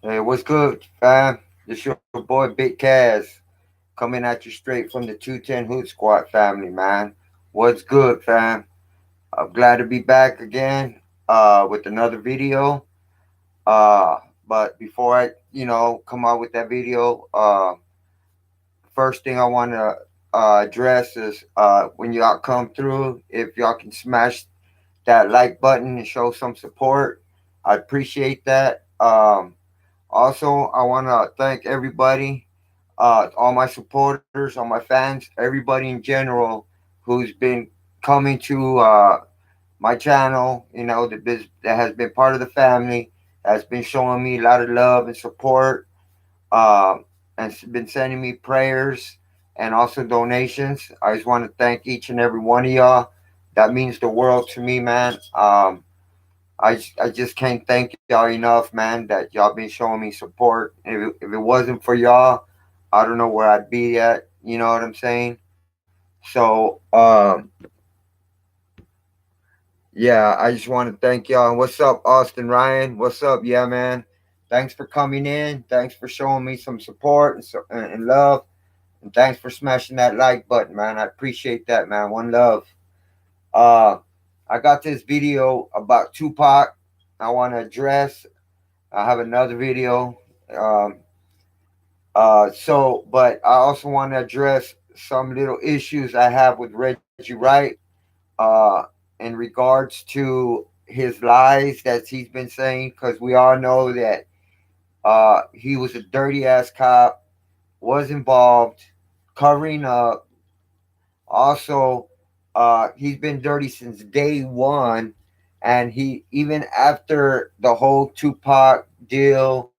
Hey, what's good, fam? This your boy Big Kaz coming at you straight from the 210 Hoot Squad family, man. What's good, fam? I'm glad to be back again with another video. Uh, but before I, come out with that video, first thing I want to address is when y'all come through, if y'all can smash that like button and show some support, I appreciate that. Also, I want to thank everybody, all my supporters, all my fans, everybody in general who's been coming to my channel, that has been part of the family, has been showing me a lot of love and support, um, and been sending me prayers and also donations. I just want to thank each and every one of y'all. That means the world to me, man. I just can't thank y'all enough, man, that y'all been showing me support. If it wasn't for y'all, I don't know where I'd be at. You know what I'm saying? So, yeah, I just want to thank y'all. And what's up, Austin Ryan? What's up? Yeah, man. Thanks for coming in. Thanks for showing me some support and love. And thanks for smashing that like button, man. I appreciate that, man. One love. Uh, I got this video about Tupac. I want to address. I have another video. Um, but I also want to address some little issues I have with Reggie Wright uh, in regards to his lies that he's been saying, because we all know that he was a dirty ass cop, was involved, covering up. Also, he's been dirty since day one, and he even after the whole Tupac deal,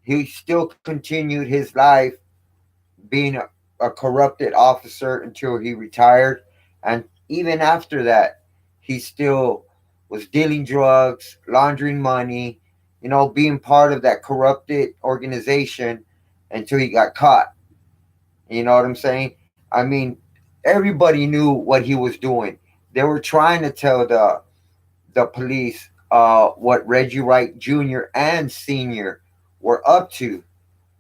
he still continued his life being a corrupted officer until he retired. And even after that, he still was dealing drugs, laundering money, being part of that corrupted organization until he got caught. You know what I'm saying? I mean, everybody knew what he was doing. They were trying to tell the police what Reggie Wright Jr. and Sr. were up to.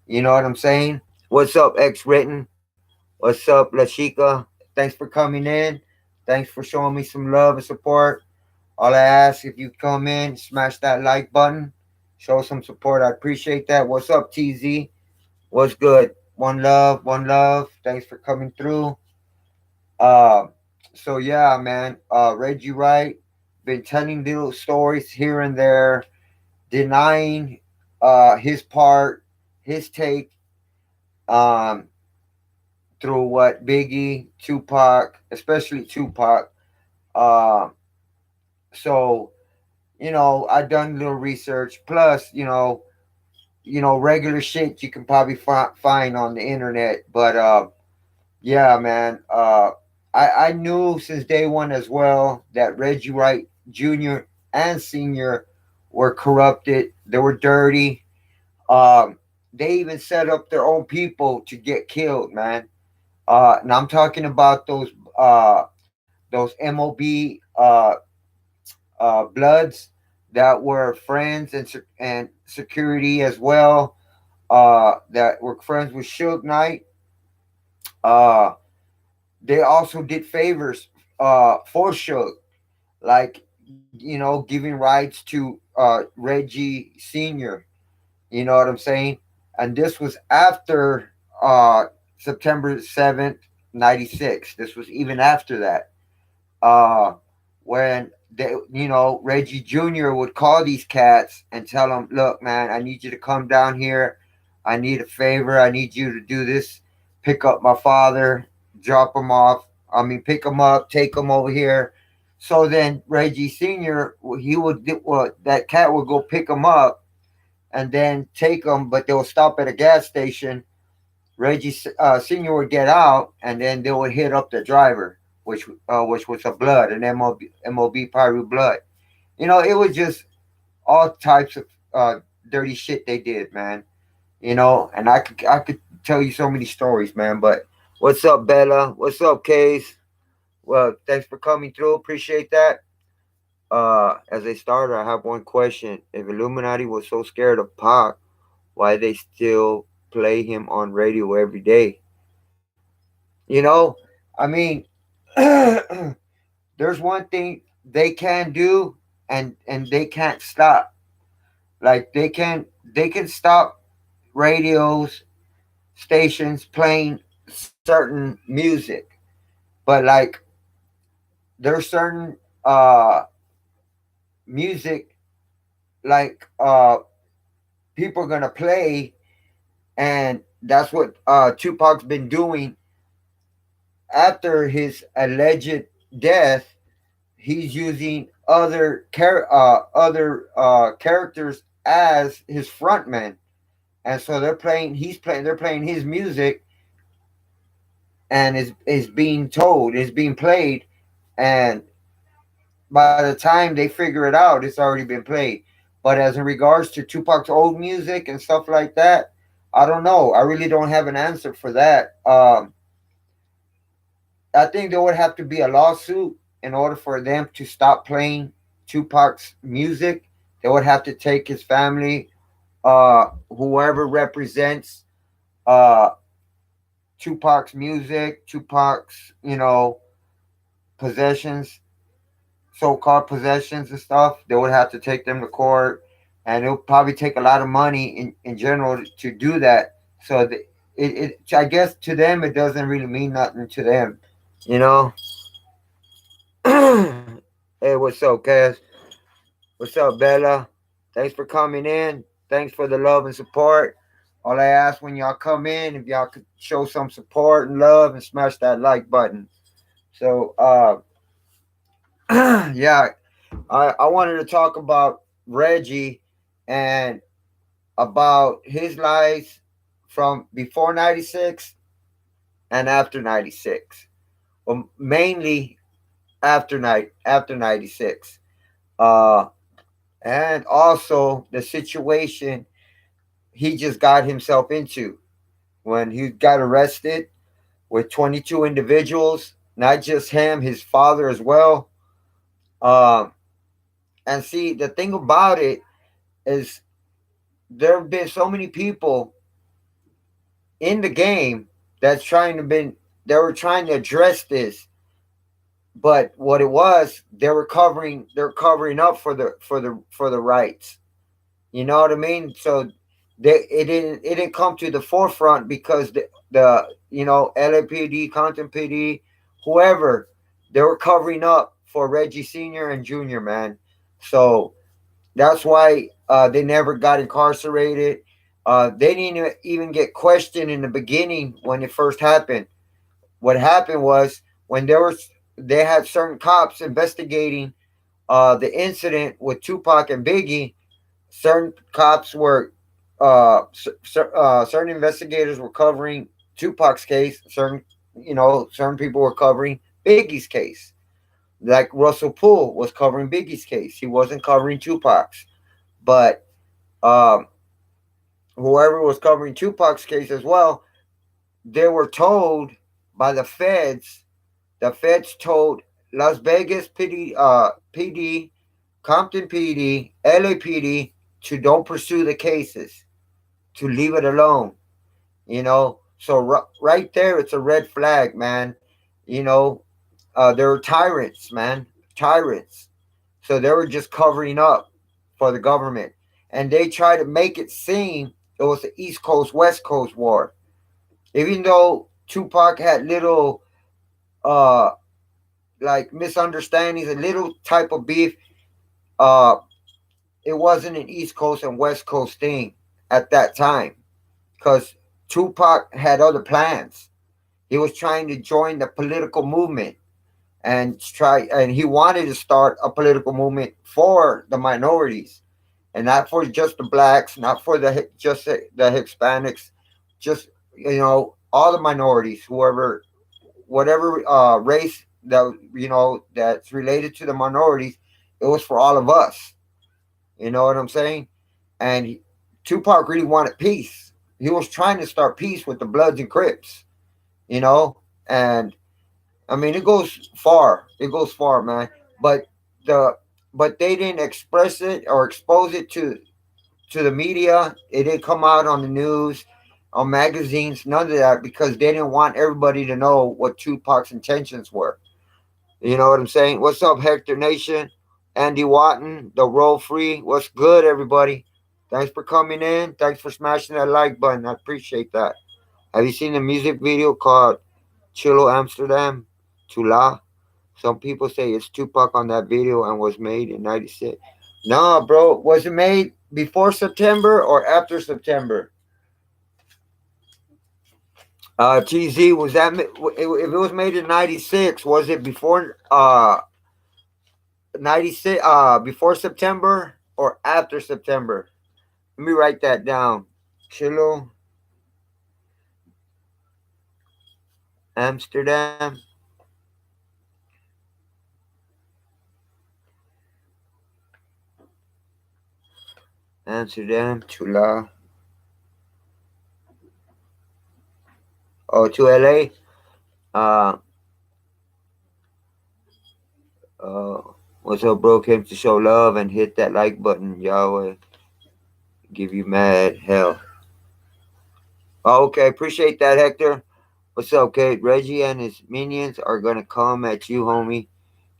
You know what I'm saying? What's up, X Written? What's up, La Chica? Thanks for coming in. Thanks for showing me some love and support. All I ask, if you come in, smash that like button, show some support. I appreciate that. What's up, TZ? What's good? One love, one love. Thanks for coming through. Uh, so yeah, man. Reggie Wright been telling little stories here and there, denying his part, his take. Um, through what Biggie, Tupac, especially Tupac. Uh, so I done a little research. Plus, regular shit you can probably find on the internet. But yeah, man. I knew since day one as well that Reggie Wright Jr. and Sr. were corrupted. They were dirty. Um, they even set up their own people to get killed, man. And I'm talking about those MOB Bloods that were friends and security as well. That were friends with Suge Knight. Uh, they also did favors for Suge, like giving rights to Reggie Senior. You know what I'm saying? And this was after September 7th, '96. This was even after that. uh, when Reggie Jr. would call these cats and tell them, "Look, man, I need you to come down here. I need a favor. I need you to do this. Pick up my father, drop him off. I mean, pick him up, take him over here." So then Reggie Senior, that cat would go pick him up and then take him, but they would stop at a gas station. Reggie Senior would get out, and then they would hit up the driver, which was a blood, an MOB Pyru blood. It was just all types of dirty shit they did, man. And I could tell you so many stories, man. But what's up, Bella? What's up, Case? Well, thanks for coming through. Appreciate that. As a starter, I have one question. If Illuminati was so scared of Pac, why they still play him on radio every day. You know, I mean, there's one thing they can do, and they can't stop. Like they can stop radios stations playing certain music, but like there's certain music like people are gonna play, and that's what Tupac's been doing after his alleged death. He's using other characters as his frontman, and so they're playing his music, and is being told, is being played, and by the time they figure it out, it's already been played. But as in regards to Tupac's old music and stuff like that, I don't know. I really don't have an answer for that. I think there would have to be a lawsuit in order for them to stop playing Tupac's music. They would have to take his family, whoever represents uh, Tupac's music, Tupac's, possessions, so-called possessions and stuff. They would have to take them to court, and it would probably take a lot of money in general to do that. So I guess to them it doesn't really mean nothing to them, you know. Hey, what's up, Cass? What's up, Bella? Thanks for coming in. Thanks for the love and support. All I ask when y'all come in, if y'all could show some support and love and smash that like button. So, yeah, I wanted to talk about Reggie and about his life from before 96 and after 96. Well, mainly after 96. Uh, and also the situation he just got himself into when he got arrested with 22 individuals, not just him, his father as well. Um, and see, the thing about it is there have been so many people in the game that's trying to been they were trying to address this, but what it was, they're covering up for the rights. You know what I mean? So it didn't come to the forefront because the LAPD, Compton PD, whoever, they were covering up for Reggie Senior and Junior, man. So that's why they never got incarcerated. They didn't even get questioned in the beginning when it first happened. What happened was when they had certain cops investigating the incident with Tupac and Biggie. Certain cops were certain investigators were covering Tupac's case. Certain people were covering Biggie's case. Like Russell Poole was covering Biggie's case. He wasn't covering Tupac's. But um, whoever was covering Tupac's case as well, they were told by the feds told Las Vegas PD, Compton PD, LAPD to don't pursue the cases, to leave it alone. So right there, it's a red flag, man. You know, they were tyrants, man, tyrants. So they were just covering up for the government, and they tried to make it seem it was the East Coast West Coast war, even though Tupac had little uh like misunderstandings, a little type of beef. Uh, it wasn't an East Coast and West Coast thing at that time because Tupac had other plans. He was trying to join the political movement and he wanted to start a political movement for the minorities and not for just the blacks, not for just the Hispanics, just all the minorities, whoever, whatever race that's related to the minorities. It was for all of us. You know what I'm saying? And Tupac really wanted peace. He was trying to start peace with the Bloods and Crips. And I mean it goes far. It goes far, man. But the but they didn't express it or expose it to the media. It didn't come out on the news, on magazines, none of that, because they didn't want everybody to know what Tupac's intentions were. You know what I'm saying? What's up, Hector Nation? Andy Watton, the roll free. What's good, everybody? Thanks for coming in. Thanks for smashing that like button. I appreciate that. Have you seen the music video called Chilo Amsterdam? Chula? Some people say it's Tupac on that video and was made in '96. No, bro. Was it made before September or after September? TZ, was that if it was made in '96? Was it before '96? Before September or after September? Let me write that down. Chilo Amsterdam. Amsterdam, Chula. Oh, to LA. Uh, uh, what's up, bro? Came to show love and hit that like button. Yahweh give you mad hell. Oh, okay, appreciate that, Hector. What's up, Kate? Reggie and his minions are gonna come at you, homie.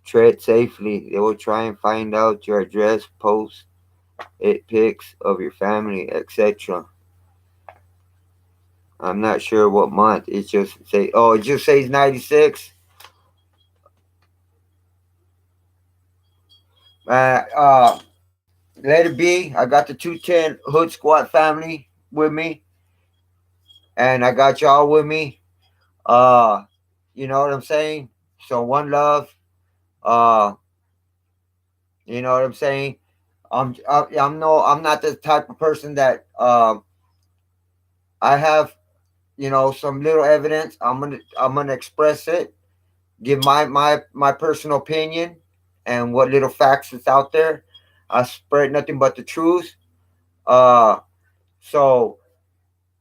Tread safely. They will try and find out your address, post it pics of your family, etc. I'm not sure what month. It just say it just says '96. Let it be. I got the 210 Hood Squad family with me, and I got y'all with me. Uh, you know what I'm saying? So one love. Uh, you know what I'm saying? I'm not the type of person that I have, some little evidence. I'm gonna express it, give my personal opinion, and what little facts that's out there. I spread nothing but the truth. Uh, so,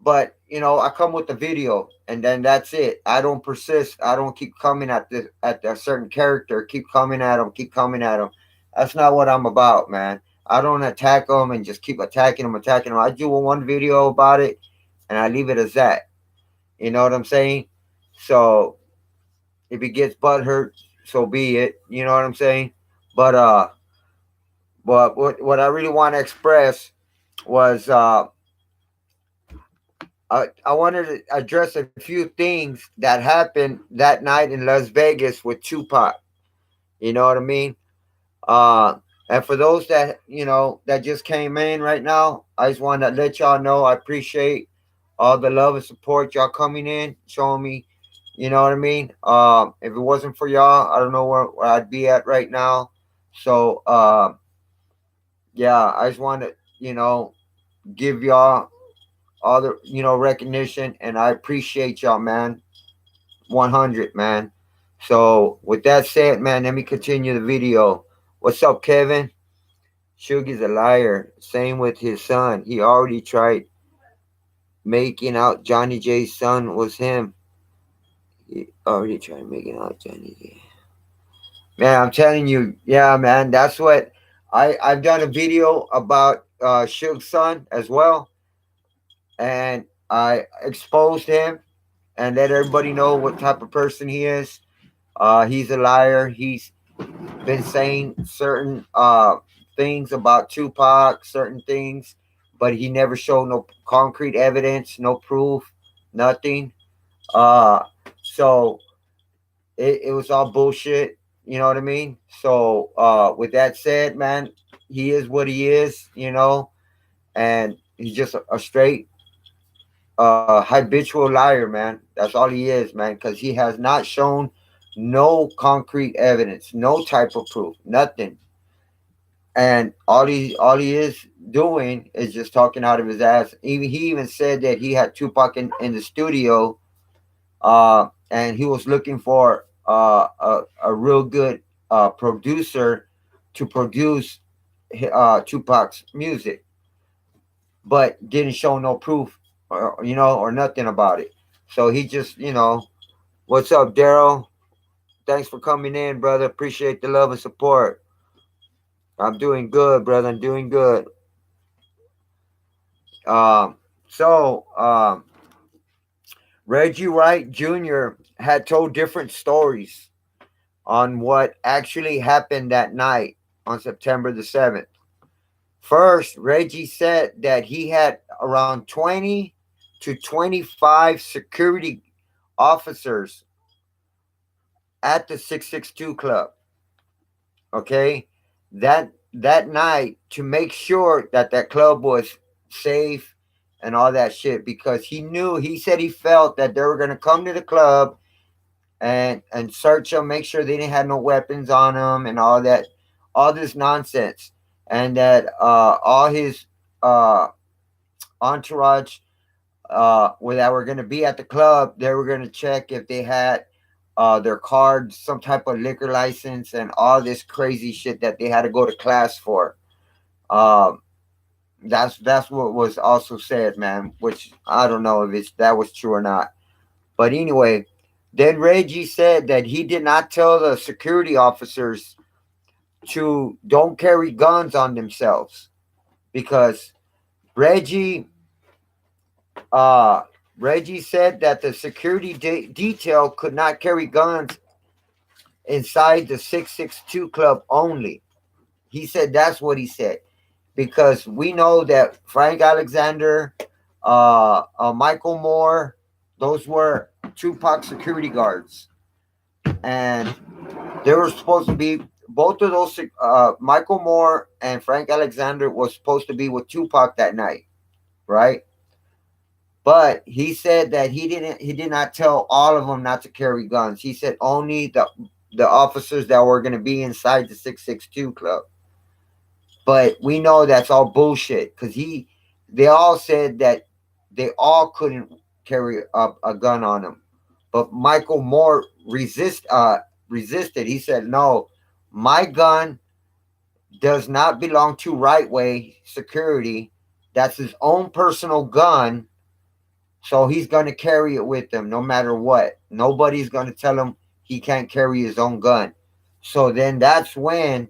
but I come with the video, and then that's it. I don't persist. I don't keep coming at a certain character. Keep coming at them. Keep coming at them. That's not what I'm about, man. I don't attack them and just keep attacking them. I do one video about it, and I leave it as that. You know what I'm saying? So if he gets butt hurt, so be it. You know what I'm saying? But what I really want to express was I wanted to address a few things that happened that night in Las Vegas with Tupac. You know what I mean? Uh, and for those that that just came in right now, I just want to let y'all know I appreciate all the love and support y'all coming in, showing me. You know what I mean? If it wasn't for y'all, I don't know where I'd be at right now. So yeah, I just want to give y'all all the recognition, and I appreciate y'all, man. 100, man. So with that said, man, let me continue the video. What's up, Kevin? Sugar's a liar. Same with his son. He already tried making out Johnny J's son was him. He already tried making out Johnny J. Man, I'm telling you, yeah, man. That's what I've done a video about Suge's son as well, and I exposed him and let everybody know what type of person he is. He's a liar. He's been saying certain things about Tupac, certain things, but he never showed no concrete evidence, no proof, nothing. Uh, so it was all bullshit. You know what I mean? So with that said, man, he is what he is, and he's just a straight habitual liar, man. That's all he is, man, because he has not shown no concrete evidence, no type of proof, nothing. And all he is doing is just talking out of his ass. Even he even said that he had Tupac in the studio, and he was looking for a real good producer to produce Tupac's music, but didn't show no proof or nothing about it. So he just what's up, Daryl? Thanks for coming in, brother. Appreciate the love and support. I'm doing good, brother. I'm doing good. Um, so Reggie Wright Jr. had told different stories on what actually happened that night on September the 7th. First, Reggie said that he had around 20 to 25 security officers at the 662 Club. Okay, that night to make sure that that club was safe and all that shit, because he said he felt that they were going to come to the club and search them, make sure they didn't have no weapons on them and all that, all this nonsense, and that all his uh entourage that were going to be at the club, they were going to check if they had their cards, some type of liquor license, and all this crazy shit that they had to go to class for. Um, that's what was also said, man. Which I don't know if it's that was true or not. But anyway, then Reggie said that he did not tell the security officers to don't carry guns on themselves because Reggie uh Reggie said that the security detail could not carry guns inside the 662 club only. He said that's what he said because we know that Frank Alexander, Michael Moore, those were Tupac security guards, and they were supposed to be both of those. Michael Moore and Frank Alexander was supposed to be with Tupac that night, right? But he said that he did not tell all of them not to carry guns. He said only the officers that were going to be inside the 662 club. But we know that's all bullshit because they all said that they all couldn't carry a gun on them. But Michael Moore resisted. He said, "No, my gun does not belong to Right Way Security. That's his own personal gun. So he's going to carry it with him no matter what. Nobody's going to tell him he can't carry his own gun." So then that's when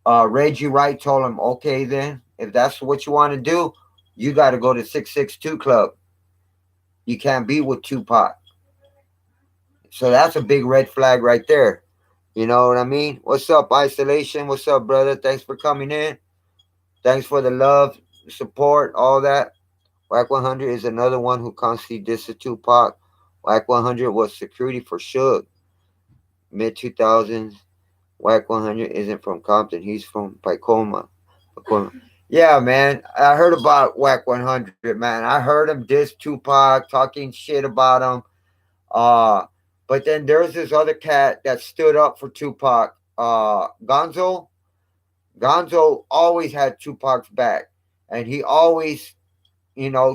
Reggie Wright told him, "Okay, then, if that's what you want to do, you got to go to 662 Club. You can't be with Tupac." So that's a big red flag right there. You know what I mean? What's up, Isolation? What's up, brother? Thanks for coming in. Thanks for the love, support, all that. Whack 100 is another one who constantly disses Tupac. Whack 100 was security for Suge. Mid 2000s. Whack 100 isn't from Compton. He's from Pacoma. Pacoma. Yeah, man. I heard about Whack 100, man. I heard him diss Tupac, talking shit about him. Uh, but then there's this other cat that stood up for Tupac. Gonzo. Gonzo always had Tupac's back. And he always,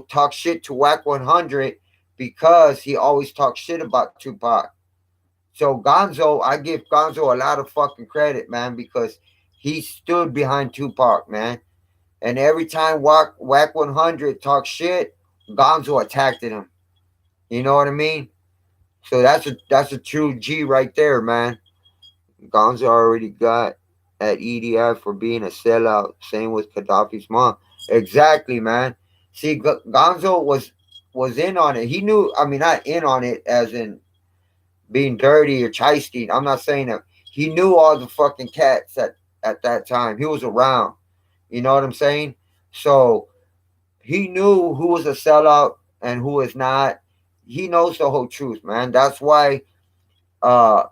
talk shit to Whack 100 because he always talks shit about Tupac. So Gonzo, I give Gonzo a lot of fucking credit, man, because he stood behind Tupac, man. And every time Whack 100 talked shit, Gonzo attacked him. You know what I mean? So that's a true G right there, man. Gonzo already got at EDI for being a sellout. Same with Gaddafi's mom. Exactly, man. See, Gonzo was in on it. He knew. I mean, not in on it as in being dirty or chasing. I'm not saying that. He knew all the fucking cats at that time. He was around. You know what I'm saying? So he knew who was a sellout and who was not. He knows the whole truth, man. That's why uh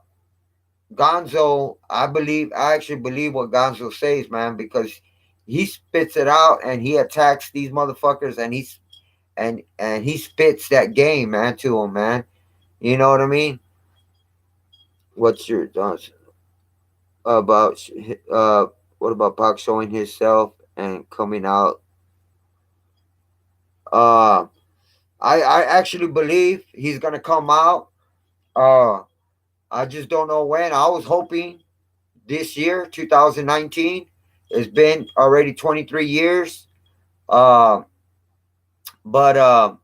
Gonzo, I actually believe what Gonzo says, man, because he spits it out and he attacks these motherfuckers and he spits that game, man, to him, man. You know what I mean? What's your thoughts about what about Pac showing himself and coming out? Uh, I actually believe he's gonna come out. Uh, I just don't know when. I was hoping this year, 2019. It's been already 23 years. Uh, but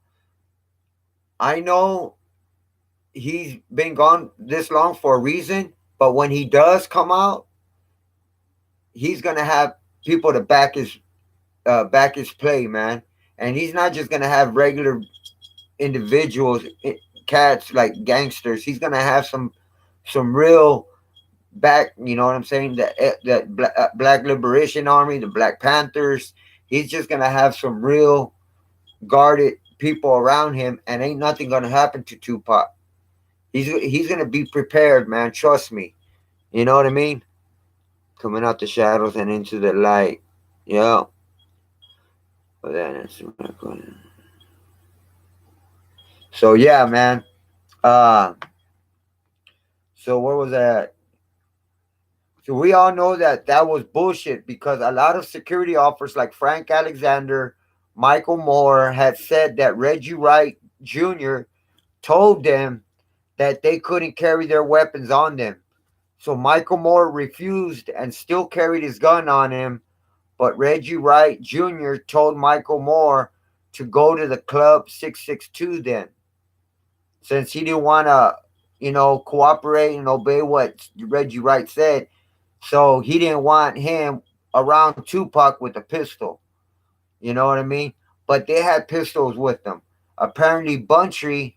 I know he's been gone this long for a reason. But when he does come out, he's gonna have people to back his play, man. And he's not just gonna have regular individuals, cats like gangsters. He's gonna have some real back. You know what I'm saying? That Black Liberation Army, the Black Panthers. He's just gonna have some real guarded people around him, and ain't nothing gonna happen to Tupac. He's gonna be prepared, man. Trust me. You know what I mean? Coming out the shadows and into the light. Yeah. But then so yeah, man. Uh so where was that? So we all know that that was bullshit because a lot of security officers like Frank Alexander, Michael Moore had said that Reggie Wright Jr. told them that they couldn't carry their weapons on them. So Michael Moore refused and still carried his gun on him, but Reggie Wright Jr. told Michael Moore to go to the Club 662 then, since he didn't want to, cooperate and obey what Reggie Wright said. So he didn't want him around Tupac with a pistol. You know what I mean? But they had pistols with them. Apparently, Buntry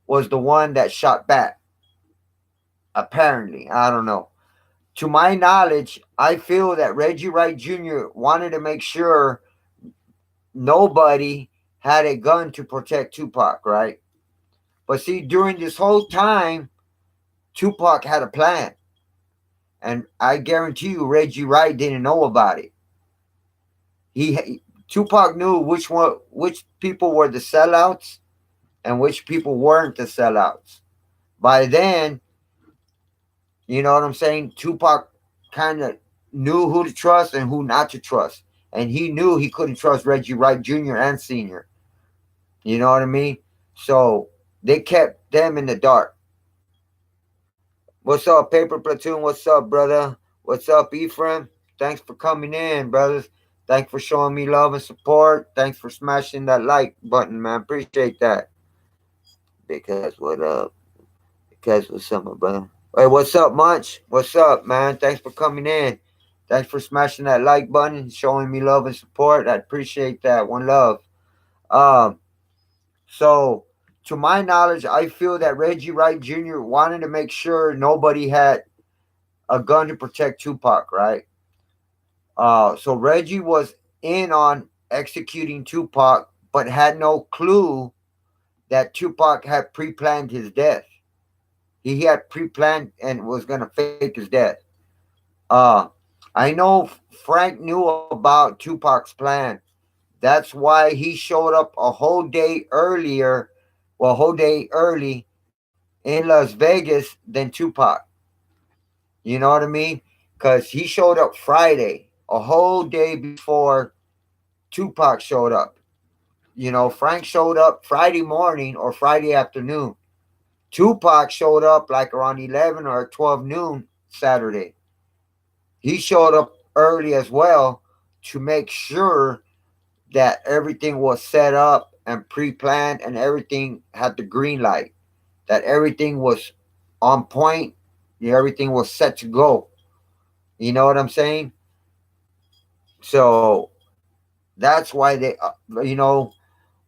was the one that shot back. Apparently, I don't know. To my knowledge, I feel that Reggie Wright Jr. wanted to make sure nobody had a gun to protect Tupac, right? But see, during this whole time, Tupac had a plan. And I guarantee you, Reggie Wright didn't know about it. Tupac knew which people were the sellouts and which people weren't the sellouts. By then, you know what I'm saying? Tupac kind of knew who to trust and who not to trust. And he knew he couldn't trust Reggie Wright Jr. and Sr. You know what I mean? So they kept them in the dark. What's up, Paper Platoon? What's up, brother? What's up, Ephraim? Thanks for coming in, brothers. Thanks for showing me love and support. Thanks for smashing that like button, man. Appreciate that. Because what up? Because what's up, my brother? Hey, what's up, Munch? What's up, man? Thanks for coming in. Thanks for smashing that like button, showing me love and support. I appreciate that. One love. Um, so to my knowledge, I feel that Reggie Wright Jr. wanted to make sure nobody had a gun to protect Tupac, right? So Reggie was in on executing Tupac, but had no clue that Tupac had pre-planned his death. He had pre-planned and was gonna fake his death. Uh, I know Frank knew about Tupac's plan. That's why he showed up a whole day earlier, well, a whole day early in Las Vegas than Tupac. You know what I mean? Because he showed up Friday, a whole day before Tupac showed up. Frank showed up Friday morning or Friday afternoon. Tupac showed up like around 11 or 12 noon Saturday. He showed up early as well to make sure that everything was set up and pre-planned and everything had the green light, that everything was on point, everything was set to go. You know what I'm saying? So that's why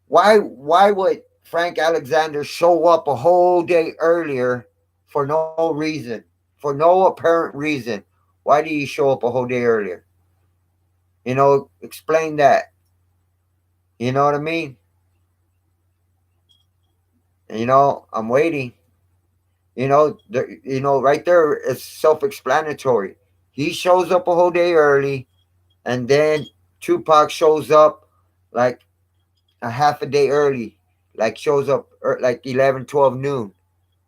why would Frank Alexander show up a whole day earlier for no reason, for no apparent reason? Why did he show up a whole day earlier? Explain that. You know what I mean? I'm waiting. Right there it's self-explanatory. He shows up a whole day early, and then Tupac shows up like a half a day early, like shows up like 11, 12 noon.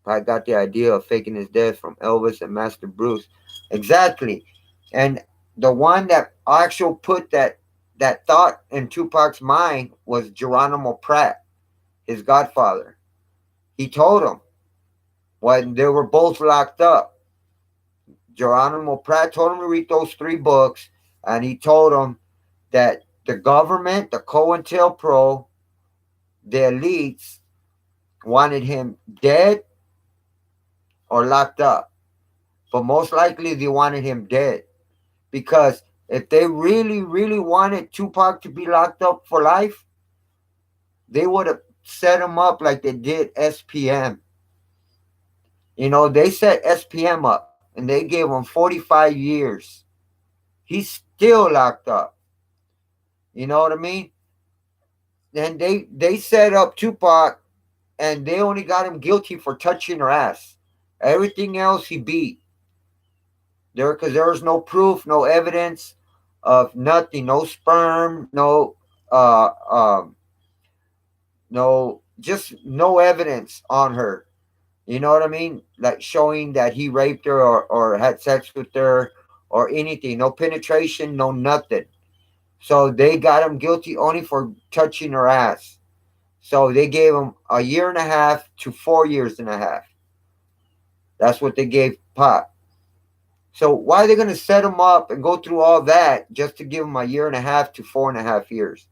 I got the idea of faking his death from Elvis and Master Bruce. Exactly. And the one that actually put that thought in Tupac's mind was Geronimo Pratt, his godfather. He told him when they were both locked up. Geronimo Pratt told him to read those three books, and he told him that the government, the COINTELPRO, the elites wanted him dead or locked up. But most likely they wanted him dead because If they really, really wanted Tupac to be locked up for life, they would have set him up like they did SPM. They set SPM up and they gave him 45 years. He's still locked up. You know what I mean? And they set up Tupac and they only got him guilty for touching her ass. Everything else he beat. Because there was no proof, no evidence of nothing, no sperm, uh um just no evidence on her. You know what I mean? Like showing that he raped her or had sex with her or anything. No penetration, no nothing. So they got him guilty only for touching her ass. So they gave him a year and a half to 4 years and a half. That's what they gave Pop. So why are they going to set him up and go through all that just to give him a year and a half to 4.5 years?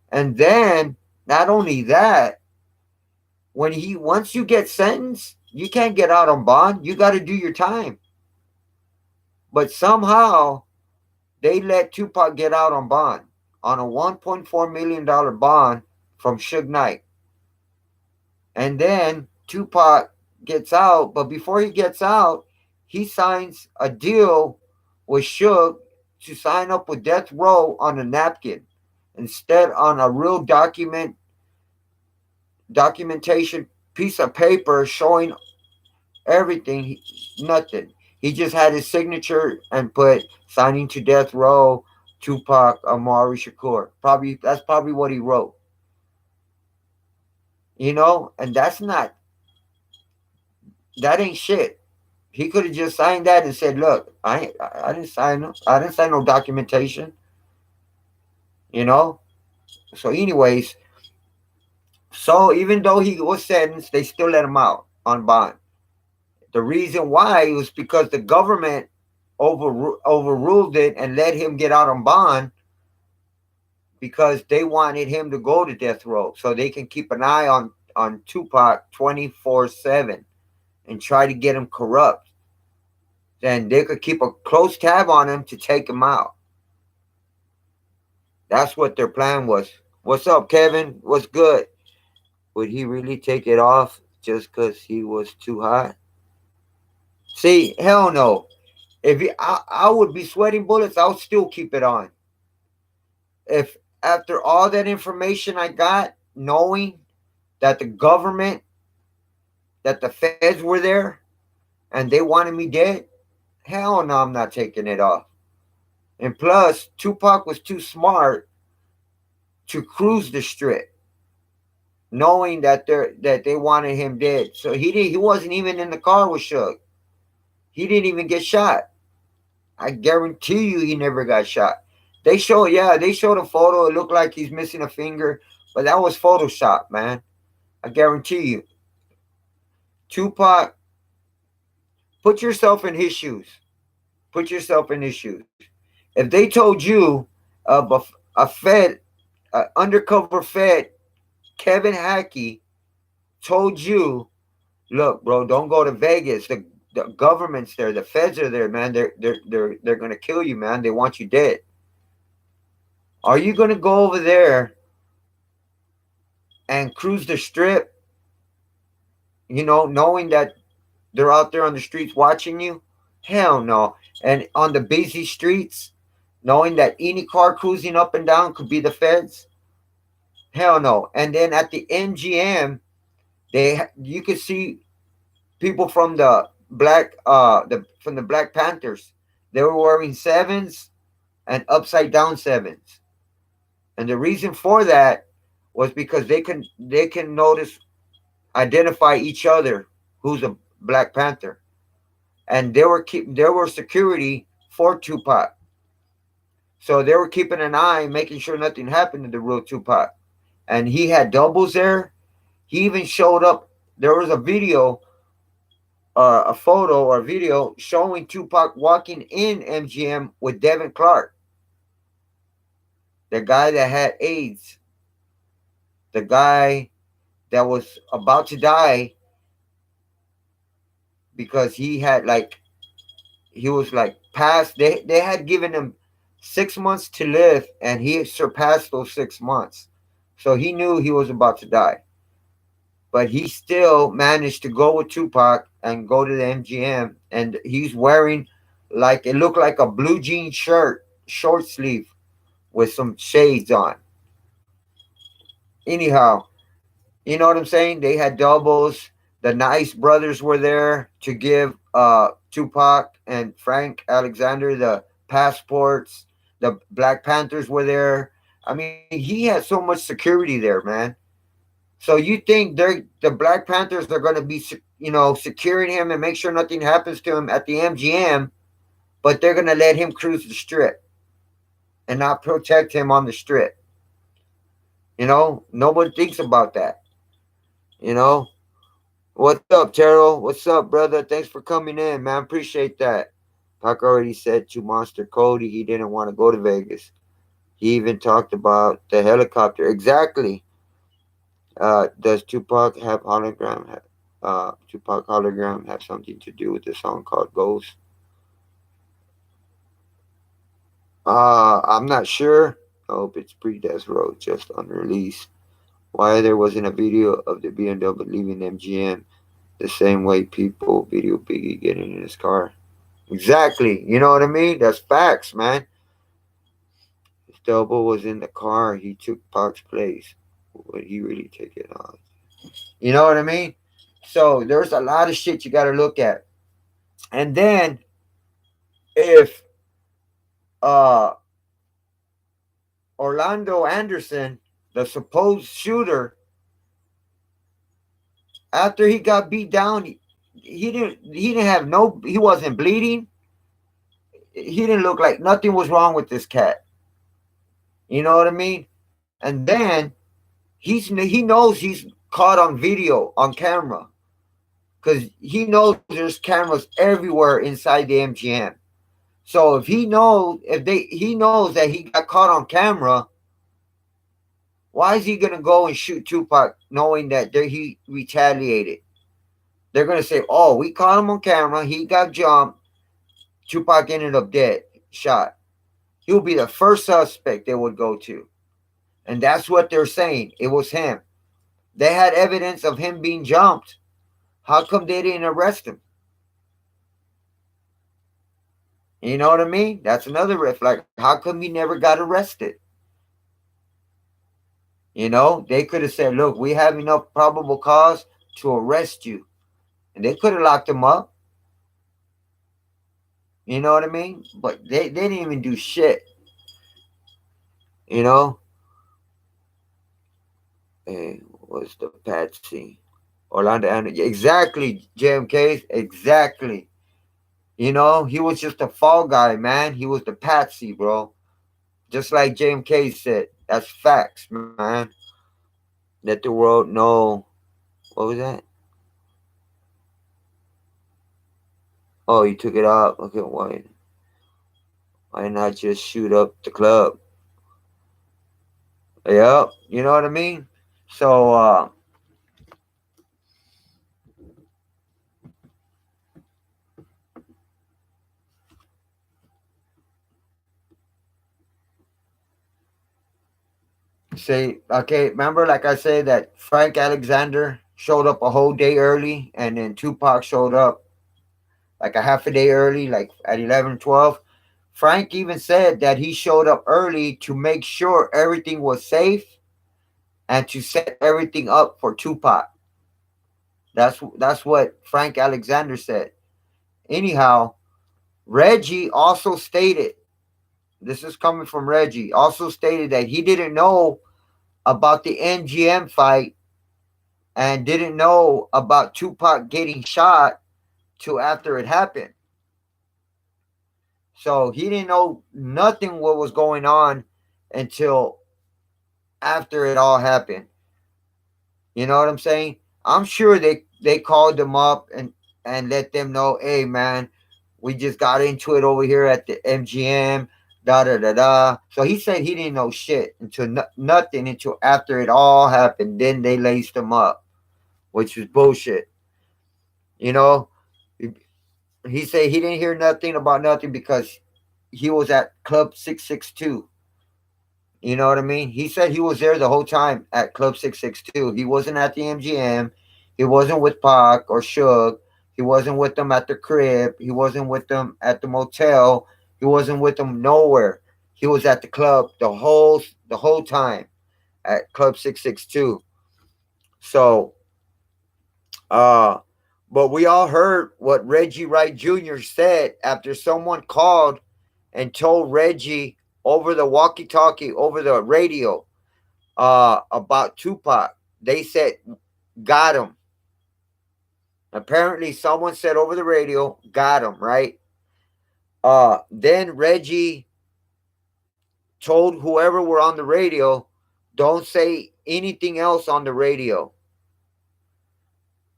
And then, not only that, once you get sentenced, you can't get out on bond. You got to do your time. But somehow they let Tupac get out on bond on a $1.4 million bond from Suge Knight. And then Tupac gets out, but before he gets out, he signs a deal with Suge to sign up with Death Row on a napkin instead on a real documentation piece of paper showing everything. Nothing. He just had his signature and put signing to Death Row, Tupac Amari Shakur. That's probably what he wrote. And that ain't shit. He could have just signed that and said, "Look, I didn't sign no, I didn't sign no documentation." You know. So, anyways, so even though he was sentenced, they still let him out on bond. The reason why was because the government overruled it and let him get out on bond because they wanted him to go to death row so they can keep an eye on Tupac 24/7 and try to get him corrupt. Then they could keep a close tab on him to take him out. That's what their plan was. What's up, Kevin? What's good? Would he really take it off just because he was too hot? See, hell no. I would be sweating bullets, I would still keep it on. If after all that information I got, knowing that the government, that the feds were there, and they wanted me dead, hell no, I'm not taking it off. And plus, Tupac was too smart to cruise the strip, knowing that they wanted him dead. So he wasn't even in the car with Suge. He didn't even get shot. I guarantee you, he never got shot. They showed a photo. It looked like he's missing a finger, but that was Photoshop, man. I guarantee you. Tupac, put yourself in his shoes. Put yourself in his shoes. If they told you a Fed, undercover Fed, Kevin Hackey, told you, look, bro, don't go to Vegas. The government's there. The feds are there, man. They're gonna kill you, man. They want you dead. Are you gonna go over there and cruise the strip? Knowing that they're out there on the streets watching you? Hell no. And on the busy streets, knowing that any car cruising up and down could be the feds? Hell no. And then at the MGM, you could see people from the Black Panthers. They were wearing sevens and upside down sevens. And the reason for that was because they can identify each other who's a Black Panther. And there were security for Tupac. So they were keeping an eye, making sure nothing happened to the real Tupac. And he had doubles there. He even showed up. There was a video, a photo or video showing Tupac walking in MGM with Devin Clark, the guy that had AIDS, the guy that was about to die because he was like past. They had given him 6 months to live, and he surpassed those 6 months. So he knew he was about to die. But he still managed to go with Tupac and go to the MGM. And he's wearing, like, it looked like a blue jean shirt, short sleeve, with some shades on. Anyhow, you know what I'm saying? They had doubles. The Nice brothers were there to give Tupac and Frank Alexander the passports. The Black Panthers were there. I mean, he had so much security there, man. So you think the Black Panthers are going to be, securing him and make sure nothing happens to him at the MGM, but they're going to let him cruise the strip and not protect him on the strip. Nobody thinks about that. You know, what's up, Terrell? What's up, brother? Thanks for coming in, man. Appreciate that. Pac already said to Monster Cody he didn't want to go to Vegas. He even talked about the helicopter. Exactly. Does Tupac hologram have something to do with the song called Ghost? I'm not sure. I hope it's pre-death row, just unreleased. Why there wasn't a video of the BMW leaving MGM the same way people video Biggie getting in his car? Exactly. You know what I mean? That's facts, man. If Double was in the car, he took Pac's place. Would he really take it off? You know what I mean? So there's a lot of shit you got to look at. And then if uh, Orlando Anderson, the supposed shooter, after he got beat down, he didn't have no, he wasn't bleeding. He didn't look like nothing was wrong with this cat. You know what I mean? And then he knows he's caught on video on camera because he knows there's cameras everywhere inside the MGM. So if he knows that he got caught on camera, why is he gonna go and shoot Tupac knowing that he retaliated? They're gonna say, "Oh, we caught him on camera. He got jumped. Tupac ended up dead, shot." He'll be the first suspect they would go to, and that's what they're saying. It was him. They had evidence of him being jumped. How come they didn't arrest him? You know what I mean? That's another red flag. How come he never got arrested? They could have said, "Look, we have enough probable cause to arrest you," and they could have locked him up. You know what I mean? But they didn't even do shit. You know? Hey, what's the Patsy? Orlando Anderson. Exactly, JMK. Exactly. He was just a fall guy, man. He was the patsy, bro. Just like JMK said. That's facts, man. Let the world know. What was that? Oh, you took it out. Okay, why not just shoot up the club? Yeah, you know what I mean? So, say, okay, remember, like I said, that Frank Alexander showed up a whole day early, and then Tupac showed up like a half a day early, like at 11, 12. Frank even said that he showed up early to make sure everything was safe and to set everything up for Tupac. That's what Frank Alexander said. Anyhow, Reggie also stated, this is coming from Reggie, also stated that he didn't know about the MGM fight and didn't know about Tupac getting shot till after it happened. So he didn't know nothing what was going on until after it all happened. You know what I'm saying? I'm sure they called them up and let them know, hey man, we just got into it over here at the MGM, da da da da. So he said he didn't know shit until nothing until after it all happened. Then they laced him up, which was bullshit. You know, he said he didn't hear nothing about nothing because he was at Club 662. You know what I mean? He said he was there the whole time at Club 662. He wasn't at the MGM. He wasn't with Pac or Suge. He wasn't with them at the crib. He wasn't with them at the motel. He wasn't with them nowhere. He was at the club the whole time at Club 662. So, uh, but we all heard what Reggie Wright Jr. said after someone called and told Reggie over the walkie-talkie, over the radio, about Tupac. They said, got him. Apparently, someone said over the radio, got him, right? Then Reggie told whoever were on the radio, don't say anything else on the radio.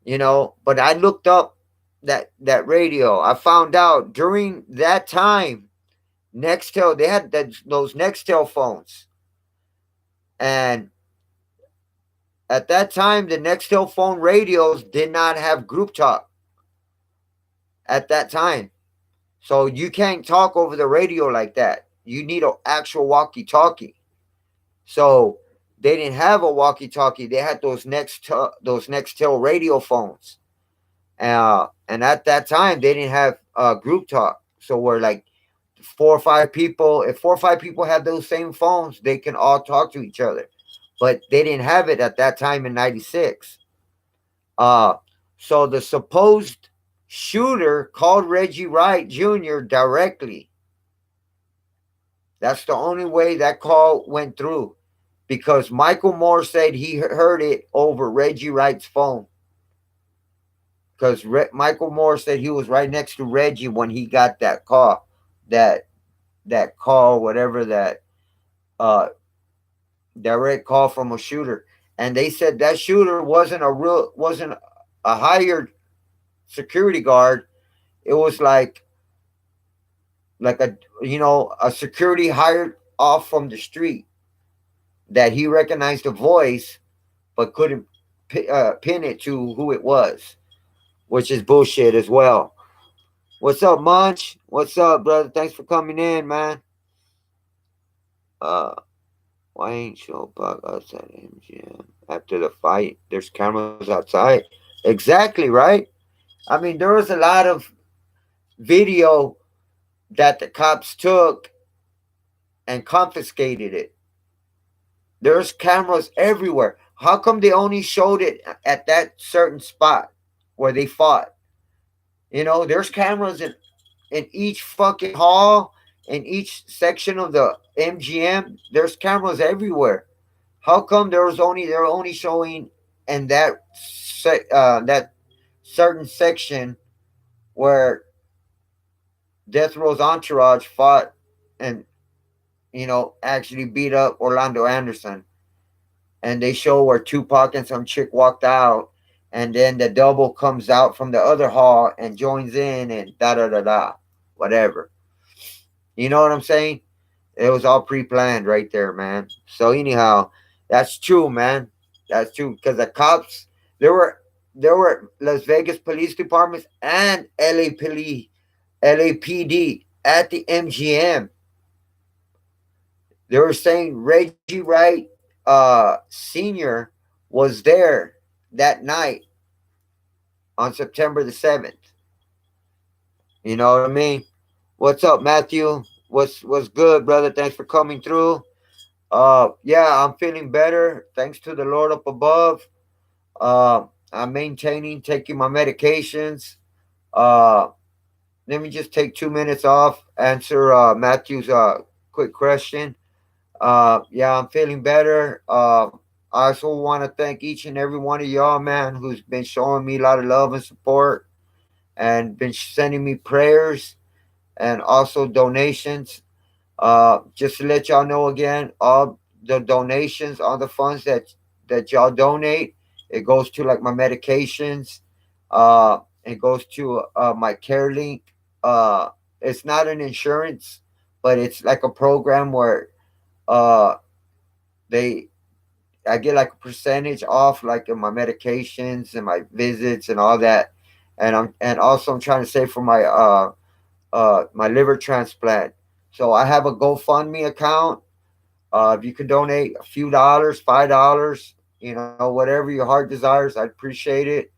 But I looked up that radio. I found out during that time, Nextel, they had those Nextel phones. And at that time, the Nextel phone radios did not have group talk at that time. So you can't talk over the radio like that. You need an actual walkie talkie. So they didn't have a walkie talkie. They had those Nextel radio phones. And at that time, they didn't have group talk. So we're like 4 or 5 people. If 4 or 5 people had those same phones, they can all talk to each other. But they didn't have it at that time in '96. Uh, so the supposed shooter called Reggie Wright Jr. directly. That's the only way that call went through, because Michael Moore said he heard it over Reggie Wright's phone. Because Michael Moore said he was right next to Reggie when he got that call, that that call, whatever that uh direct call from a shooter, and they said that shooter wasn't a hired security guard. It was like a security hired off from the street that he recognized the voice but couldn't pin it to who it was, which is bullshit as well. What's up, Munch? What's up, brother? Thanks for coming in, man. Uh, why ain't show Buck outside MGM after the fight? There's cameras outside. Exactly, right? I mean, there was a lot of video that the cops took and confiscated it. There's cameras everywhere. How come they only showed it at that certain spot where they fought? There's cameras in each fucking hall, in each section of the MGM. There's cameras everywhere. How come they're only showing in that certain section where Death Row's entourage fought and actually beat up Orlando Anderson, and they show where Tupac and some chick walked out, and then the double comes out from the other hall and joins in and da da da da, whatever. You know what I'm saying? It was all pre-planned right there, man. So anyhow, that's true, man. That's true, because the cops, there were Las Vegas police departments and LAPD at the MGM. They were saying Reggie Wright Sr. was there that night on September the 7th. You know what I mean? What's up, Matthew? What's good, brother? Thanks for coming through. Yeah, I'm feeling better. Thanks to the Lord up above. I'm maintaining, taking my medications. Uh, Let me just take 2 minutes off, answer Matthew's quick question. Yeah, I'm feeling better. I also want to thank each and every one of y'all, man, who's been showing me a lot of love and support and been sending me prayers and also donations. Just to let y'all know again, all the donations, all the funds that y'all donate, it goes to like my medications. It goes to my care link. Uh, it's not an insurance, but it's like a program where uh they I get like a percentage off like in my medications and my visits and all that. And also I'm trying to save for my my liver transplant. So I have a GoFundMe account. If you could donate a few dollars, $5, whatever your heart desires, I'd appreciate it.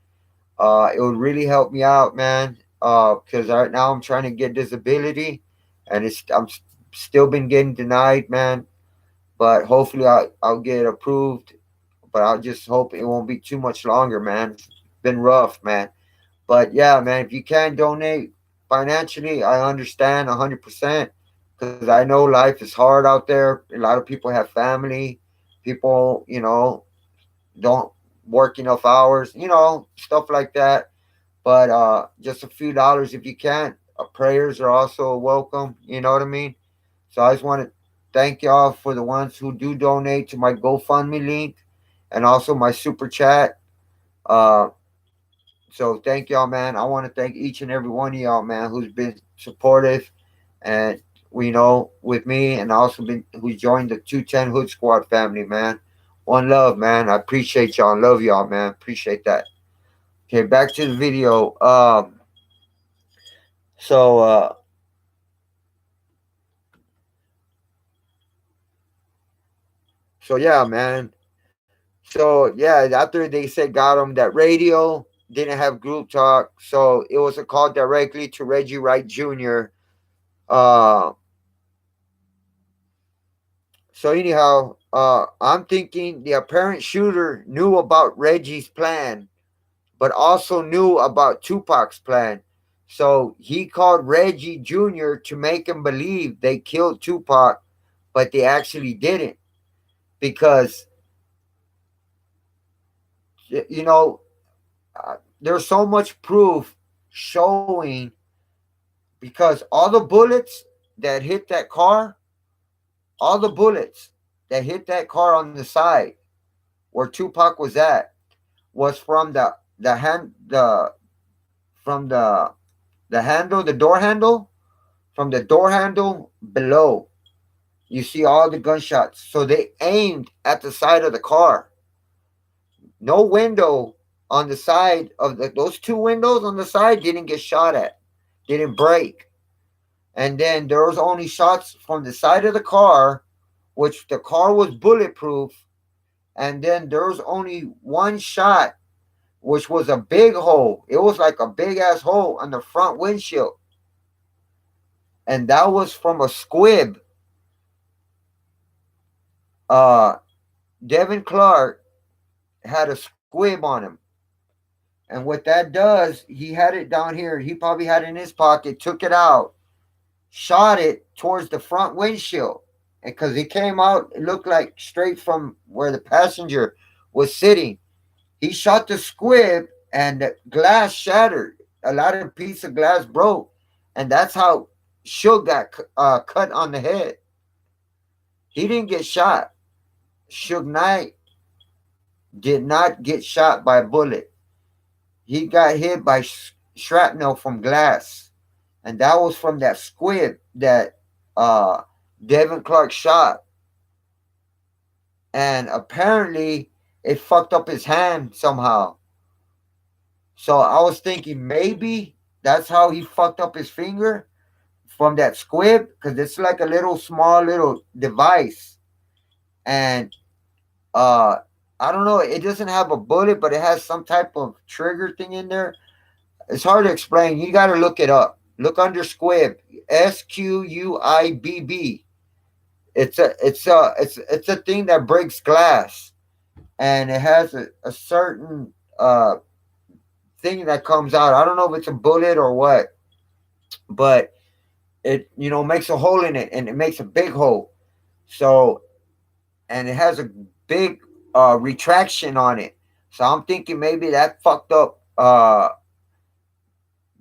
It would really help me out, man. Because right now I'm trying to get disability, and I'm still been getting denied, man. But hopefully I'll get approved. But I'll just hope it won't be too much longer, man. It's been rough, man. But yeah, man, if you can donate financially, I understand 100% because I know life is hard out there. A lot of people have family. People, don't work enough hours, stuff like that. But just a few dollars if you can. Prayers are also welcome. You know what I mean? So I just want to thank y'all for the ones who do donate to my GoFundMe link and also my super chat. Uh, so thank y'all, man. I want to thank each and every one of y'all, man, who's been supportive and with me, and also been who joined the 210 Hood Squad family, man. One love, man. I appreciate y'all. Love y'all, man. Appreciate that. Okay, back to the video. So uh, so yeah, man. So yeah, after they said got him that radio didn't have group talk, so it was a call directly to Reggie Wright Jr. Uh, So anyhow, I'm thinking the apparent shooter knew about Reggie's plan, but also knew about Tupac's plan. So he called Reggie Jr. to make him believe they killed Tupac, but they actually didn't because you know there's so much proof showing because all the bullets that hit that car, all the bullets that hit that car on the side where Tupac was at was from the hand from the handle, the door handle, from the door handle below. You see all the gunshots. So they aimed at the side of the car. No window on the side of those two windows on the side didn't get shot at, didn't break. And then there was only shots from the side of the car, which the car was bulletproof. And then there was only one shot which was a big hole. It was like a big ass hole on the front windshield. And that was from a squib. Uh, Devin Clark had a squib on him. And what that does, he had it down here. He probably had it in his pocket, took it out, shot it towards the front windshield. Because it came out, it looked like straight from where the passenger was sitting. He shot the squib and the glass shattered. A lot of piece of glass broke. And that's how Suge got cut on the head. He didn't get shot. Suge Knight did not get shot by a bullet. He got hit by shrapnel from glass. And that was from that squib that uh, Devin Clark shot. And apparently it fucked up his hand somehow. So I was thinking maybe that's how he fucked up his finger from that squib because it's like a little small little device. And uh I don't know, it doesn't have a bullet, but it has some type of trigger thing in there. It's hard to explain. You got to look it up. Look under squib. SQUIBB. It's a thing that breaks glass, and it has a certain thing that comes out. I don't know if it's a bullet or what, but it makes a hole in it, and it makes a big hole. So, and it has a big retraction on it. So I'm thinking maybe that fucked up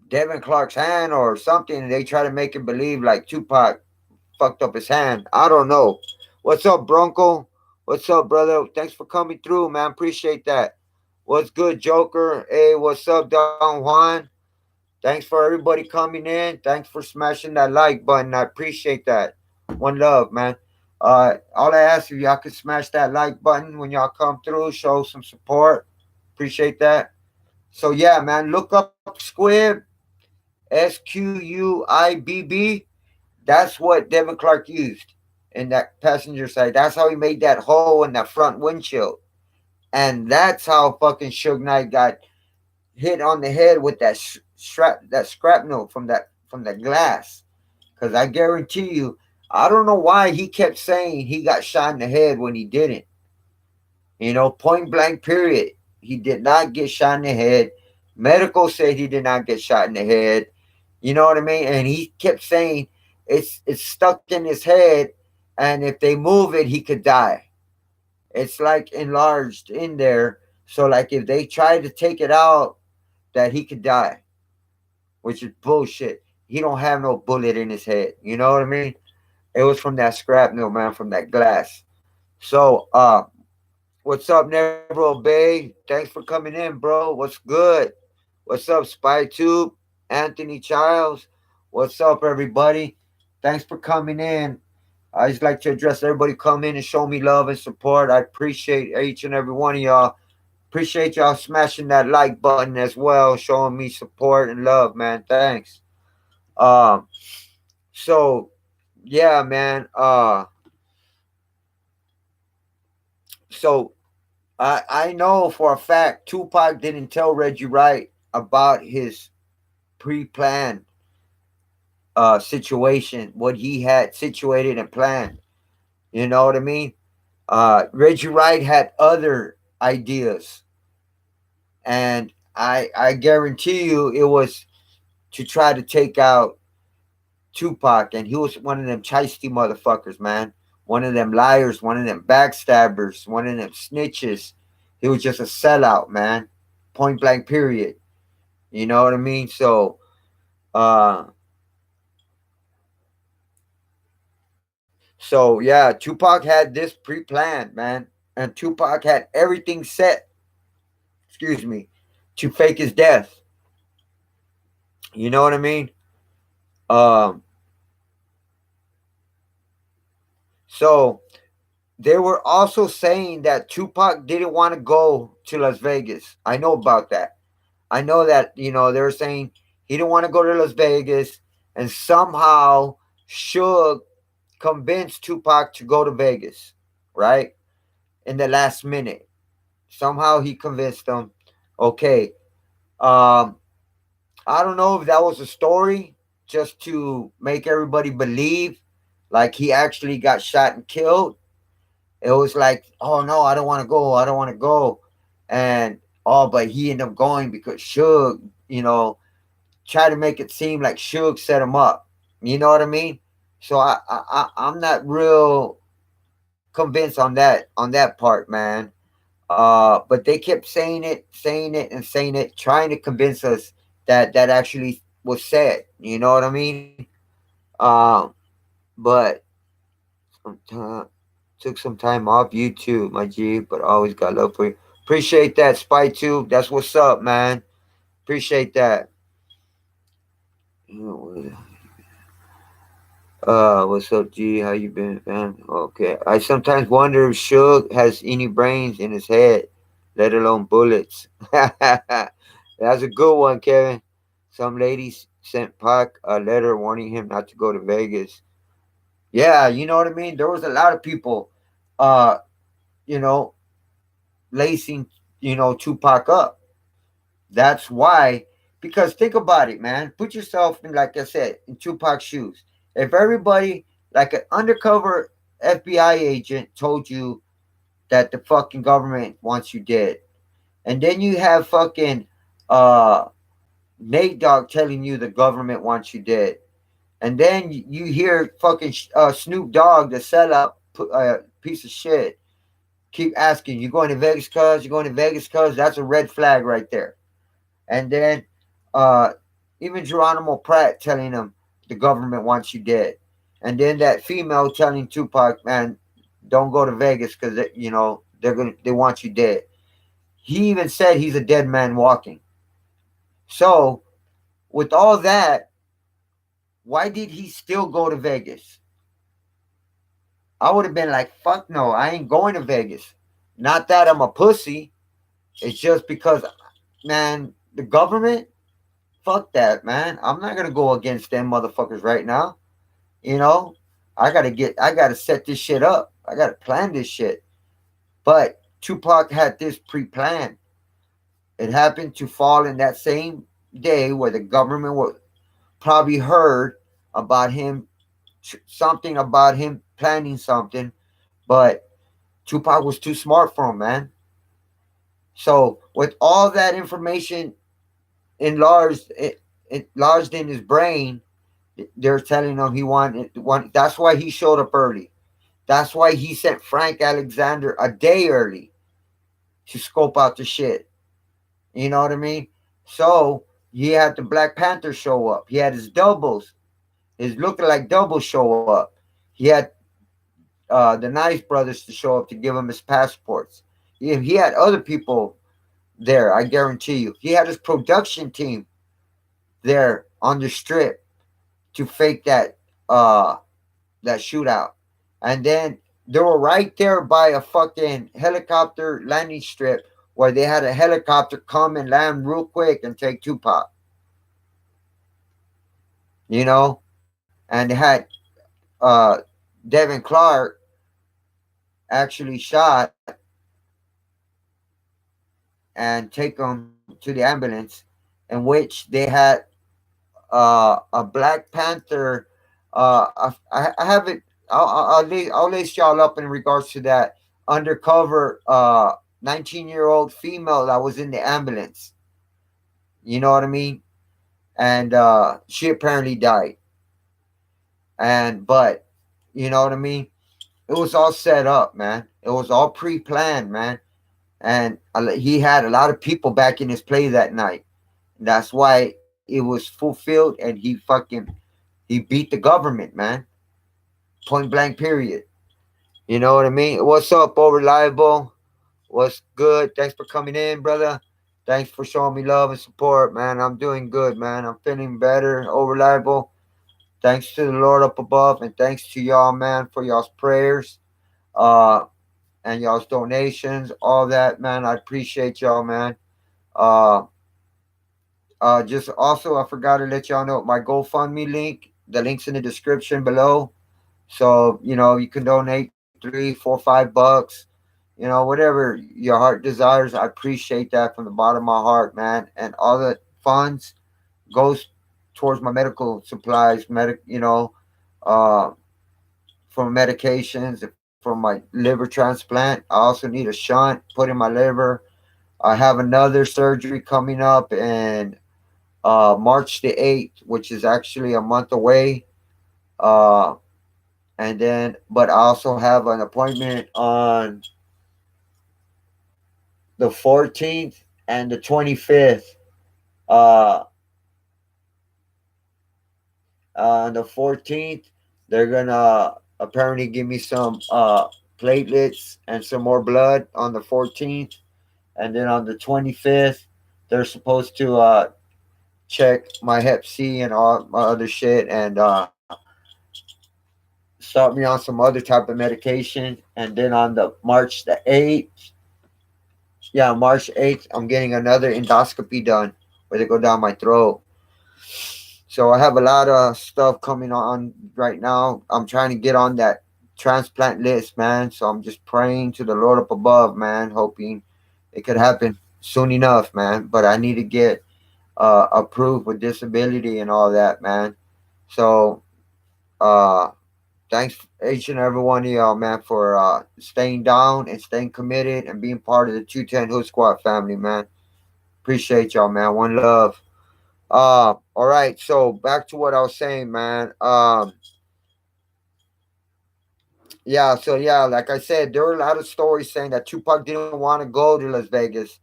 Devin Clark's hand or something, and they try to make him believe like Tupac fucked up his hand. I don't know. What's up, Bronco? What's up, brother? Thanks for coming through, man. Appreciate that. What's good, Joker? Hey, what's up, Don Juan? Thanks for everybody coming in. Thanks for smashing that like button. I appreciate that. One love, man. All I ask if y'all could smash that like button when y'all come through, show some support. Appreciate that. So yeah, man, look up Squib, SQUIBB. That's what Devin Clark used in that passenger side. That's how he made that hole in that front windshield. And that's how fucking Suge Knight got hit on the head with that shrapnel from that glass. Because I guarantee you, I don't know why he kept saying he got shot in the head when he didn't. Point blank, period. He did not get shot in the head. Medical said he did not get shot in the head. You know what I mean? And he kept saying it's stuck in his head, and if they move it, he could die. It's like enlarged in there. So like if they try to take it out, that he could die, which is bullshit. He don't have no bullet in his head. You know what I mean? It was from that scrapnel, man, from that glass. So, what's up, Neville Bay? Thanks for coming in, bro. What's good? What's up, Spy Tube? Anthony Childs? What's up, everybody? Thanks for coming in. I just like to address everybody come in and show me love and support. I appreciate each and every one of y'all. Appreciate y'all smashing that like button as well, showing me support and love, man. Thanks. Um, so yeah, man. So I know for a fact Tupac didn't tell Reggie Wright about his pre-planned situation, what he had situated and planned. You know what I mean? Reggie Wright had other ideas, and I guarantee you it was to try to take out Tupac, and he was one of them chisty motherfuckers, man. One of them liars, one of them backstabbers, one of them snitches. He was just a sellout, man. Point blank, period. You know what I mean? Uh, so yeah, Tupac had this pre-planned, man, and Tupac had everything set. Excuse me, to fake his death. You know what I mean? Um, so they were also saying that Tupac didn't want to go to Las Vegas. I know about that. I know that, they were saying he didn't want to go to Las Vegas, and somehow Suge convinced Tupac to go to Vegas, right? In the last minute. Somehow he convinced them. Okay. Um, I don't know if that was a story just to make everybody believe like he actually got shot and killed. It was like, oh no, I don't want to go. I don't want to go. And but he ended up going because Suge, try to make it seem like Suge set him up. You know what I mean? So I'm not real convinced on that part, man. But they kept saying it, and saying it, trying to convince us that that actually was said. You know what I mean? Um, but sometime, took some time off YouTube, my G, but always got love for you. Appreciate that, Spy Tube. That's what's up, man. Appreciate that. What's up, G? How you been, man? Okay. I sometimes wonder if Suge has any brains in his head, let alone bullets. That's a good one, Kevin. Some ladies sent Pac a letter warning him not to go to Vegas. Yeah, you know what I mean? There was a lot of people, uh, you know, lacing, Tupac up. That's why, because think about it, man. Put yourself in, like I said, in Tupac's shoes. If everybody, like an undercover FBI agent, told you that the fucking government wants you dead, and then you have fucking uh, Nate Dogg telling you the government wants you dead, and then you hear fucking Snoop Dogg, the sellout piece of shit, keep asking, "You going to Vegas, cuz? You going to Vegas, cuz?" That's a red flag right there. And then uh, even Geronimo Pratt telling him the government wants you dead. And then that female telling Tupac, man, don't go to Vegas because they want you dead. He even said he's a dead man walking. So with all that, why did he still go to Vegas? I would have been like, fuck no, I ain't going to Vegas. Not that I'm a pussy. It's just because, man, the government, fuck that, man. I'm not gonna go against them motherfuckers right now. You know, I gotta set this shit up. I gotta plan this shit. But Tupac had this pre-planned. It happened to fall in that same day where the government was probably heard about him, something about him planning something, but Tupac was too smart for him, man. So with all that information enlarged in his brain, they're telling him he wanted one. That's why he showed up early. That's why he sent Frank Alexander a day early to scope out the shit. You know what I mean? So he had the Black Panther show up. He had his doubles, his looking like doubles show up. He had the Nice Brothers to show up to give him his passports. He had other people there, I guarantee you. He had his production team there on the strip to fake uh that shootout. And then they were right there by a fucking helicopter landing strip where they had a helicopter come and land real quick and take Tupac, you know? And they had uh Devin Clark actually shot and take him to the ambulance, in which they had a Black Panther. I have it. I'll list y'all up in regards to that undercover 19-year-old female that was in the ambulance. You know what I mean? And she apparently died. And but you know what I mean? It was all set up, man. It was all pre-planned, man. And he had a lot of people back in his play that night. That's why it was fulfilled, and he beat the government, man. Point blank, period. You know what I mean? What's up, Bo Reliable? What's good? Thanks for coming in, brother. Thanks for showing me love and support, man. I'm doing good, man. I'm feeling better. Oh, Reliable. Thanks to the Lord up above, and thanks to y'all, man, for y'all's prayers, uh, and y'all's donations, all that, man. I appreciate y'all, man. Uh, just also, I forgot to let y'all know my GoFundMe link. The link's in the description below. So, you can donate 3, 4, $5, whatever your heart desires. I appreciate that from the bottom of my heart, man. And all the funds goes towards my medical supplies, uh, for medications, for my liver transplant. I also need a shunt put in my liver. I have another surgery coming up in March the 8th, which is actually a month away. Uh, and then, but I also have an appointment on the 14th and the 25th. Uh, on the 14th, they're gonna apparently give me some platelets and some more blood on the 14th, and then on the 25th, they're supposed to check my Hep C and all my other shit, and start me on some other type of medication. And then on the March the 8th, yeah, March 8th, I'm getting another endoscopy done where they go down my throat. So I have a lot of stuff coming on right now. I'm trying to get on that transplant list, man. So I'm just praying to the Lord up above, man, hoping it could happen soon enough, man. But I need to get approved with disability and all that, man. So uh, thanks each and every one of y'all, man, for staying down and staying committed and being part of the 210 Hood Squad family, man. Appreciate y'all, man. One love. All right. So back to what I was saying, man. Yeah. So yeah, like I said, there were a lot of stories saying that Tupac didn't want to go to Las Vegas,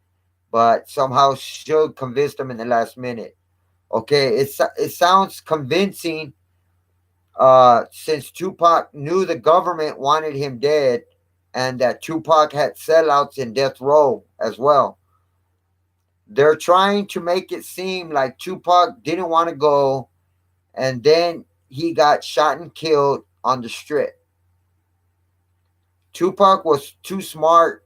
but somehow Suge convinced him in the last minute. Okay, it sounds convincing. Since Tupac knew the government wanted him dead, and that Tupac had sellouts in death row as well. They're trying to make it seem like Tupac didn't want to go, and then he got shot and killed on the strip. Tupac was too smart,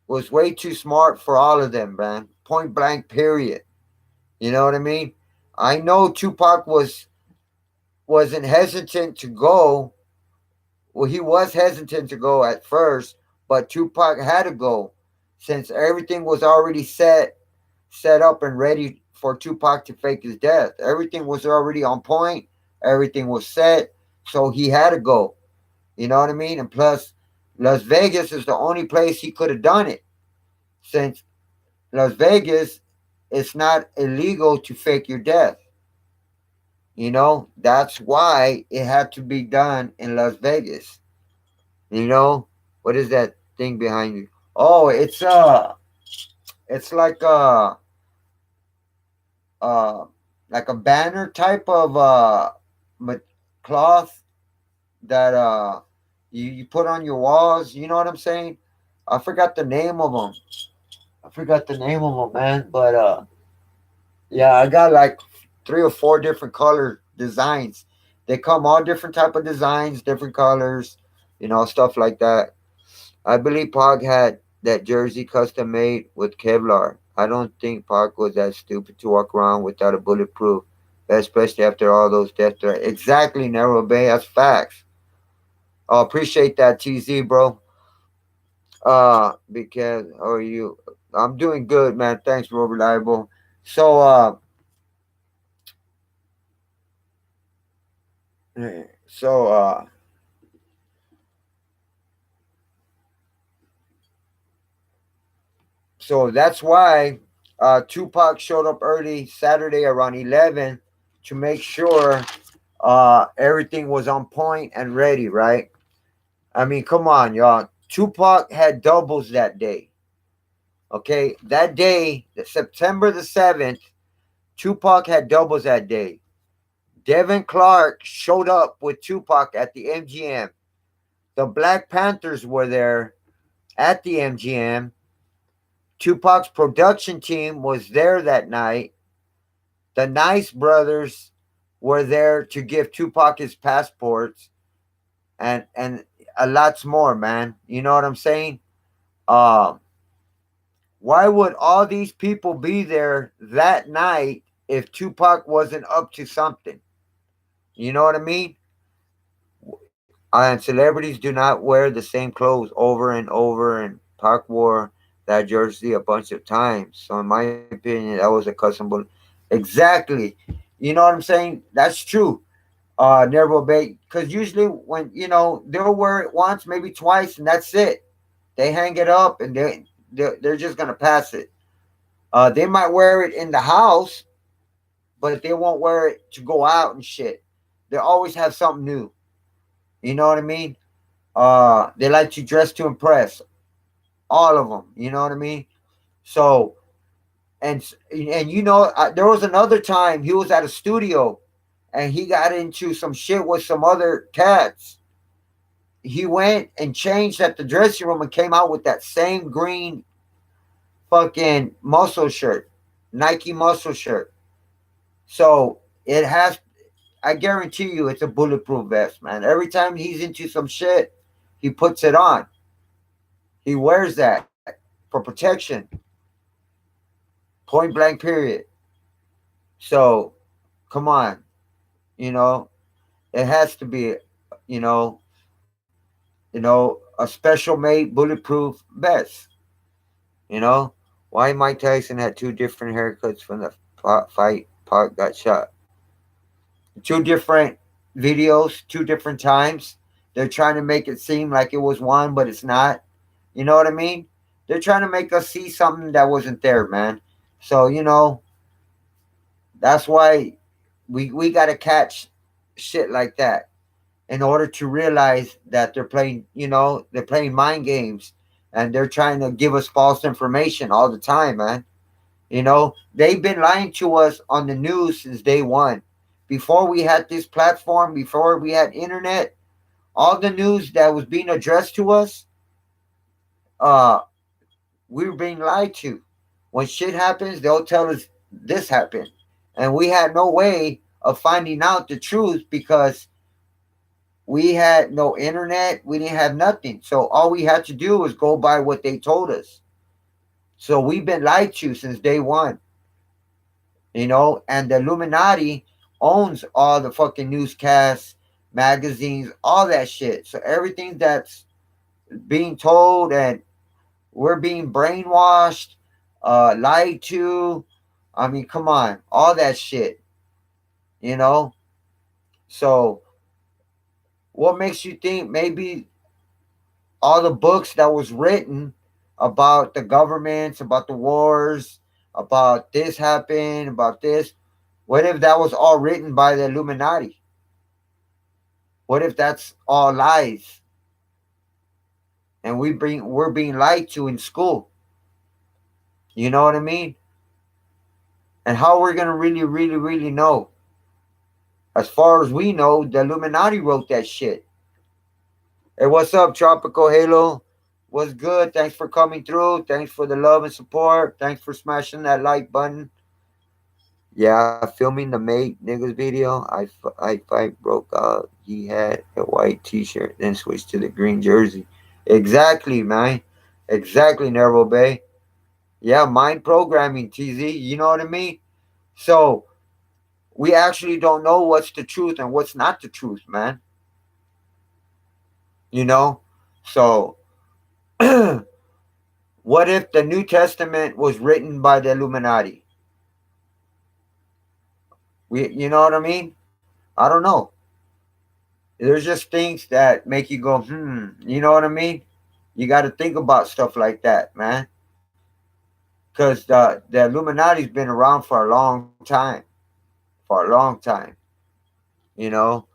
was way too smart for all of them, man. Point blank, period. You know what I mean? I know Tupac was wasn't hesitant to go. Well, he was hesitant to go at first, but Tupac had to go since everything was already set up and ready for Tupac to fake his death. Everything was already on point. Everything was set, so he had to go. You know what I mean? And plus, Las Vegas is the only place he could have done it, since Las Vegas, it's not illegal to fake your death. That's why it had to be done in Las Vegas. You know, what is that thing behind you? Oh, it's uh, like a banner type of cloth that you put on your walls. You know what I'm saying? I forgot the name of them. I forgot the name of them, man. But yeah, I got like three or four different color designs. They come all different type of designs, different colors, stuff like that. I believe Pog had that jersey custom made with Kevlar. I don't think Pog was that stupid to walk around without a bulletproof, especially after all those death threats. Exactly, Narrow Bay. That's facts. I appreciate that, TZ, bro. Because you, I'm doing good, man. Thanks, bro, reliable. So, so, uh, so that's why Tupac showed up early Saturday around 11 to make sure everything was on point and ready, right? I mean, come on, y'all. Tupac had doubles that day. Okay, that day, September the 7th, Tupac had doubles that day. Devin Clark showed up with Tupac at the MGM. The Black Panthers were there at the MGM. Tupac's production team was there that night. The Nice brothers were there to give Tupac his passports and a lots more, man. You know what I'm saying? Um, why would all these people be there that night if Tupac wasn't up to something? You know what I mean? And celebrities do not wear the same clothes over and over, and Pac wore that jersey a bunch of times. So in my opinion, that was a custom. Exactly. You know what I'm saying? That's true. Never obey. Because usually when, they'll wear it once, maybe twice, and that's it. They hang it up and they're just going to pass it. They might wear it in the house, but they won't wear it to go out and shit. They always have something new. You know what I mean? They like to dress to impress. All of them. You know what I mean? So, and there was another time he was at a studio and he got into some shit with some other cats. He went and changed at the dressing room and came out with that same green fucking muscle shirt, Nike muscle shirt. So it has, I guarantee you, it's a bulletproof vest, man. Every time he's into some shit, he puts it on. He wears that for protection, point blank, period. So, come on, you know, it has to be, you know, a special made bulletproof vest. You know, why Mike Tyson had two different haircuts from the fight Park got shot. Two different videos, two different times. They're trying to make it seem like it was one, but it's not. You know what I mean? They're trying to make us see something that wasn't there, man. So, that's why we got to catch shit like that in order to realize that they're playing mind games and they're trying to give us false information all the time, man. They've been lying to us on the news since day one. Before we had this platform, before we had internet, all the news that was being addressed to us, uh, we were being lied to. When shit happens, they'll tell us this happened. And we had no way of finding out the truth because we had no internet, we didn't have nothing. So all we had to do was go by what they told us. So we've been lied to since day one. And the Illuminati owns all the fucking newscasts, magazines, all that shit. So everything that's being told and we're being brainwashed, lied to. I mean, come on, all that shit, you know? So what makes you think maybe all the books that was written about the governments, about the wars, about this happened, about this, what if that was all written by the Illuminati? What if that's all lies and we're being lied to in school? You know what I mean? And how we're gonna really know? As far as we know, the Illuminati wrote that shit. Hey, what's up, Tropical Halo? What's good? Thanks for coming through. Thanks for the love and support. Thanks for smashing that like button. Yeah, filming the mate niggas video. I fight broke out. He had a white T-shirt, then switched to the green jersey. Exactly, man. Exactly, Nervo Bay. Yeah, mind programming, TZ. You know what I mean? So we actually don't know what's the truth and what's not the truth, man. You know? So what if the New Testament was written by the Illuminati? You know what I mean? I don't know. There's just things that make you go, you know what I mean? You got to think about stuff like that, man. Because the Illuminati's been around for a long time. For a long time, you know?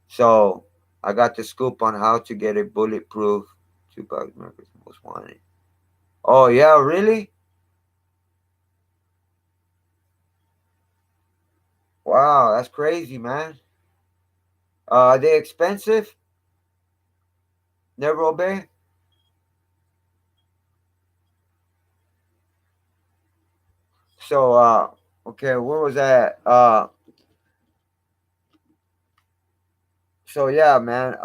So I got the scoop on how to get a bulletproof Tupac America's Most Wanted. Oh, yeah, really? Wow, that's crazy, man. Are they expensive? Never obey? So, okay, where was that? So yeah, man.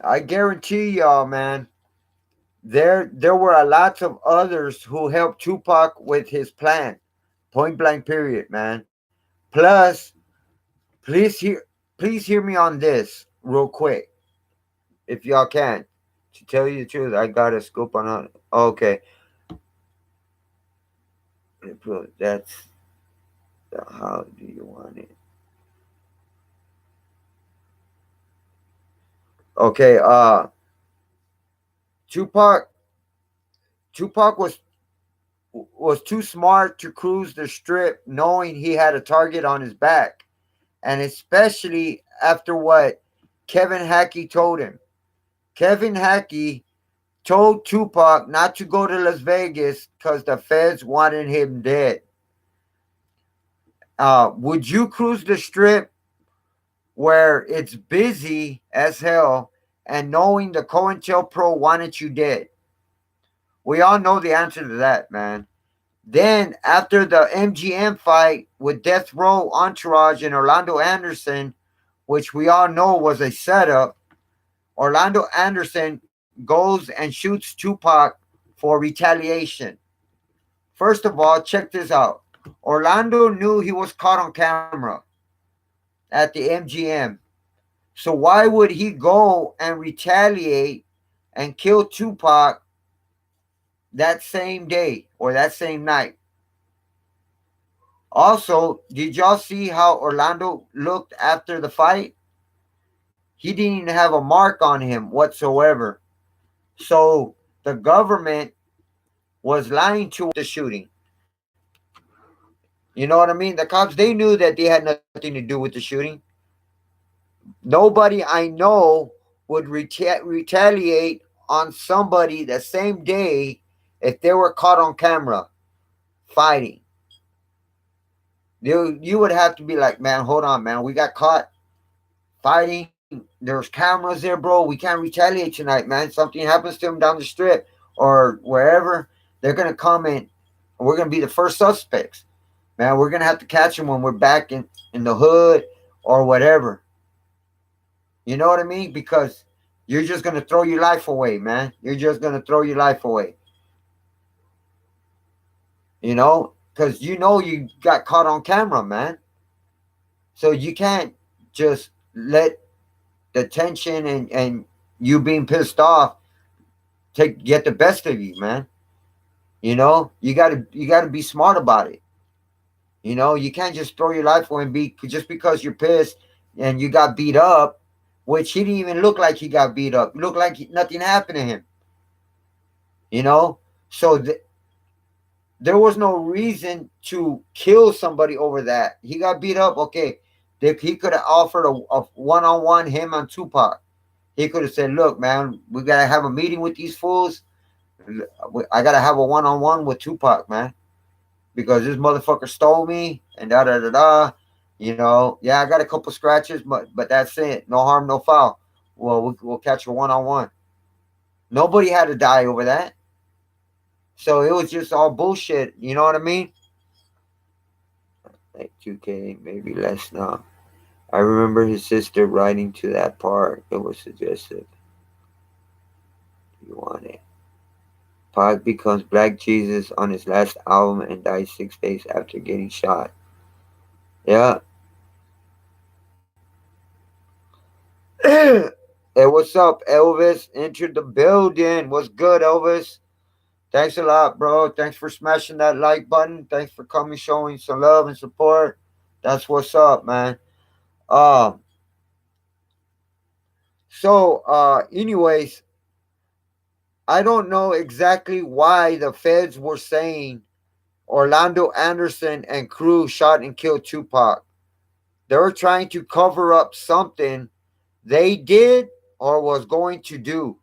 I guarantee y'all, man. There were a lot of others who helped Tupac with his plan. Point blank. Period, man. Plus, please hear me on this real quick, if y'all can. To tell you the truth, I got a scoop on it. Okay, that's how do you want it? Okay, Tupac. Tupac was too smart to cruise the strip knowing he had a target on his back. And especially after what Kevin Hackey told him. Kevin Hackey told Tupac not to go to Las Vegas because the feds wanted him dead. Would you cruise the strip where it's busy as hell and knowing the COINTELPRO wanted you dead? We all know the answer to that, man. Then, after the MGM fight with Death Row Entourage and Orlando Anderson, which we all know was a setup, Orlando Anderson goes and shoots Tupac for retaliation. First of all, check this out. Orlando knew he was caught on camera at the MGM. So why would he go and retaliate and kill Tupac that same day or that same night? Also, did y'all see how Orlando looked after the fight? He didn't even have a mark on him whatsoever. So the government was lying to the shooting. You know what I mean? The cops, they knew that they had nothing to do with the shooting. Nobody I know would retaliate on somebody the same day if they were caught on camera fighting. You would have to be like, man, hold on, man. We got caught fighting. There's cameras there, bro. We can't retaliate tonight, man. Something happens to him down the strip or wherever, they're gonna come in. We're gonna be the first suspects, man. We're gonna have to catch him when we're back in the hood or whatever. You know what I mean? Because you're just gonna throw your life away, man. You're just gonna throw your life away. because you got caught on camera, man. So you can't just let the tension and you being pissed off take get the best of you, man. You gotta be smart about it. You can't just throw your life away and be just because you're pissed and you got beat up, which he didn't even look like he got beat up. He looked like nothing happened to him. You know, so there was no reason to kill somebody over that. He got beat up. Okay, he could have offered a one-on-one him on Tupac. He could have said, "Look, man, we gotta have a meeting with these fools. I gotta have a one-on-one with Tupac, man, because this motherfucker stole me and da da da da. Yeah, I got a couple scratches, but that's it. No harm, no foul. Well, we'll catch a one-on-one. Nobody had to die over that, so it was just all bullshit. You know what I mean? Like 2K, maybe less now. I remember his sister writing to that part. It was suggested. You want it? Pac becomes Black Jesus on his last album and dies 6 days after getting shot. Yeah. Hey, what's up, Elvis? Entered the building. What's good, Elvis? Thanks a lot, bro. Thanks for smashing that like button. Thanks for coming, showing some love and support. That's what's up, man. Um, anyways, I don't know exactly why the feds were saying Orlando Anderson and crew shot and killed Tupac. They were trying to cover up something they did or was going to do.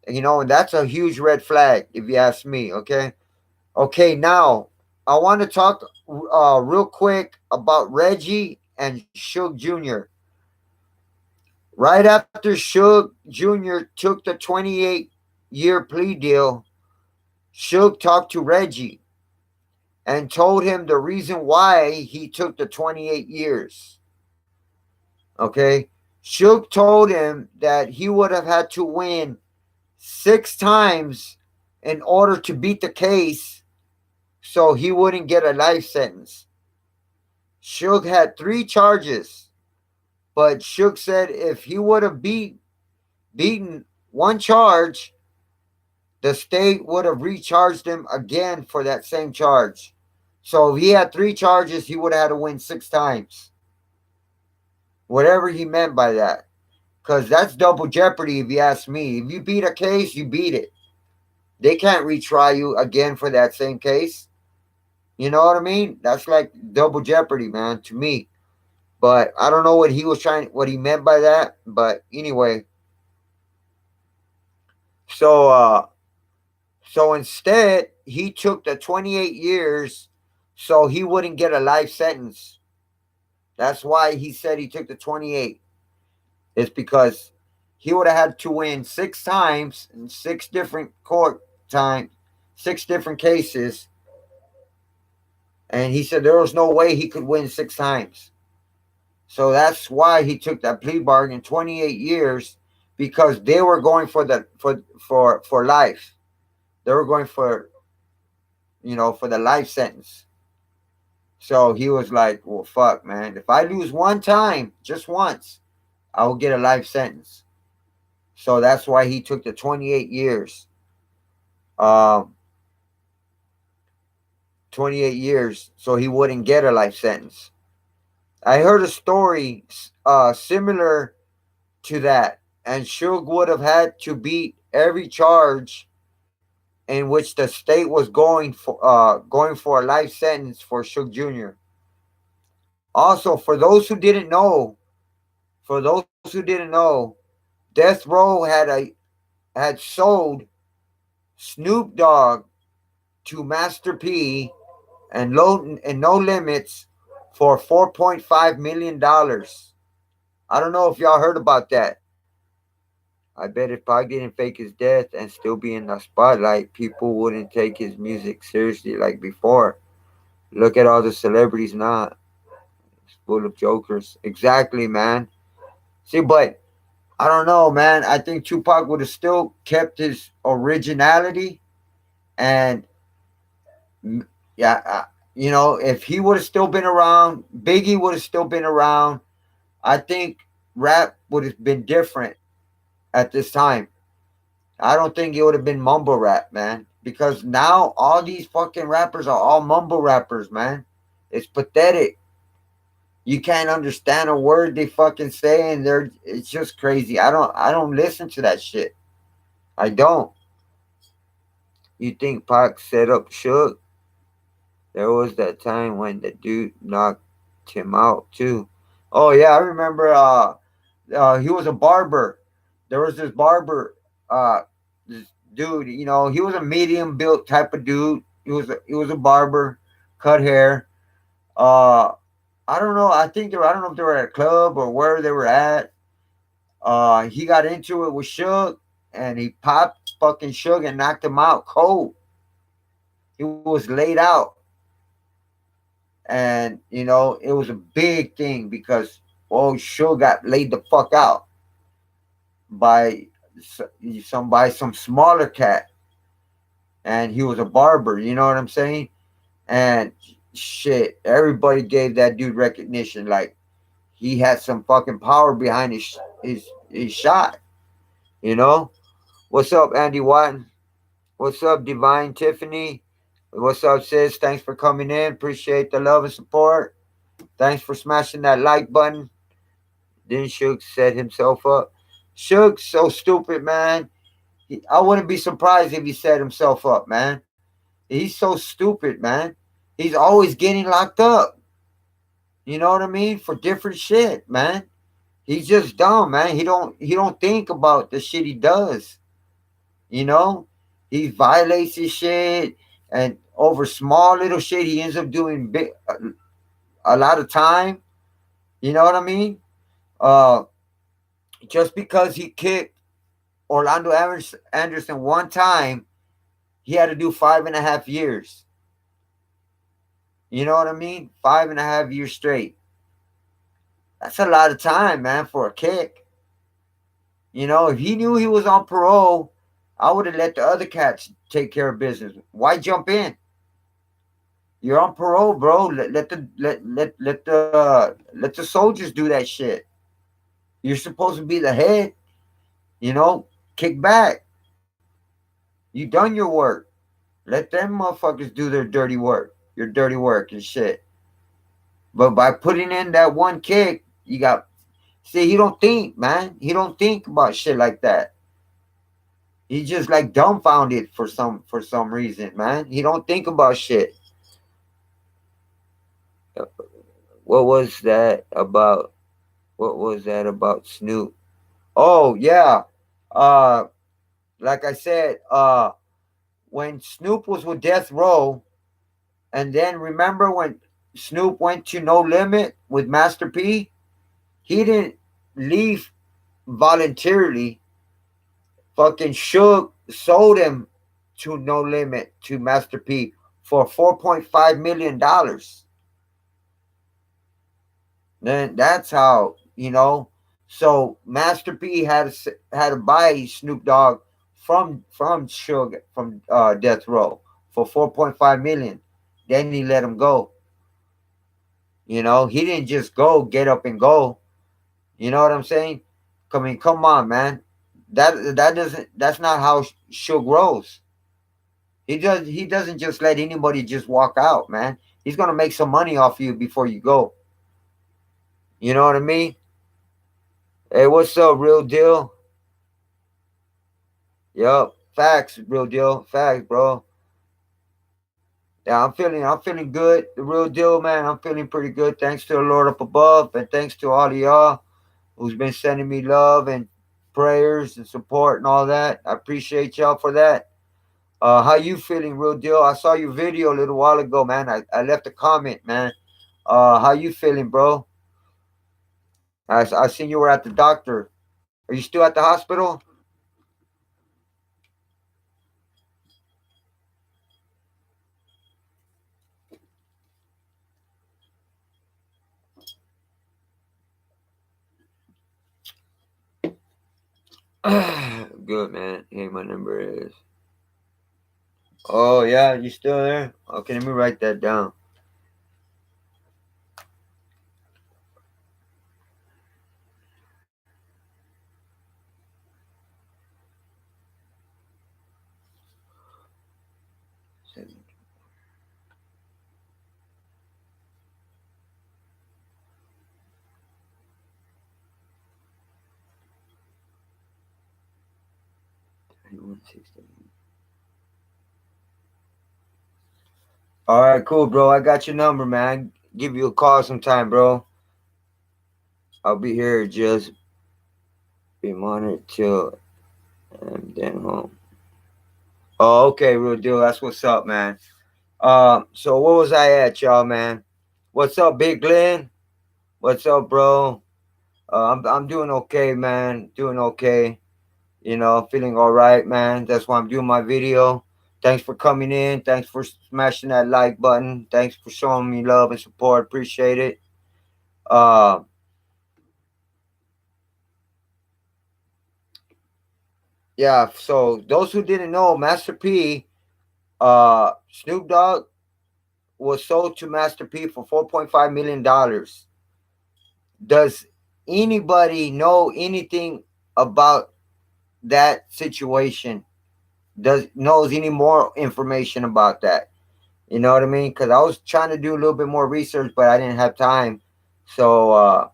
And that's a huge red flag, if you ask me, okay? Okay, now I want to talk real quick about Reggie and Suge Jr. Right after Suge Jr. took the 28-year plea deal, Suge talked to Reggie and told him the reason why he took the 28 years. Okay? Suge told him that he would have had to win 6 times in order to beat the case so he wouldn't get a life sentence. Suge had 3 charges, but Suge said if he would have beaten one charge, the state would have recharged him again for that same charge. So if he had 3 charges, he would have had to win 6 times. Whatever he meant by that. Because that's double jeopardy, if you ask me. If you beat a case, you beat it. They can't retry you again for that same case. You know what I mean? That's like double jeopardy, man, to me. But I don't know what he meant by that. But anyway, so so instead he took the 28 years so he wouldn't get a life sentence. That's why he said he took the 28. It's because he would have had to win 6 times in 6 different 6 different cases, and he said there was no way he could win 6 times. So that's why he took that plea bargain, 28 years, because they were going for life. They were going for the life sentence. So he was like, "Well, fuck, man. If I lose one time, just once, I will get a life sentence." So that's why he took the 28 years. Um, 28 years, so he wouldn't get a life sentence. I heard a story similar to that, and Suge would have had to beat every charge in which the state was going for a life sentence for Suge Jr. Also, for those who didn't know, Death Row had sold Snoop Dogg to Master P and No Limits for $4.5 million. I don't know if y'all heard about that. I bet if Pac didn't fake his death and still be in the spotlight, people wouldn't take his music seriously like before. Look at all the celebrities now. It's full of jokers. Exactly, man. See, but I don't know, man. I think Tupac would have still kept his originality and Yeah, if he would have still been around, Biggie would have still been around. I think rap would have been different at this time. I don't think it would have been mumble rap, man. Because now all these fucking rappers are all mumble rappers, man. It's pathetic. You can't understand a word they fucking say, and it's just crazy. I don't listen to that shit. I don't. You think Pac set up Shook? There was that time when the dude knocked him out too. Oh yeah, I remember. He was a barber. There was this barber. This dude. He was a medium built type of dude. He was a barber, cut hair. Uh, I don't know. I don't know if they were at a club or where they were at. He got into it with Suge, and he popped fucking Suge and knocked him out cold. He was laid out, and it was a big thing because Suge got laid the fuck out by some smaller cat, and he was a barber. You know what I'm saying? And shit, everybody gave that dude recognition. Like he had some fucking power behind his shot. You know? What's up, Andy Watton? What's up, Divine Tiffany? What's up, sis? Thanks for coming in. Appreciate the love and support. Thanks for smashing that like button. Then Shook set himself up. Shook's so stupid, man. I wouldn't be surprised if he set himself up, man. He's so stupid, man. He's always getting locked up. You know what I mean? For different shit, man. He's just dumb, man. He don't think about the shit he does. You know, he violates his shit, and over small little shit, he ends up doing a lot of time. You know what I mean? Uh, just because he kicked Orlando Anderson one time, he had to do 5.5 years. You know what I mean? 5.5 years straight. That's a lot of time, man, for a kick. If he knew he was on parole, I would have let the other cats take care of business. Why jump in? You're on parole, bro. Let the soldiers do that shit. You're supposed to be the head. You know, kick back. You done your work. Let them motherfuckers do their dirty work. Your dirty work and shit. But by putting in that one kick, you got. See, he don't think, man. He don't think about shit like that. He's just like dumbfounded for some reason, man. He don't think about shit. What was that about? What was that about Snoop? Oh yeah. Uh like I said, when Snoop was with Death Row, and then remember when Snoop went to No Limit with Master P? He didn't leave voluntarily. Fucking Suge sold him to No Limit to Master P for $4.5 million. Then that's how. So Master P had to buy Snoop Dogg from Suge from Death Row for 4.5 million. Then he let him go. He didn't just go get up and go. You know what I'm saying? I mean, come on, man. That's not how Suge rolls. He doesn't just let anybody just walk out, man. He's gonna make some money off you before you go. You know what I mean? Hey, what's up, real deal? Yup, facts, real deal, facts, bro. Yeah, I'm feeling good. The real deal, man. I'm feeling pretty good. Thanks to the Lord up above, and thanks to all of y'all who's been sending me love and prayers and support and all that. I appreciate y'all for that. How you feeling, real deal? I saw your video a little while ago, man. I left a comment, man. How you feeling, bro? I seen you were at the doctor. Are you still at the hospital? Good, man. Hey, my number is. Oh yeah, you still there? Okay, let me write that down. All right, cool, bro. I got your number, man. Give you a call sometime, bro. I'll be here. Just be monitored till and then home. Oh, okay, real deal. That's what's up, man. So what was I at, y'all, man? What's up, Big Glenn? What's up, bro? I'm doing okay, man. Doing okay. Feeling all right, man. That's why I'm doing my video. Thanks for coming in. Thanks for smashing that like button. Thanks for showing me love and support. Appreciate it. Uh, yeah. So those who didn't know, Master P, Snoop Dogg was sold to Master P for $4.5 million. Does anybody know anything about that situation? Does knows any more information about that? You know what I mean? Because I was trying to do a little bit more research, but I didn't have time, so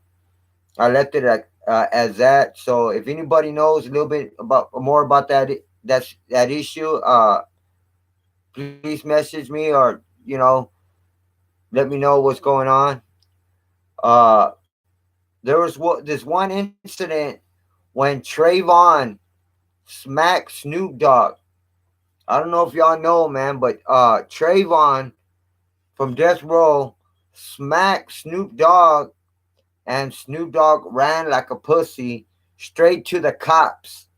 I left it as that. So if anybody knows a little bit about more about that issue, please message me or let me know what's going on. Uh, there was this one incident when Trayvon smacked Snoop Dogg. I don't know if y'all know, man, but Trayvon from Death Row smacked Snoop Dogg, and Snoop Dogg ran like a pussy straight to the cops.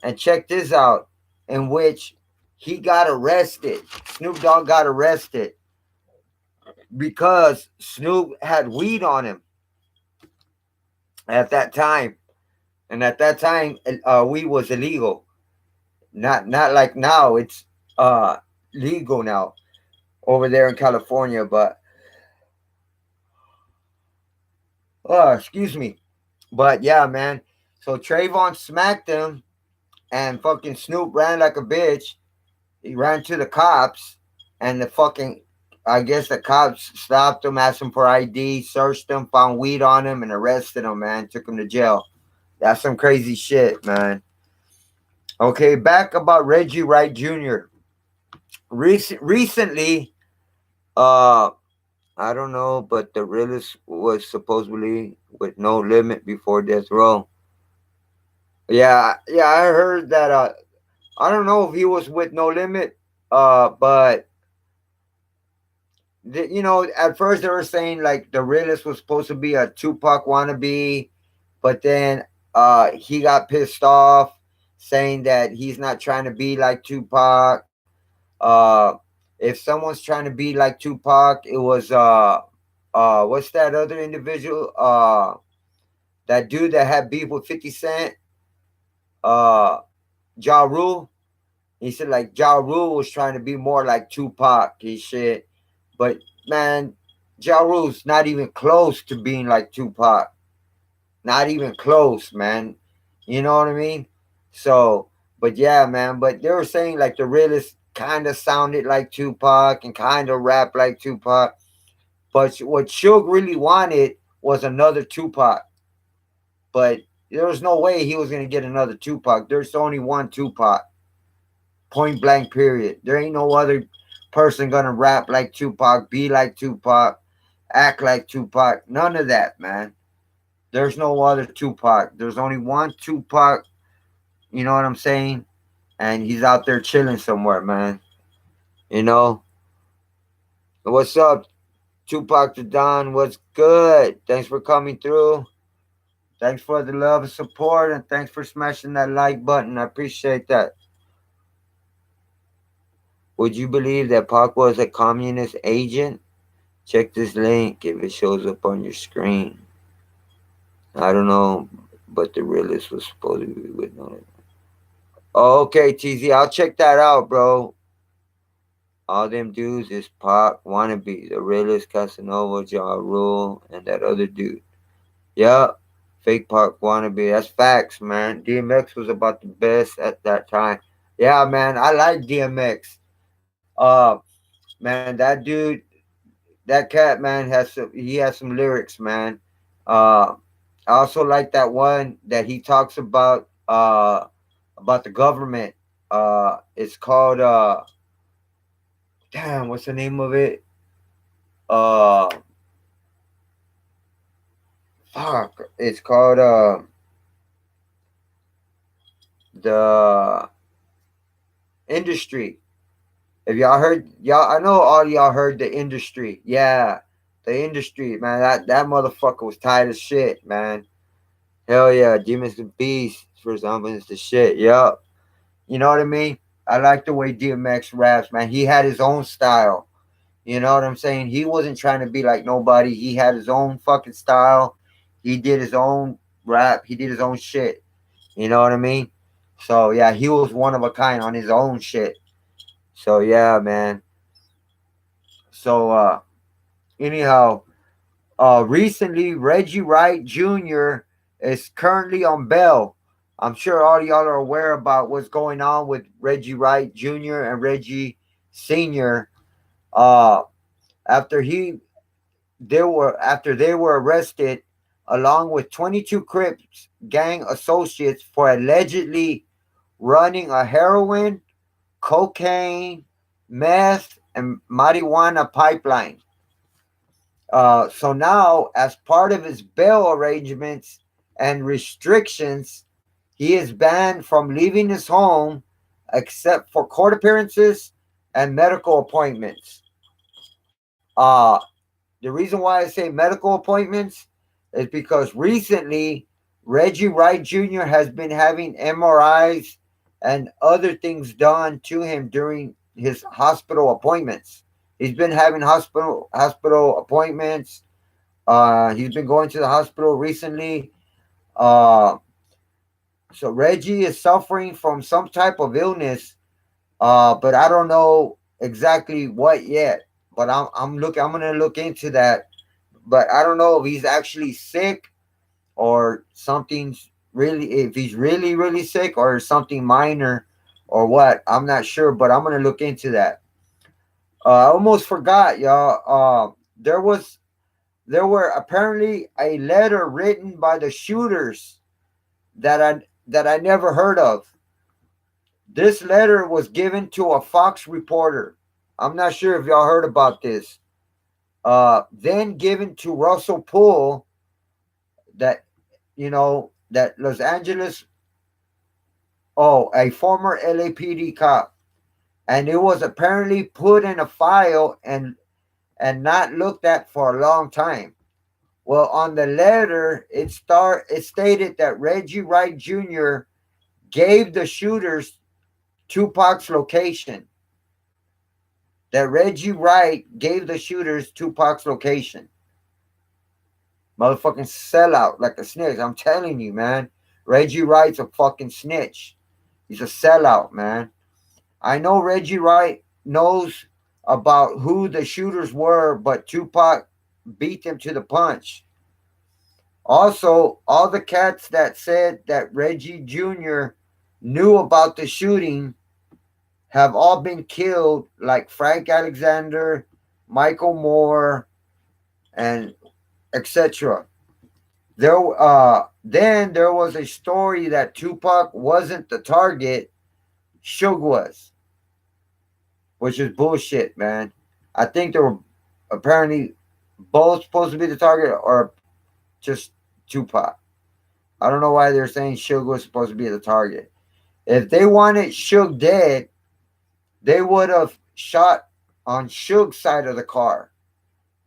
And check this out, in which he got arrested. Snoop Dogg got arrested because Snoop had weed on him at that time. And at that time, weed was illegal. Not like now. It's uh legal now over there in California. But excuse me. But yeah, man. So Trayvon smacked him, and fucking Snoop ran like a bitch. He ran to the cops, and I guess the cops stopped him, asked him for ID, searched him, found weed on him, and arrested him, man. Took him to jail. That's some crazy shit, man. Okay, back about Reggie Wright Jr. Recently, uh, I don't know, but the realist was supposedly with no limit before death row. Yeah, yeah, I heard that. I don't know if he was with no limit, but at first they were saying like the realist was supposed to be a Tupac wannabe, but then he got pissed off, saying that he's not trying to be like Tupac. Uh, if someone's trying to be like Tupac, it was what's that other individual? That dude that had beef with 50 Cent, uh, Ja Rule. He said like Ja Rule was trying to be more like Tupac and shit. But man, Ja Rule's not even close to being like Tupac. Not even close, man. You know what I mean? So, but yeah, man. But they were saying like the realist kind of sounded like Tupac and kind of rapped like Tupac. But what Suge really wanted was another Tupac. But there was no way he was going to get another Tupac. There's only one Tupac. Point blank, period. There ain't no other person going to rap like Tupac, be like Tupac, act like Tupac. None of that, man. There's no other Tupac. There's only one Tupac. You know what I'm saying? And he's out there chilling somewhere, man. You know? What's up, Tupac the Don? What's good? Thanks for coming through. Thanks for the love and support, and thanks for smashing that like button. I appreciate that. Would you believe that Pac was a communist agent? Check this link if it shows up on your screen. I don't know, but the realist was supposed to be with no. Oh, okay, TZ. I'll check that out, bro. All them dudes is Pac wannabe, the realest Casanova, Ja Rule, and that other dude. Yup, fake Pac wannabe. That's facts, man. DMX was about the best at that time. Yeah, man, I like DMX. Man, that dude, that cat, man, he has some lyrics, man. Uh, I also like that one that he talks about the government. It's called damn, what's the name of it? Uh, fuck, it's called the industry. If y'all heard y'all, I know all y'all heard the industry. Yeah, the industry, man. That motherfucker was tight as shit, man. Hell yeah, Demons the Beast for example is the shit. Yup. You know what I mean? I like the way DMX raps, man. He had his own style. You know what I'm saying? He wasn't trying to be like nobody. He had his own fucking style. He did his own rap. He did his own shit. You know what I mean? So yeah, he was one of a kind on his own shit. So yeah, man. So anyhow, recently Reggie Wright Jr. is currently on bail. I'm sure all y'all are aware about what's going on with Reggie Wright Jr. and Reggie Sr. Uh, after they were arrested along with 22 Crips gang associates for allegedly running a heroin, cocaine, meth, and marijuana pipeline. So now, as part of his bail arrangements and restrictions, he is banned from leaving his home except for court appearances and medical appointments. Uh, the reason why I say medical appointments is because recently Reggie Wright Jr. has been having MRIs and other things done to him during his hospital appointments. He's been having hospital appointments. He's been going to the hospital recently. Uh, so Reggie is suffering from some type of illness, but I don't know exactly what yet. But I'm gonna look into that. But I don't know if he's actually sick or something's really if he's really sick or something minor or what. I'm not sure, but I'm gonna look into that. I almost forgot, y'all. There were apparently a letter written by the shooters that I never heard of. This letter was given to a Fox reporter. I'm not sure if y'all heard about this. Then given to Russell Poole, that that Los Angeles, a former LAPD cop, and it was apparently put in a file and not looked at for a long time. Well, on the letter, it stated that Reggie Wright Jr. gave the shooters Tupac's location. That Reggie Wright gave the shooters Tupac's location. Motherfucking sellout like a snitch. I'm telling you, man. Reggie Wright's a fucking snitch. He's a sellout, man. I know Reggie Wright knows about who the shooters were, but Tupac beat them to the punch. Also, all the cats that said that Reggie Jr. knew about the shooting have all been killed, like Frank Alexander, Michael Moore, and etc. Then there was a story that Tupac wasn't the target, Suge was, which is bullshit, man. I think they were apparently both supposed to be the target or just Tupac. I don't know why they're saying Suge was supposed to be the target. If they wanted Suge dead, they would have shot on Suge's side of the car.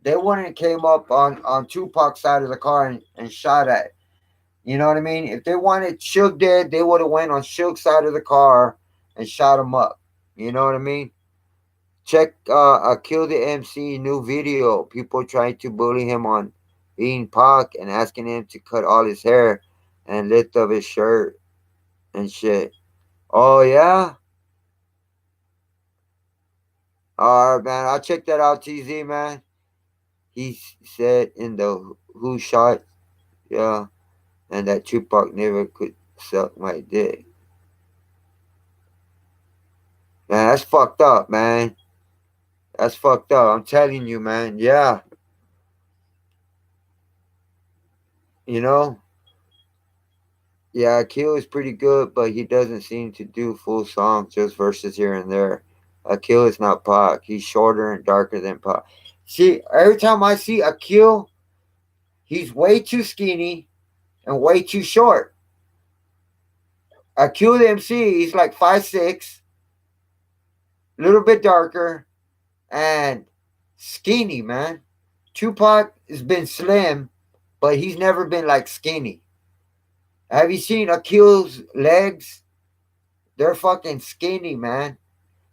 They wouldn't have came up on Tupac's side of the car and shot at. You know what I mean? If they wanted Suge dead, they would have went on Suge's side of the car and shot him up. You know what I mean? Check Kill the MC new video. People trying to bully him on being Pac and asking him to cut all his hair and lift up his shirt and shit. Oh yeah? All right, man. I'll check that out, TZ, man. He said in the Who Shot, yeah, and that Tupac never could suck my dick. Man, that's fucked up, man. That's fucked up. I'm telling you, man. Yeah, you know. Yeah, Akil is pretty good, but he doesn't seem to do full songs, just verses here and there. Akil is not Pac. He's shorter and darker than Pac. See, every time I see Akil, he's way too skinny and way too short. Akil the MC, he's like 5'6", a little bit darker, and skinny, man. Tupac has been slim, but he's never been like skinny. Have you seen Akil's legs? They're fucking skinny, man.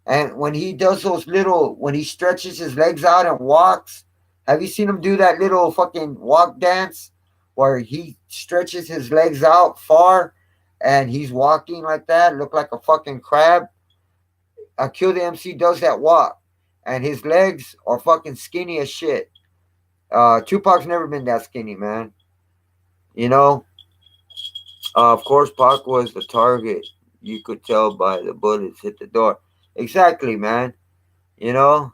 And when he does those little, when he stretches his legs out and walks, have you seen him do that little fucking walk dance where he stretches his legs out far and he's walking like that, look like a fucking crab? Kill the MC does that walk, and his legs are fucking skinny as shit. Tupac's never been that skinny, man. You know, of course, Pac was the target. You could tell by the bullets hit the door. Exactly, man. You know,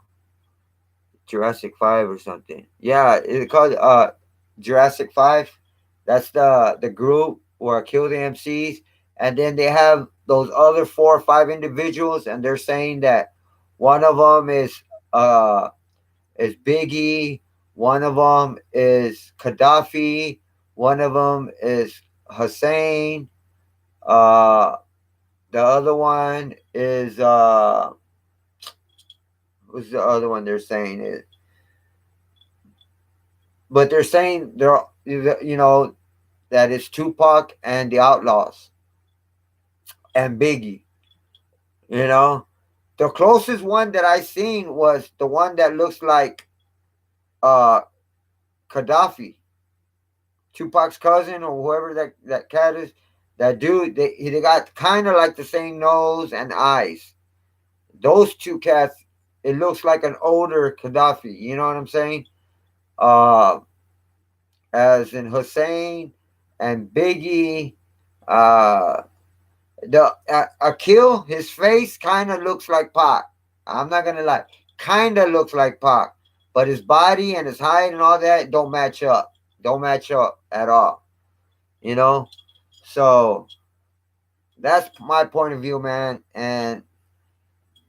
Jurassic 5 or something. Yeah, it's called Jurassic 5. That's the group where Kill the MCs, and then they have those other 4 or 5 individuals, and they're saying that one of them is Biggie, one of them is Gaddafi, one of them is Hussein, uh, the other one is who's the other one they're saying is, but they're saying they're, you know, that it's Tupac and the Outlaws and Biggie. You know, the closest one that I seen was the one that looks like uh Gaddafi, Tupac's cousin or whoever that cat is. That dude, they got kind of like the same nose and eyes. Those two cats, it looks like an older Gaddafi. You know what I'm saying? Uh, as in Hussein and Biggie. Uh, the Akil, his face kind of looks like Pac. I'm not gonna lie, kind of looks like Pac, but his body and his height and all that don't match up. Don't match up at all. You know, so that's my point of view, man. And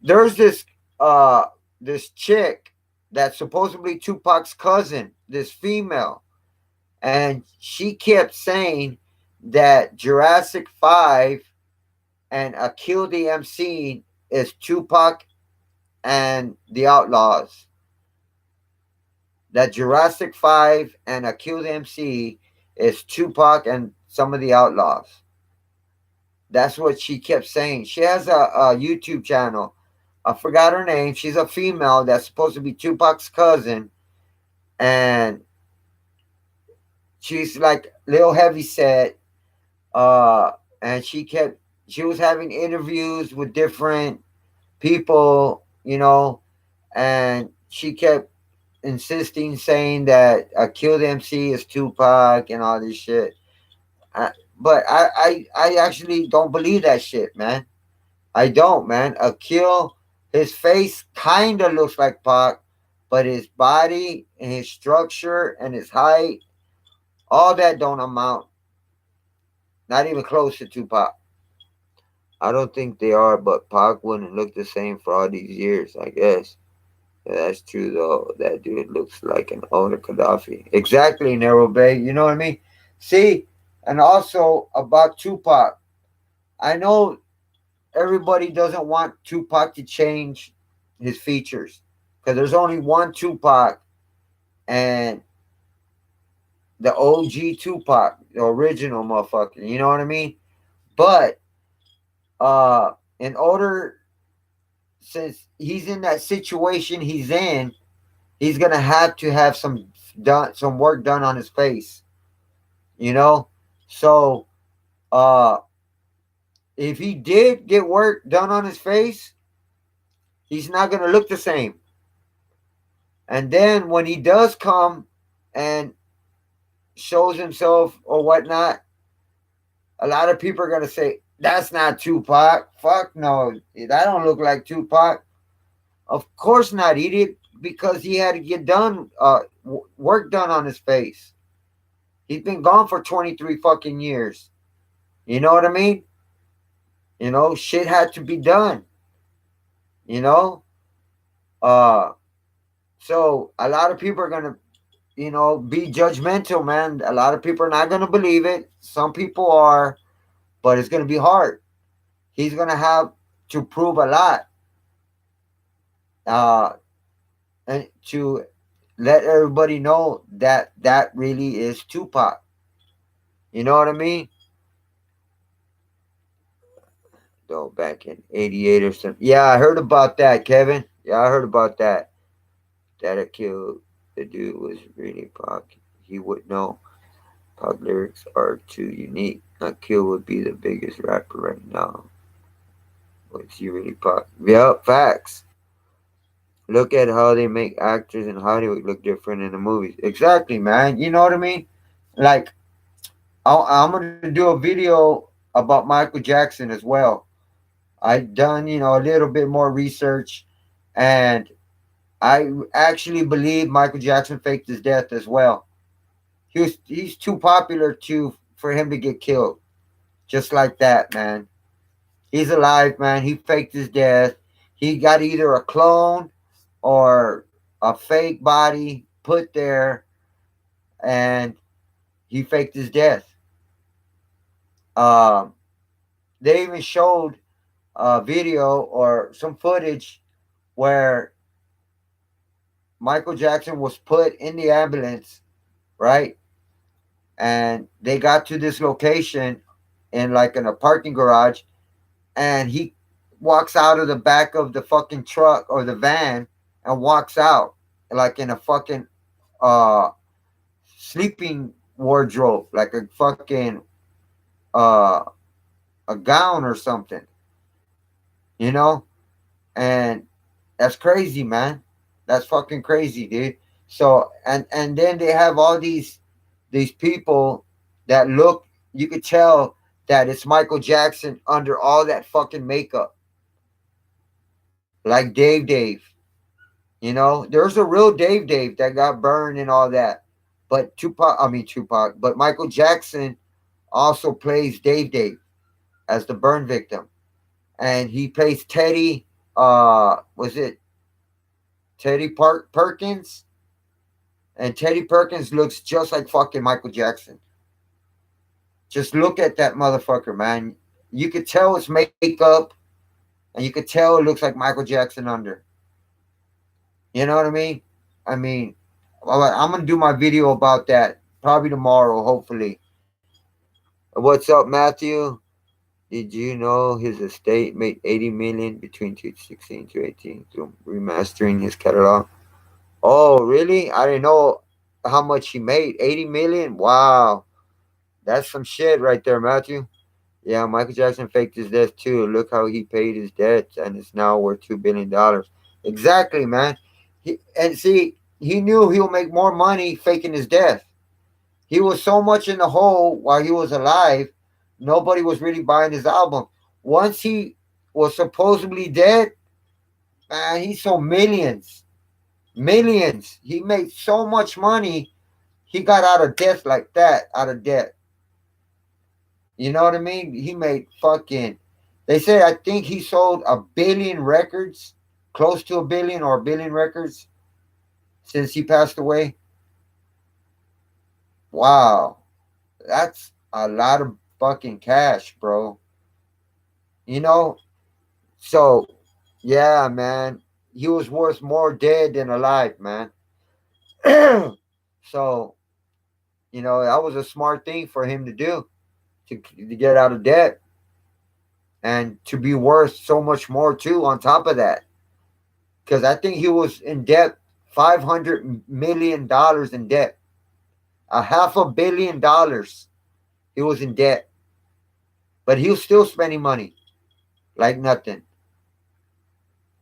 there's uh this chick that's supposedly Tupac's cousin, this female, and she kept saying that Jurassic 5 and Akil the MC is Tupac and the Outlaws. That Jurassic 5 and Akil the MC is Tupac and some of the Outlaws. That's what she kept saying. She has a YouTube channel. I forgot her name. She's a female that's supposed to be Tupac's cousin. And she's like little heavy set. And she was having interviews with different people, you know, and she kept insisting saying that Killed MC is Tupac and all this shit. But I actually don't believe that shit, man. I don't, man. Akil, his face kind of looks like Pac, but his body and his structure and his height, all that don't amount, not even close to Tupac. I don't think they are, but Pac wouldn't look the same for all these years, I guess. Yeah, that's true, though. That dude looks like an older Gaddafi. Exactly, Narrow Bay. You know what I mean? See, and also about Tupac. I know everybody doesn't want Tupac to change his features because there's only one Tupac and the OG Tupac, the original motherfucker. You know what I mean? But in order, since he's in that situation he's in, he's gonna have to have some work done on his face. You know, so uh, if he did get work done on his face, He's not going to look the same. And then when he does come and shows himself or whatnot, a lot of people are going to say, that's not Tupac. Fuck no. That don't look like Tupac. Of course not. He did because he had to get done, work done on his face. He's been gone for 23 fucking years. You know what I mean? Shit had to be done. You know? Uh, so a lot of people are gonna, be judgmental, man. A lot of people are not gonna believe it. Some people are, but it's gonna be hard. He's gonna have to prove a lot, uh, and to let everybody know that that really is Tupac. You know what I mean? Though back in '88 or something. Yeah, I heard about that, Kevin. Yeah, I heard about that. That it killed the dude was really Pac. He would know. Pac lyrics are too unique. Not Kill would be the biggest rapper right now. Was he really Pac? Yep, facts. Look at how they make actors in Hollywood look different in the movies. Exactly, man. You know what I mean? Like, I'm gonna do a video about Michael Jackson as well. I've done, a little bit more research, and I actually believe Michael Jackson faked his death as well. He's too popular to for him to get killed. Just like that, man. He's alive, man. He faked his death. He got either a clone or a fake body put there, and he faked his death. Um, they even showed a video or some footage where Michael Jackson was put in the ambulance, right? And they got to this location in a parking garage, and he walks out of the back of the fucking truck or the van and walks out like in a fucking uh sleeping wardrobe, like a fucking uh a gown or something, you know? And that's crazy, man. That's fucking crazy, dude. So and then they have all these people that look, you could tell that it's Michael Jackson under all that fucking makeup. Like Dave. There's a real Dave that got burned and all that. But Tupac, but Michael Jackson also plays Dave as the burn victim. And he plays Teddy, was it Perkins? And Teddy Perkins looks just like fucking Michael Jackson. Just look at that motherfucker, man. You could tell it's makeup, and you could tell it looks like Michael Jackson under. You know what I mean? I mean, I'm gonna do my video about that probably tomorrow, hopefully. What's up, Matthew? Did you know his estate made 80 million between 2016 to 18 through remastering his catalog? Oh, really? I didn't know how much he made. 80 million? Wow. That's some shit right there, Matthew. Yeah, Michael Jackson faked his death too. Look how he paid his debts and it's now worth $2 billion. Exactly, man. And see, he knew he'll make more money faking his death. He was so much in the hole while he was alive, nobody was really buying his album. Once he was supposedly dead, man, he sold millions. Millions. He made so much money, he got out of debt like that, out of debt. You know what I mean? He made fucking. They say I think he sold 1 billion records, close to 1 billion or 1 billion records since he passed away. Wow, that's a lot of fucking cash, bro. You know, so yeah, man, he was worth more dead than alive, man. So that was a smart thing for him to do to get out of debt and to be worth so much more too on top of that. Because I think he was in debt, $500 million in debt, $500 million. He was in debt, but he was still spending money like nothing.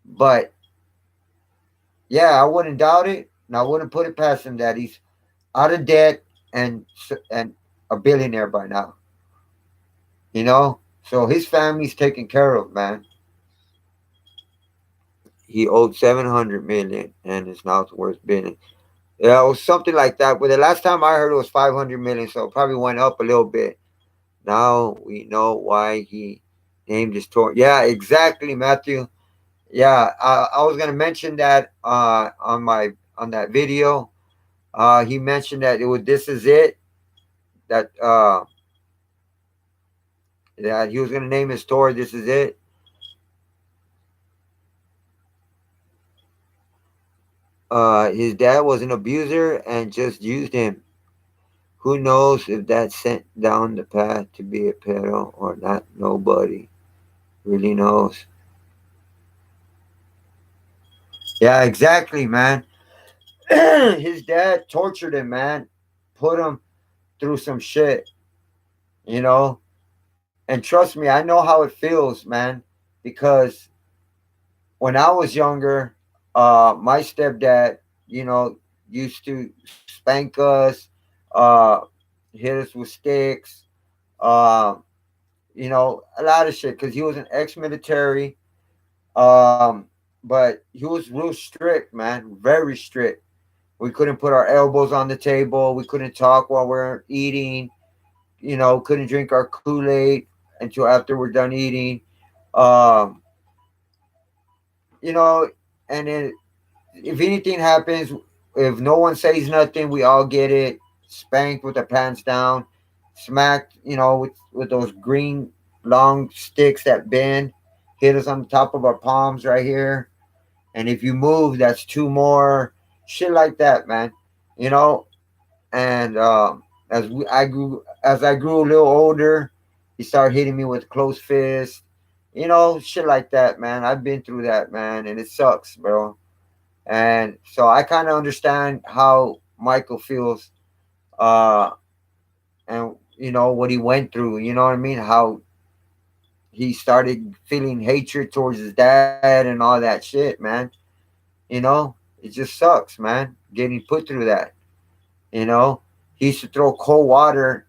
But Yeah, I wouldn't doubt it, and I wouldn't put it past him that he's out of debt and a billionaire by now. You know, so his family's taken care of, man. He owed 700 million, and it's now worth billion. Yeah, it was something like that. But the last time I heard it was 500 million, so it probably went up a little bit. Now we know why he named his tour. Yeah, exactly, Matthew. Yeah, I was gonna mention that on that video. He mentioned that it was this is it that that he was gonna name his tour. This is it. His dad was an abuser and just used him. Who knows if that sent down the path to be a pedo or not? Nobody really knows. Yeah, exactly, man. His dad tortured him, man. Put him through some shit, you know. And trust me, I know how it feels, man, because when I was younger, my stepdad, you know, used to spank us, uh, hit us with sticks, uh, a lot of shit because he was an ex-military. Um, but he was real strict, man, very strict. We couldn't put our elbows on the table. We couldn't talk while we're eating. Couldn't drink our Kool-Aid until after we're done eating. Um, you know, and then if anything happens, if no one says nothing, we all get it spanked with the pants down, smacked, with those green long sticks that bend, hit us on the top of our palms right here. And if you move, that's two more, shit like that, man. You know, and as I grew a little older, he started hitting me with closed fists, shit like that, man. I've been through that, man, and it sucks, bro. And so I kind of understand how Michael feels, uh, and what he went through. You know what I mean? How he started feeling hatred towards his dad and all that shit, man. It just sucks, man. Getting put through that. You know, he used to throw cold water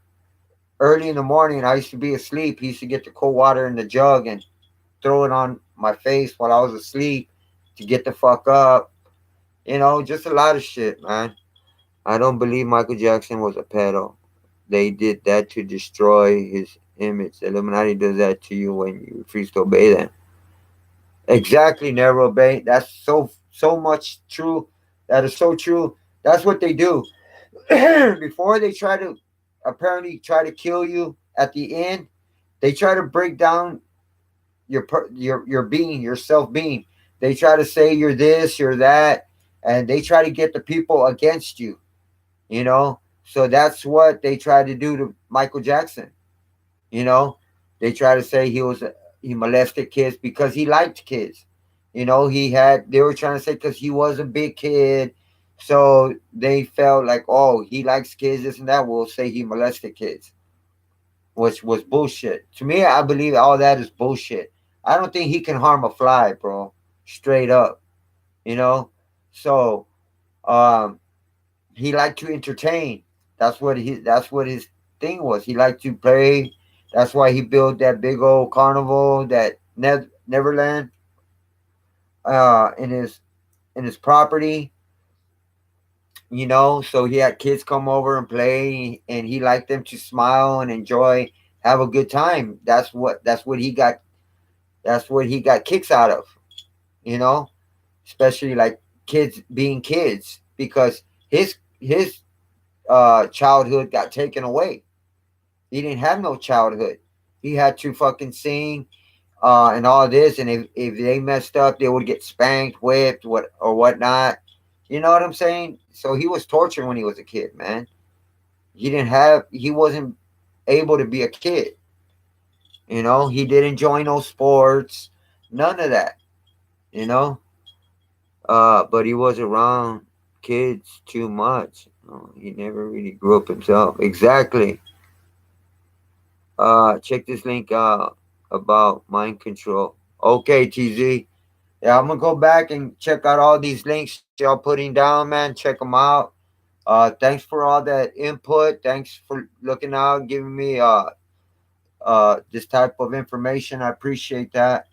early in the morning. I used to be asleep. He used to get the cold water in the jug and throw it on my face while I was asleep to get the fuck up. Just a lot of shit, man. I don't believe Michael Jackson was a pedo. They did that to destroy his image. The Illuminati does that to you when you refuse to obey them. Exactly, Narrow Bay. That's so much true. That is so true. That's what they do. Before they try to apparently try to kill you at the end, they try to break down your being, your self being. They try to say you're this, you're that, and they try to get the people against you. So that's what they tried to do to Michael Jackson. You know, they try to say he molested kids because he liked kids. They were trying to say because he was a big kid, so they felt like, oh, he likes kids, this and that. We'll say he molested kids, which was bullshit. To me, I believe all that is bullshit. I don't think he can harm a fly, bro. Straight up, you know. So, um, he liked to entertain. That's what his thing was. He liked to play. That's why he built that big old carnival, that Neverland, in his property. So he had kids come over and play, and he liked them to smile and enjoy, have a good time. That's what he got. That's what he got kicks out of. You know, especially like kids being kids, because his childhood got taken away. He didn't have no childhood. He had to fucking sing, and all this. And if they messed up, they would get spanked, whipped, whatnot. You know what I'm saying? So he was tortured when he was a kid, man. He wasn't able to be a kid. He didn't join no sports, none of that. You know, but he was around kids too much. He never really grew up himself. Exactly. Check this link out about mind control. Okay, TZ. Yeah, I'm gonna go back and check out all these links y'all putting down, man. Check them out. Thanks for all that input. Thanks for looking out, giving me this type of information. I appreciate that.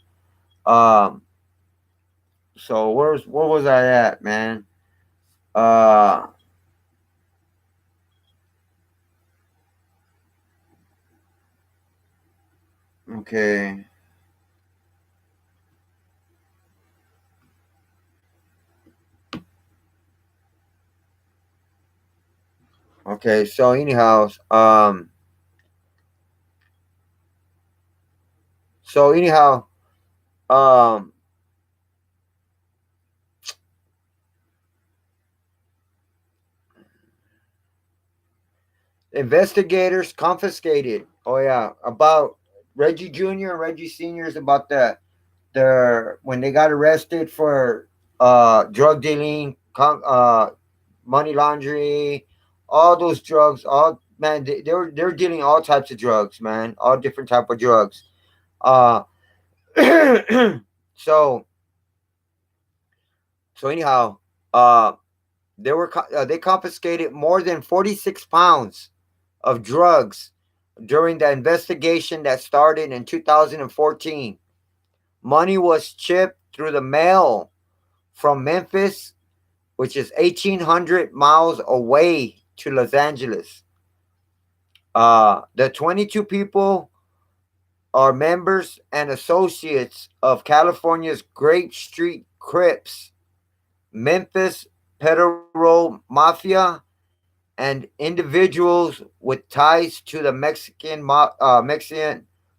Um, so where was I at, man? Uh, okay, okay. So anyhow, so anyhow, um, investigators confiscated. Oh yeah, about Reggie Jr. and Reggie Senior is about their when they got arrested for drug dealing, money laundering, all those drugs. All man, they're dealing all types of drugs, man. All different type of drugs. Uh, so so anyhow, uh, they confiscated more than 46 pounds of drugs during the investigation that started in 2014. Money was shipped through the mail from Memphis, which is 1,800 miles away, to Los Angeles. The 22 people are members and associates of California's Grape Street Crips, Memphis Federal Mafia, and individuals with ties to the Mexican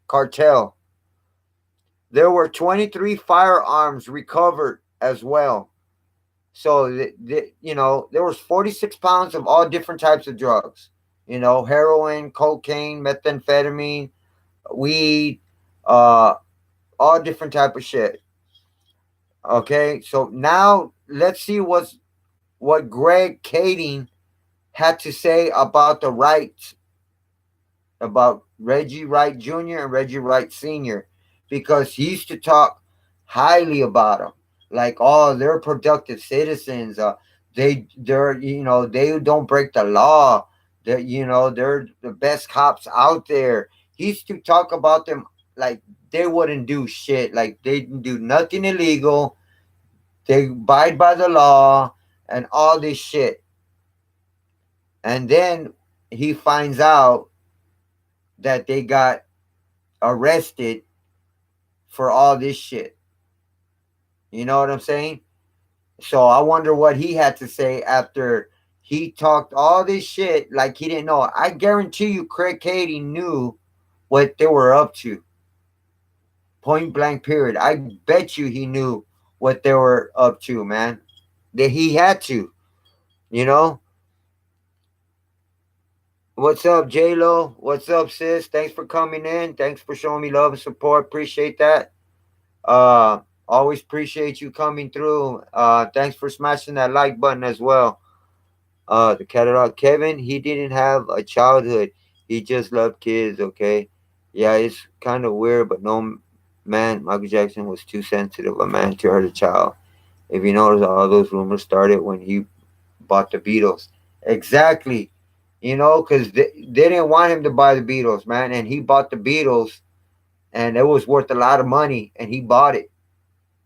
cartel. There were 23 firearms recovered as well. So there was 46 pounds of all different types of drugs. Heroin, cocaine, methamphetamine, weed, uh, all different type of shit. Okay, so now let's see what Greg Kading had to say about the rights, about Reggie Wright Jr. and Reggie Wright Sr. because he used to talk highly about them, like, oh, they're productive citizens. They don't break the law. They're the best cops out there. He used to talk about them like they wouldn't do shit, like they didn't do nothing illegal. They abide by the law and all this shit. And then he finds out that they got arrested for all this shit. You know what I'm saying? So I wonder what he had to say after he talked all this shit like he didn't know. I guarantee you Craig Cady knew what they were up to. Point blank period. I bet you he knew what they were up to, man. That he had to, you know? What's up, J Lo? What's up, sis? Thanks for coming in. Thanks for showing me love and support. Appreciate that. Always appreciate you coming through. Thanks for smashing that like button as well. The catalog. Kevin, he didn't have a childhood. He just loved kids. Okay, yeah, it's kind of weird, but no, man, Michael Jackson was too sensitive a man to hurt a child. If you notice, all those rumors started when he bought the Beatles. Exactly. Because they didn't want him to buy the Beatles, man, and he bought the Beatles, and it was worth a lot of money, and he bought it.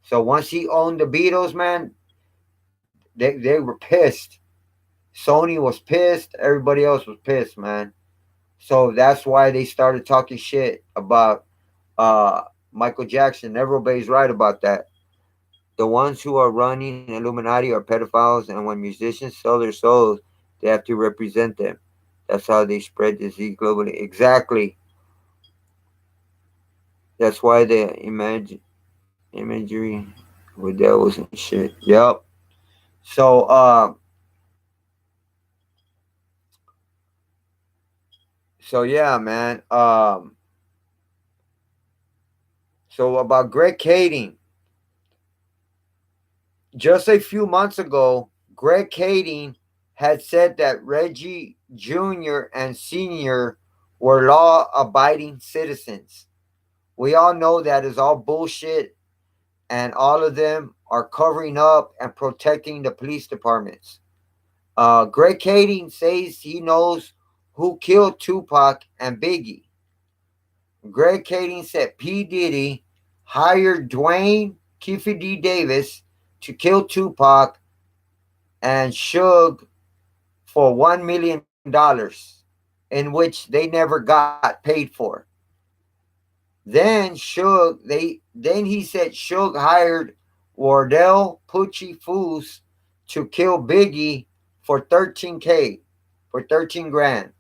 So once he owned the Beatles, man, they were pissed. Sony was pissed. Everybody else was pissed, man. So that's why they started talking shit about uh, Michael Jackson. Everybody's right about that. The ones who are running Illuminati are pedophiles, and when musicians sell their souls, they have to represent them. That's how they spread disease globally. Exactly. That's why the imagery with devils and shit. Yep. So yeah, man. So about Greg Kading, just a few months ago, Greg Kading had said that Reggie Jr. and Sr. were law abiding citizens. We all know that is all bullshit and all of them are covering up and protecting the police departments. Greg Kading says he knows who killed Tupac and Biggie. Greg Kading said P. Diddy hired Dwayne Kiffy D. Davis to kill Tupac and Suge for $1 million, in which they never got paid for. Then he said Suge hired Wardell Pucci Foos to kill Biggie for 13K, for 13 grand,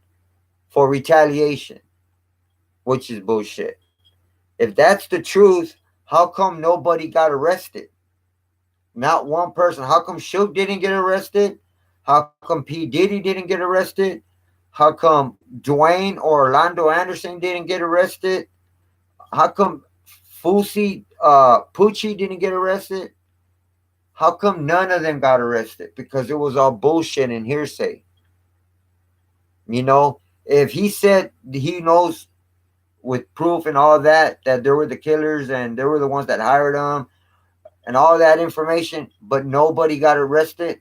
for retaliation, which is bullshit. If that's the truth, how come nobody got arrested? Not one person. How come Suge didn't get arrested? How come P. Diddy didn't get arrested? How come Dwayne or Orlando Anderson didn't get arrested? How come Fusi Pucci didn't get arrested? How come none of them got arrested? Because it was all bullshit and hearsay. You know, if he said he knows with proof and all that they were the killers and they were the ones that hired them and all that information, but nobody got arrested,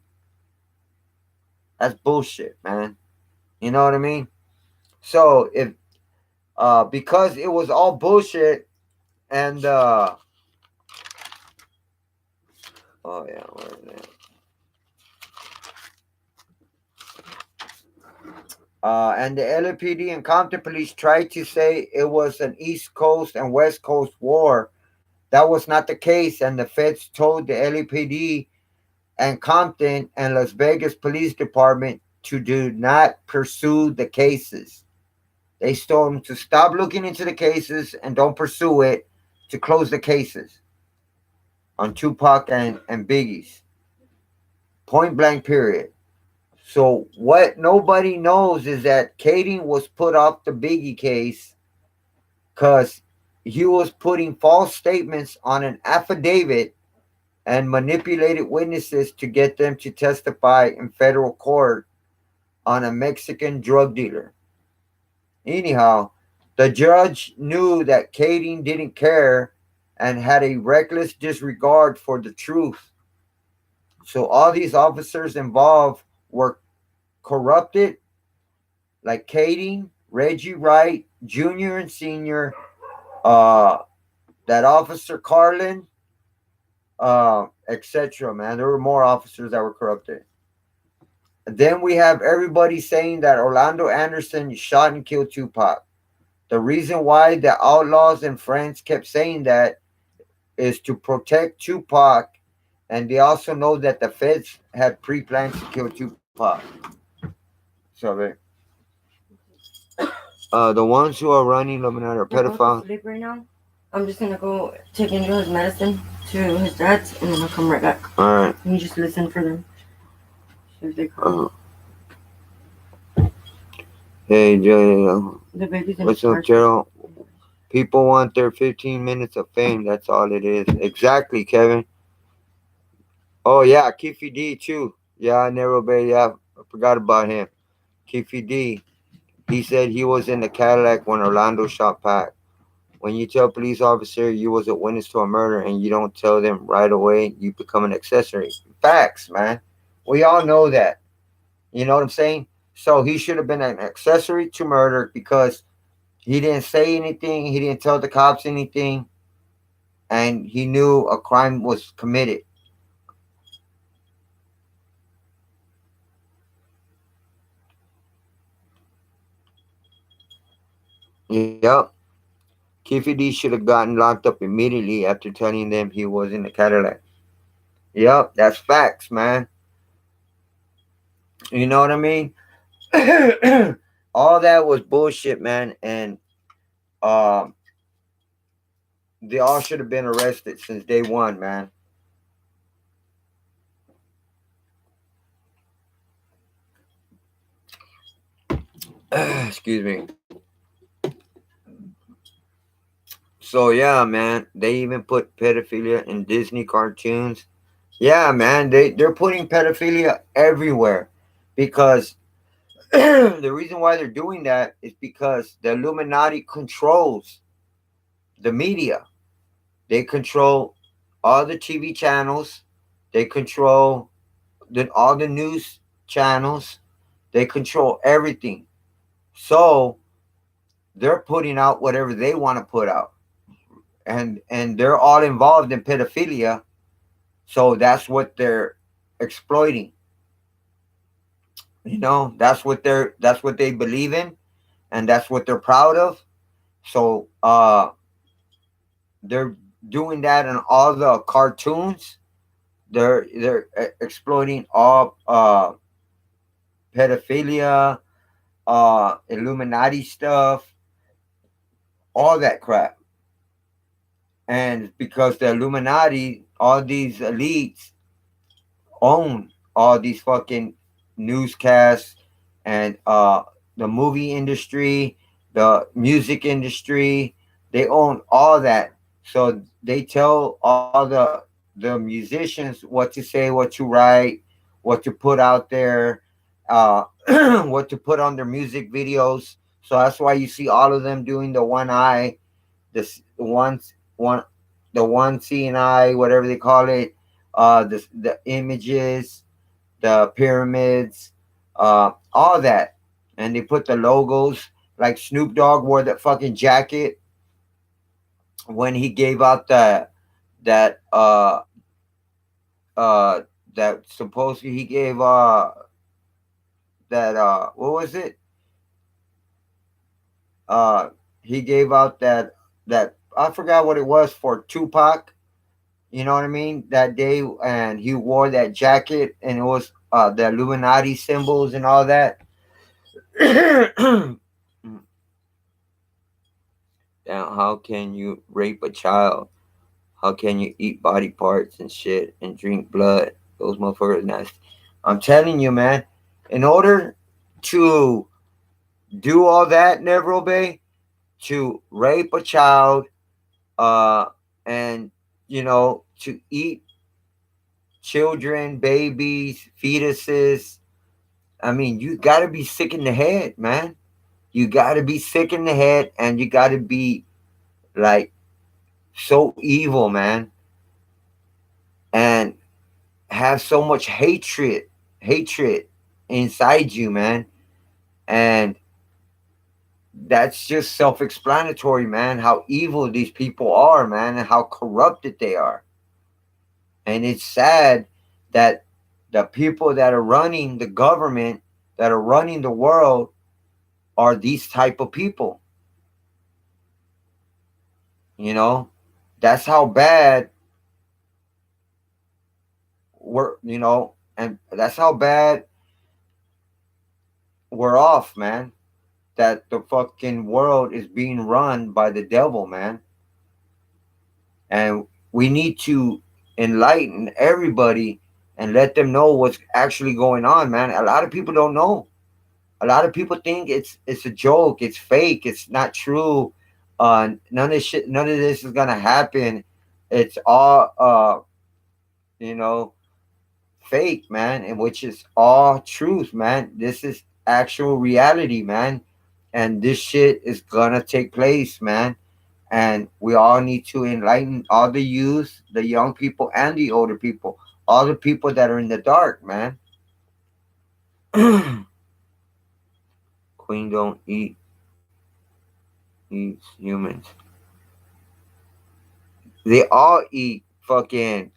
that's bullshit, man. You know what I mean? So if because it was all bullshit and oh yeah, where is that? And the LAPD and Compton police tried to say it was an East Coast and West Coast war. That was not the case, and the feds told the LAPD and Compton and Las Vegas Police Department to do not pursue the cases. They told them to stop looking into the cases and don't pursue it, to close the cases on Tupac and Biggie's. Point blank, period. So what nobody knows is that Kading was put off the Biggie case because he was putting false statements on an affidavit and manipulated witnesses to get them to testify in federal court on a Mexican drug dealer. Anyhow, the judge knew that Kading didn't care and had a reckless disregard for the truth. So all these officers involved were corrupted, like Kading, Reggie Wright, Jr. and Senior, that officer Carlin, etc. Man, there were more officers that were corrupted. And then we have everybody saying that Orlando Anderson shot and killed Tupac. The reason why the Outlaws and friends kept saying that is to protect Tupac, and they also know that the feds had pre-planned to kill Tupac. So the ones who are running Illuminati are pedophiles. Sleep right now. I'm just gonna go take Angel his medicine to his dad's, and then I'll come right back. All right. And you just listen for them. If they come. Hey, Joe. The baby's in What's up, Gerald? People want their 15 minutes of fame. That's all it is. Exactly, Kevin. Oh, yeah, Kiffy D, too. Yeah, I never obeyed. Yeah, I forgot about him. Kiffy D. He said he was in the Cadillac when Orlando shot Pac. When you tell a police officer you was a witness to a murder and you don't tell them right away, you become an accessory. Facts, man. We all know that. You know what I'm saying? So he should have been an accessory to murder because he didn't say anything. He didn't tell the cops anything. And he knew a crime was committed. Yep. Kiffy D should have gotten locked up immediately after telling them he was in the Cadillac. Yep, that's facts, man. You know what I mean? All that was bullshit, man. And um, they all should have been arrested since day one, man. Excuse me. So yeah, man, they even put pedophilia in Disney cartoons. Yeah, man, they're putting pedophilia everywhere because the reason why they're doing that is because the Illuminati controls the media. They control all the TV channels. They control all the news channels. They control everything. So they're putting out whatever they want to put out, and they're all involved in pedophilia. So that's what they're exploiting. That's what they believe in, and that's what they're proud of. So they're doing that in all the cartoons. They're exploiting all pedophilia, Illuminati stuff, all that crap. And because the Illuminati, all these elites own all these fucking newscasts and the movie industry, the music industry, they own all that. So they tell all the musicians what to say, what to write, what to put out there, what to put on their music videos. So that's why you see all of them doing the one eye, this one the one seeing eye, whatever they call it, the images, the pyramids, all that, and they put the logos. Like Snoop Dogg wore that fucking jacket when he gave out that uh that supposedly he gave that what was it? Uh he gave out that I forgot what it was for Tupac. You know what I mean? That day, and he wore that jacket, and it was the Illuminati symbols and all that. Now, how can you rape a child? How can you eat body parts and shit and drink blood? Those motherfuckers are nasty. I'm telling you, man. In order to do all that, Never Obey, to rape a child, uh, and to eat children, babies, fetuses. I mean, you gotta be sick in the head, man. You gotta be sick in the head, and you gotta be like so evil, man, and have so much hatred inside you, man. And that's just self-explanatory, man. How evil these people are, man, and how corrupted they are. And it's sad that the people that are running the government, that are running the world, are these type of people. You know, that's how bad and that's how bad we're off, man. That the fucking world is being run by the devil, man. And we need to enlighten everybody and let them know what's actually going on, man. A lot of people don't know. A lot of people think it's a joke, it's fake, it's not true. None of this is gonna happen. It's all you know, fake, man, and which is all truth, man. This is actual reality, man. And this shit is gonna take place, man. And we all need to enlighten all the youth, the young people, and the older people, all the people that are in the dark, man. Queen don't eats humans. They all eat fucking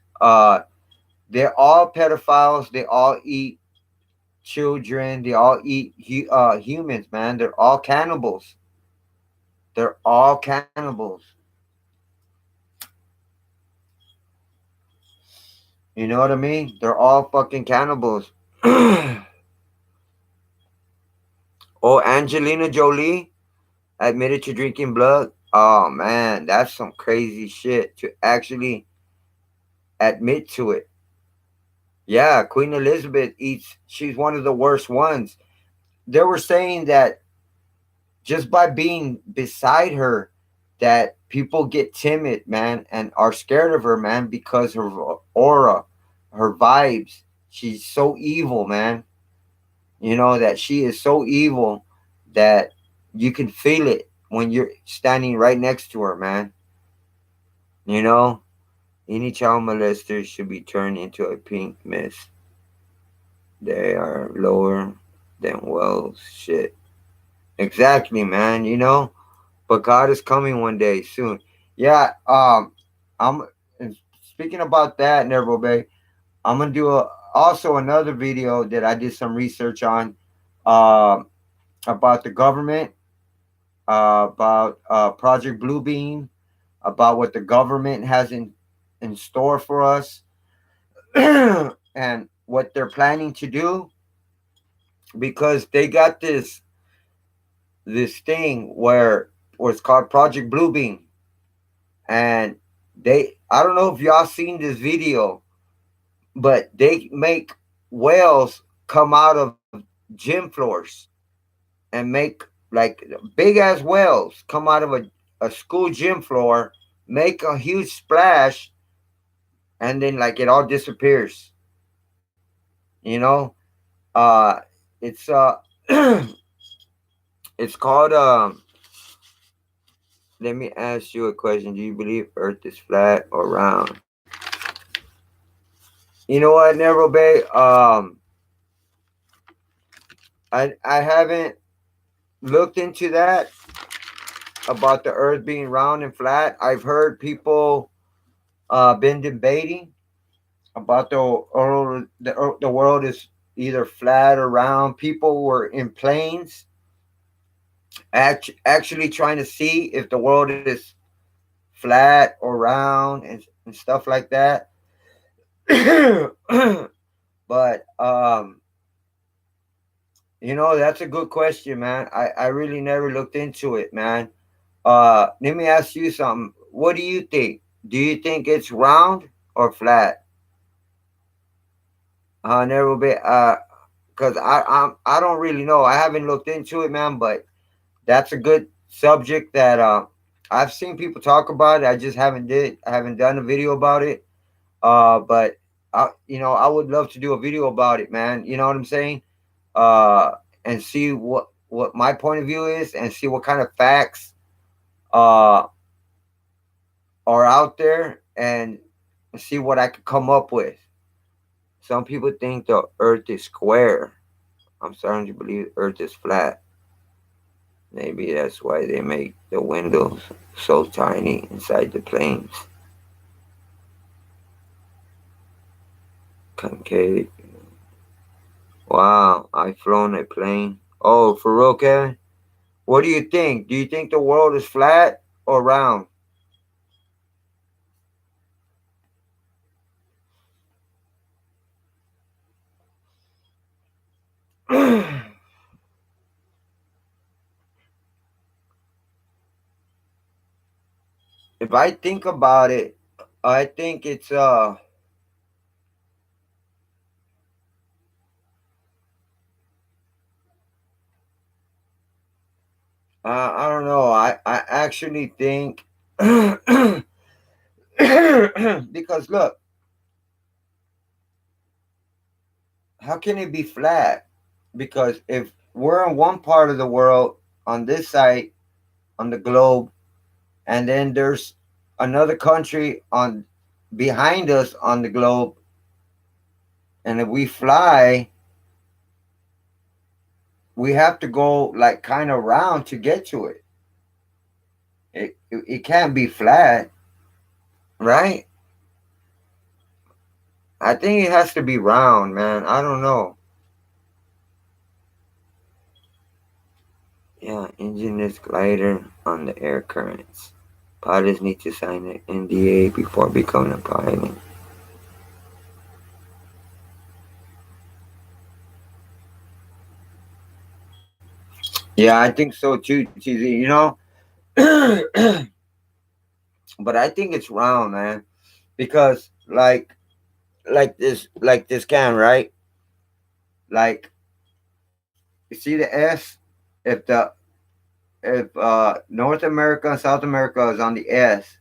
they're all pedophiles. They all eat children. They all eat humans, man. They're all cannibals. They're all cannibals. You know what I mean? They're all fucking cannibals. Oh, Angelina Jolie admitted to drinking blood. Oh man, that's some crazy shit to actually admit to it. Yeah, Queen Elizabeth eats. She's one of the worst ones. They were saying that just by being beside her, that people get timid, man, and are scared of her, man, because her aura, her vibes. She's so evil, man. You know that she is so evil that you can feel it when you're standing right next to her, man. You know, Any child molester should be turned into a pink mist. They are lower than wells. Shit. Exactly, man. But God is coming one day soon. Yeah. I'm and speaking about that, Nervo Bay. I'm gonna do also another video that I did some research on, um, about the government, about Project Bluebeam, about what the government has in store for us, and what they're planning to do, because they got this thing where it's called Project Bluebeam, and I don't know if y'all seen this video, but they make whales come out of gym floors and make like big ass whales come out of a school gym floor, make a huge splash, and then like it all disappears. You know, uh, it's it's called Let me ask you a question. Do you believe Earth is flat or round? You know what, Neville Bay? I haven't looked into that about the Earth being round and flat. I've heard people been debating about the world is either flat or round. People were in planes actually trying to see if the world is flat or round, and stuff like that. But that's a good question, man. I really never looked into it, man. Let me ask you something. What do you think? Do you think it's round or flat? Never been. Cause I don't really know. I haven't looked into it, man. But that's a good subject that I've seen people talk about it. I haven't done a video about it. But I would love to do a video about it, man. You know what I'm saying? Uh, and see what my point of view is, and see what kind of facts uh are out there, and see what I could come up with. Some people think the Earth is square. I'm starting to believe Earth is flat. Maybe that's why they make the windows so tiny inside the planes. Concave. Wow, I've flown a plane. Oh, for real, Kevin? What do you think? Do you think the world is flat or round? If I think about it, I think it's I don't know. I actually think because look, how can it be flat? Because if we're in one part of the world on this side on the globe, and then there's another country on behind us on the globe, and if we fly, we have to go like kind of round to get to it. It can't be flat, right? I think it has to be round, man. I don't know. Yeah, engine is glider on the air currents. Pilots need to sign an NDA before becoming a pilot. Yeah, I think so too, TZ. But I think it's round, man, because like this can, right? Like, you see the S. If North America and South America is on the S,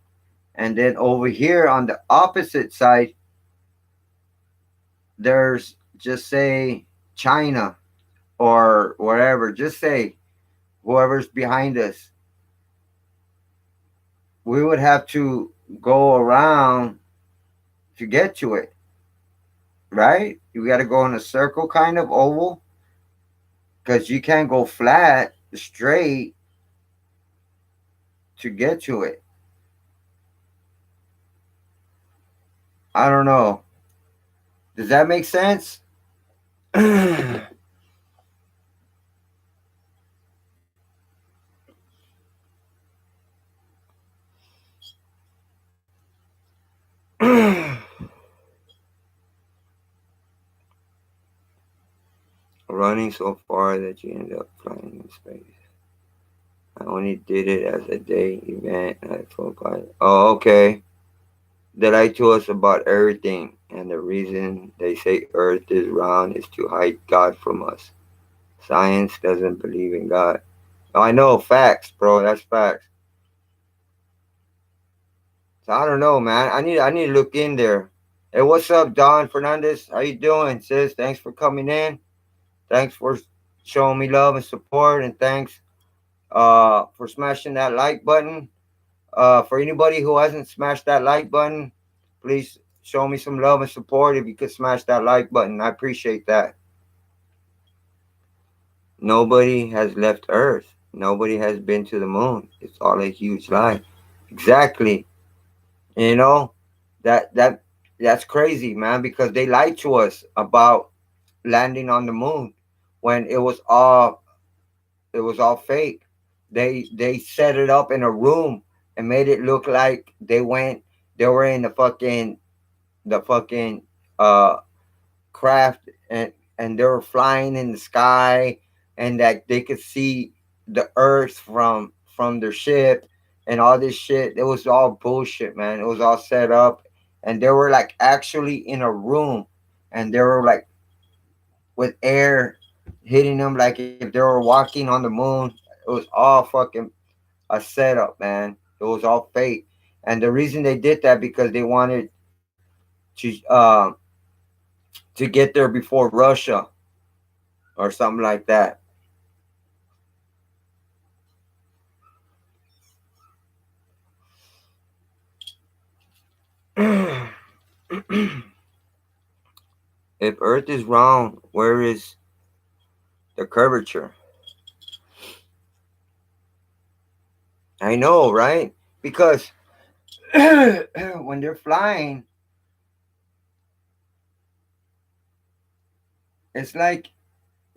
and then over here on the opposite side, there's just say China or wherever. Just say whoever's behind us, we would have to go around. to get to it, right? You got to go in a circle, kind of oval, because you can't go flat, straight to get to it. I don't know. Does that make sense? Running so far that you end up flying in space. I only did it as a day event. I told God, oh, okay. They lie to us about everything, and the reason they say Earth is round is to hide God from us. Science doesn't believe in God. Oh, I know, facts, bro. That's facts. So I don't know, man. I need to look in there. Hey, what's up, Don Fernandez? How you doing, sis? Thanks for coming in. Thanks for showing me love and support, and thanks for smashing that like button. For anybody who hasn't smashed that like button, please show me some love and support. If you could smash that like button, I appreciate that. Nobody has left Earth. Nobody has been to the moon. It's all a huge lie. Exactly. You know that's crazy, man. Because they lied to us about landing on the moon when it was all fake. They set it up in a room and made it look like they were in the fucking uh craft, and they were flying in the sky, and that they could see the earth from their ship and all this shit. It was all bullshit, man. It was all set up, and they were like actually in a room, and they were like with air hitting them like if they were walking on the moon. It was all fucking a setup, man. It was all fake. And the reason they did that because they wanted to get there before Russia or something like that. If Earth is round, where is the curvature? I know, right? Because when they're flying, it's like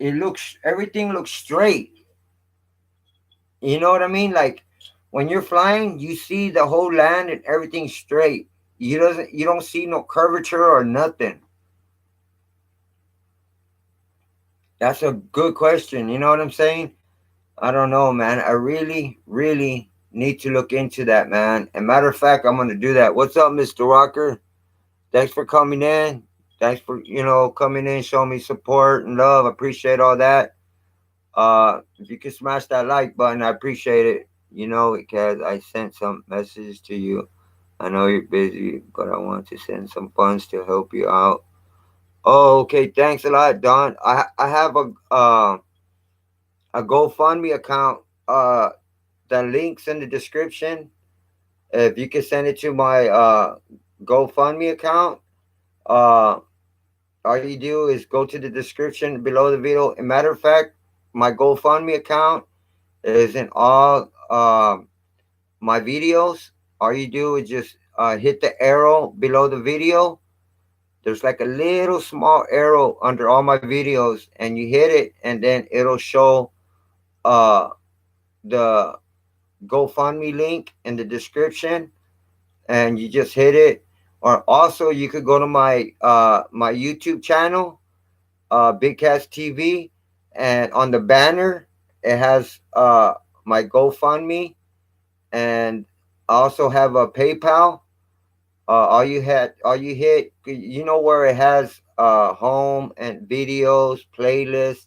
everything looks straight. You know what I mean? Like when you're flying, you see the whole land and everything straight. You don't see no curvature or nothing. That's a good question. You know what I'm saying? I don't know, man. I really, really need to look into that, man. And matter of fact, I'm gonna do that. What's up, Mr. Rocker? Thanks for coming in. Thanks for coming in, showing me support and love. I appreciate all that. If you can smash that like button, I appreciate it. Because I sent some messages to you. I know you're busy, but I want to send some funds to help you out. Oh, okay. Thanks a lot, Don. I have a GoFundMe account. The links in the description. If you can send it to my GoFundMe account, uh, all you do is go to the description below the video. As a matter of fact, my GoFundMe account is in all my videos. All you do is just hit the arrow below the video. There's like a little small arrow under all my videos, and you hit it, and then it'll show uh, the GoFundMe link in the description, and you just hit it. Or also, you could go to my YouTube channel, Big Cast TV, and on the banner it has my GoFundMe, and I also have a PayPal. All you hit, where it has home and videos, playlists,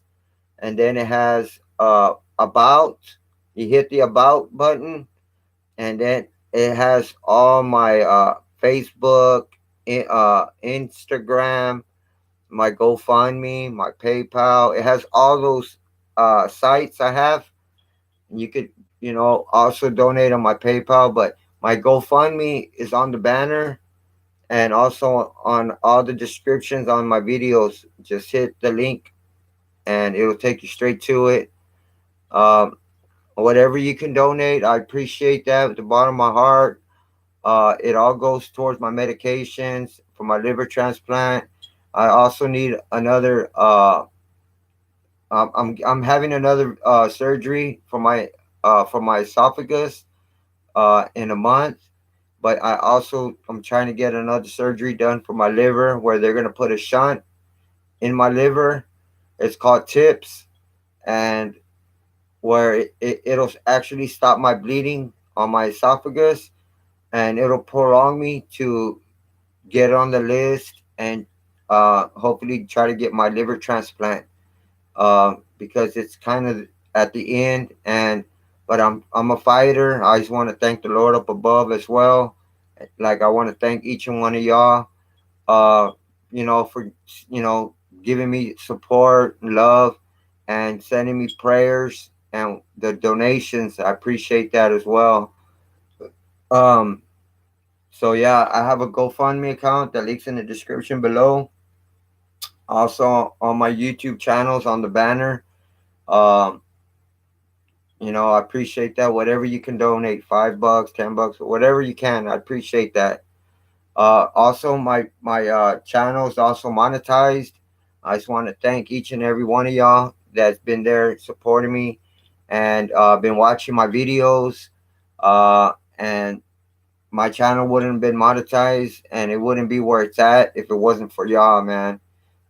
and then it has about. You hit the about button, and then it has all my Facebook, Instagram, my GoFundMe, my PayPal. It has all those sites I have. You could, also donate on my PayPal, but my GoFundMe is on the banner, and also on all the descriptions on my videos, just hit the link and it'll take you straight to it. Um, Whatever you can donate, I appreciate that at the bottom of my heart. It all goes towards my medications for my liver transplant. I also need another. I'm having another surgery for my esophagus in a month. But I'm trying to get another surgery done for my liver where they're gonna put a shunt in my liver. It's called TIPS, and where it'll actually stop my bleeding on my esophagus, and it'll prolong me to get on the list and hopefully try to get my liver transplant because it's kind of at the end. And but I'm a fighter. I just want to thank the Lord up above as well. Like I want to thank each and one of y'all, uh, for giving me support, love, and sending me prayers and the donations. I appreciate that as well. Um, so yeah, I have a GoFundMe account that links in the description below. Also on my YouTube channels on the banner. Um, I appreciate that. Whatever you can donate, $5, $10, whatever you can, I appreciate that. Also, my channel is also monetized. I just want to thank each and every one of y'all that's been there supporting me and been watching my videos. And my channel wouldn't have been monetized and it wouldn't be where it's at if it wasn't for y'all, man.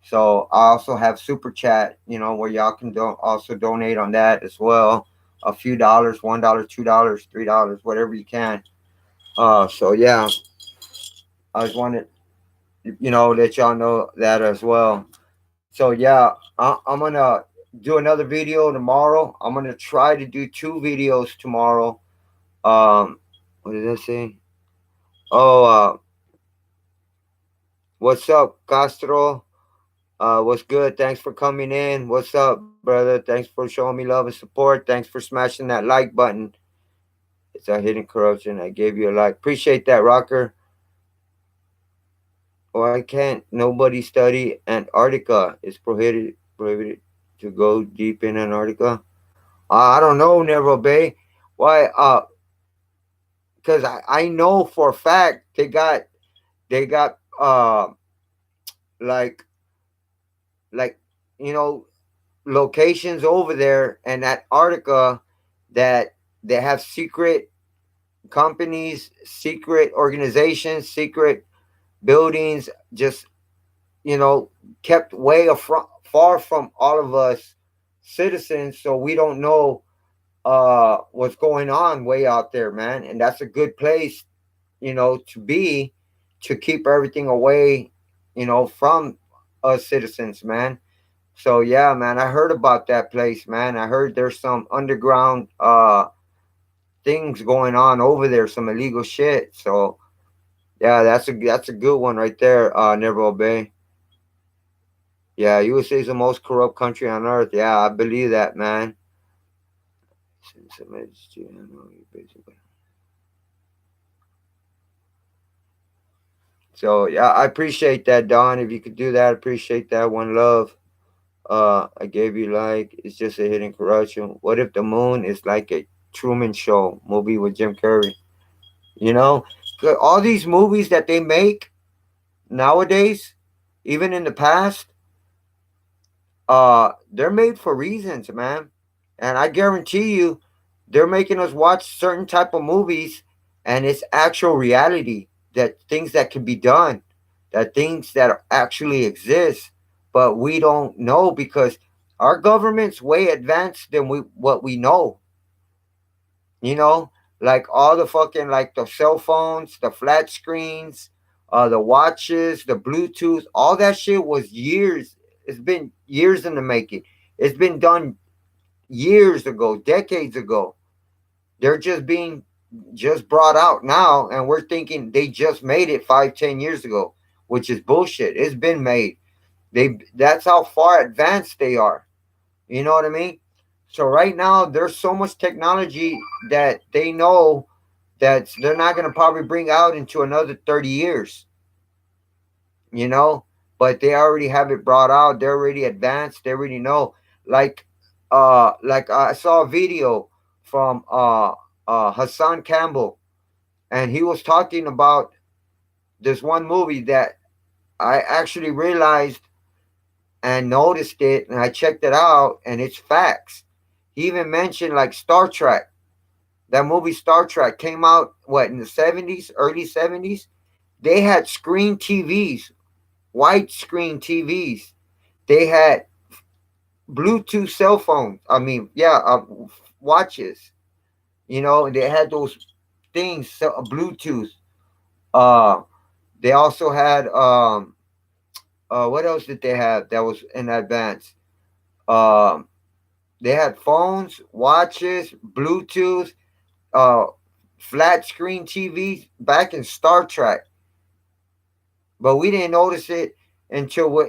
So I also have super chat, where y'all can also donate on that as well. A few dollars, $1, $2, $3, whatever you can. So yeah, I just wanted let y'all know that as well. So yeah, I'm gonna do another video tomorrow. I'm gonna try to do two videos tomorrow. Um, what did I say? Oh, what's up, Castro? What's good? Thanks for coming in. What's up, brother? Thanks for showing me love and support. Thanks for smashing that like button. It's a hidden corruption. I gave you a like. Appreciate that, Rocker. Why can't nobody study Antarctica? It's prohibited to go deep in Antarctica. I don't know, Neville Bay. Why? Because I know for a fact they got like like you know locations over there in Antarctica that they have secret companies, secret organizations, secret buildings, just kept far from all of us citizens, so we don't know what's going on way out there, man. And that's a good place, to be, to keep everything away, from us citizens, man. So yeah, man, I heard about that place, man. I heard there's some underground things going on over there, some illegal shit. So yeah, that's a good one right there, Neville Bay. Yeah, USA is the most corrupt country on earth. Yeah, I believe that, man. So yeah, I appreciate that, Don. If you could do that, I appreciate that. One love. I gave you like it's just a hidden corruption. What if the moon is like a Truman Show movie with Jim Carrey? You know, 'Cause all these movies that they make nowadays, even in the past, they're made for reasons, man. And I guarantee you, they're making us watch certain type of movies, and it's actual reality that things that can be done, that things that actually exist, but we don't know because our government's way advanced than what we know. You know, like all the fucking like the cell phones, the flat screens, the watches, the Bluetooth, all that shit was years. It's been years in the making. It's been done years ago, decades ago. They're just brought out now, and we're thinking they just made it 5, 10 years ago, which is bullshit. It's been made. That's how far advanced they are. You know what I mean? So right now there's so much technology that they know that they're not going to probably bring out into another 30 years. you know, but they already have it brought out. They're already advanced. They already know. Like, like I saw a video from Hassan Campbell, and he was talking about this one movie that I actually realized and noticed it, and I checked it out, and it's facts. He even mentioned like Star Trek. That movie Star Trek came out what in the 70s, early 70s. They had screen TVs, widescreen TVs. They had Bluetooth cell phones. I mean, yeah, watches. You know, they had those things, so, Bluetooth. Uh, they also had what else did they have that was in advance? Um, they had phones, watches, Bluetooth, uh, flat screen TVs back in Star Trek, but we didn't notice it until what.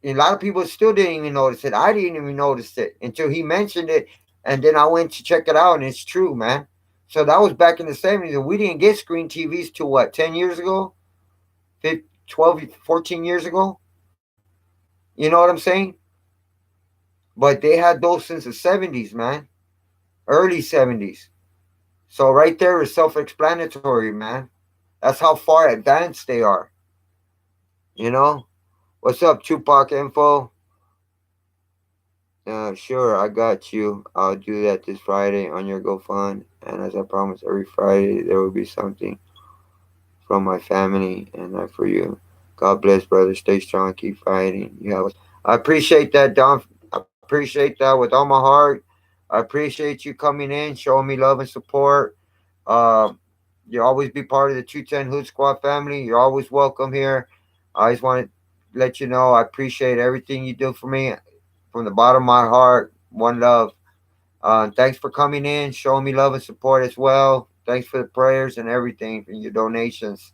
A lot of people still didn't even notice it. I didn't even notice it until he mentioned it, and then I went to check it out, and it's true, man. So that was back in the 70s, and we didn't get screen TVs till what, 10 years ago? 15, 12, 14 years ago? You know what I'm saying? But they had those since the 70s, man. Early 70s. So right there is self explanatory, man. That's how far advanced they are. You know? What's up, Tupac Info? Sure, I got you. I'll do that this Friday on your GoFund. And as I promised, every Friday there will be something from my family and not for you. God bless, brother. Stay strong. Keep fighting. You have. I appreciate that, Don. I appreciate that with all my heart. I appreciate you coming in, showing me love and support. Uh, you always be part of the 210 Hood Squad family. You're always welcome here. I just want to let you know I appreciate everything you do for me from the bottom of my heart. One love. Thanks for coming in, showing me love and support as well. Thanks for the prayers and everything and your donations.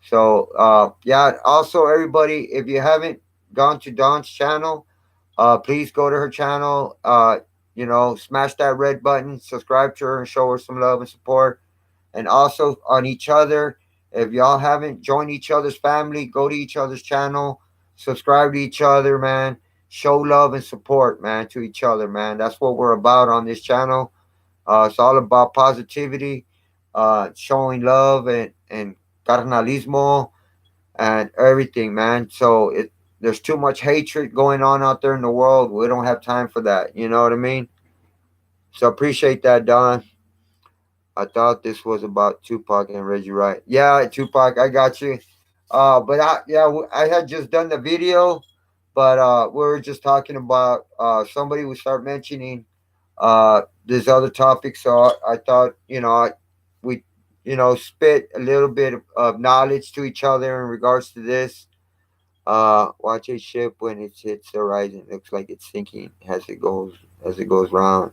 So, yeah, also, everybody, if you haven't gone to Dawn's channel, please go to her channel. Smash that red button, subscribe to her, and show her some love and support. And also on each other, if y'all haven't joined each other's family, go to each other's channel, subscribe to each other, man. Show love and support, man, to each other, man. That's what we're about on this channel. It's all about positivity, showing love and carnalismo and everything, man. So there's too much hatred going on out there in the world. We don't have time for that. You know what I mean? So appreciate that, Don. I thought this was about Tupac and Reggie Wright. Yeah, Tupac, I got you. But I had just done the video, but we were just talking about somebody would start mentioning this other topic. So I thought, we, spit a little bit of knowledge to each other in regards to this. Watch a ship when it hits the horizon. Looks like it's sinking as it goes round.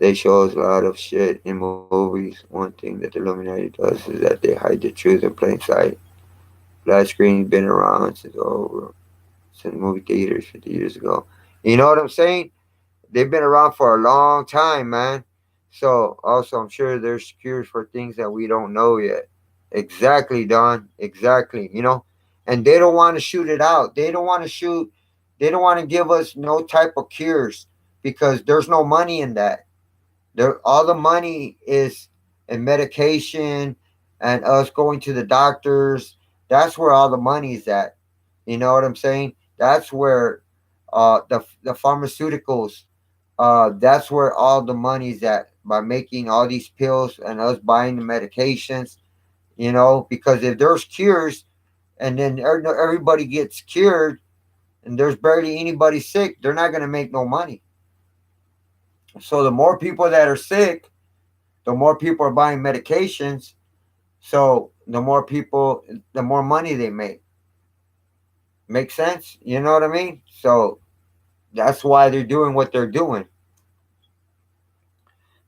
They show us a lot of shit in movies. One thing that the Illuminati does is that they hide the truth in plain sight. Flat screen's been around since movie theaters 50 years ago. You know what I'm saying? They've been around for a long time, man. So also, I'm sure there's cures for things that we don't know yet. Exactly, Don. Exactly. And they don't want to shoot it out. They don't want to shoot. They don't want to give us no type of cures because there's no money in that. All the money is in medication and us going to the doctors. That's where all the money is at. You know what I'm saying? That's where the pharmaceuticals. That's where all the money's at by making all these pills and us buying the medications. Because if there's cures and then everybody gets cured and there's barely anybody sick, they're not gonna make no money. So the more people that are sick, the more people are buying medications. So the more money they make. Make sense? You know what I mean? So that's why they're doing what they're doing.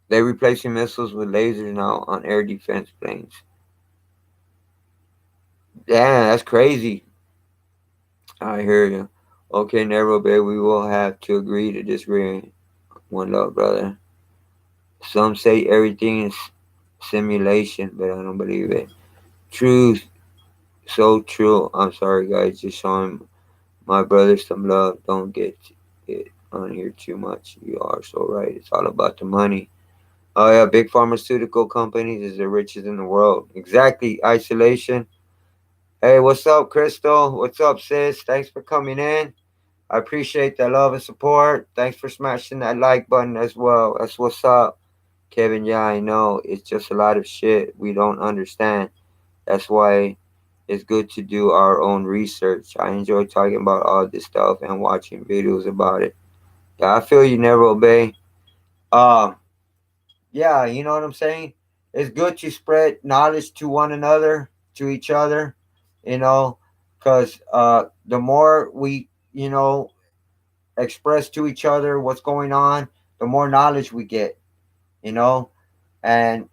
They're replacing missiles with lasers now on air defense planes. Damn, that's crazy. I hear you. Okay, never, babe. We will have to agree to disagree. One love, brother. Some say everything is simulation, but I don't believe it. Truth So true. I'm sorry, guys. Just showing my brother some love. Don't get it on here too much. You are so right. It's all about the money. Oh yeah, big pharmaceutical companies is the richest in the world. Exactly. Isolation. Hey, what's up, Crystal? What's up, sis? Thanks for coming in. I appreciate the love and support. Thanks for smashing that like button as well. That's what's up. Kevin, yeah, I know. It's just a lot of shit we don't understand. That's why it's good to do our own research. I enjoy talking about all this stuff and watching videos about it. Yeah, I feel you never obey. Um, yeah, you know what I'm saying? It's good to spread knowledge to one another, to each other, you know, because the more we, express to each other what's going on, the more knowledge we get, you know. And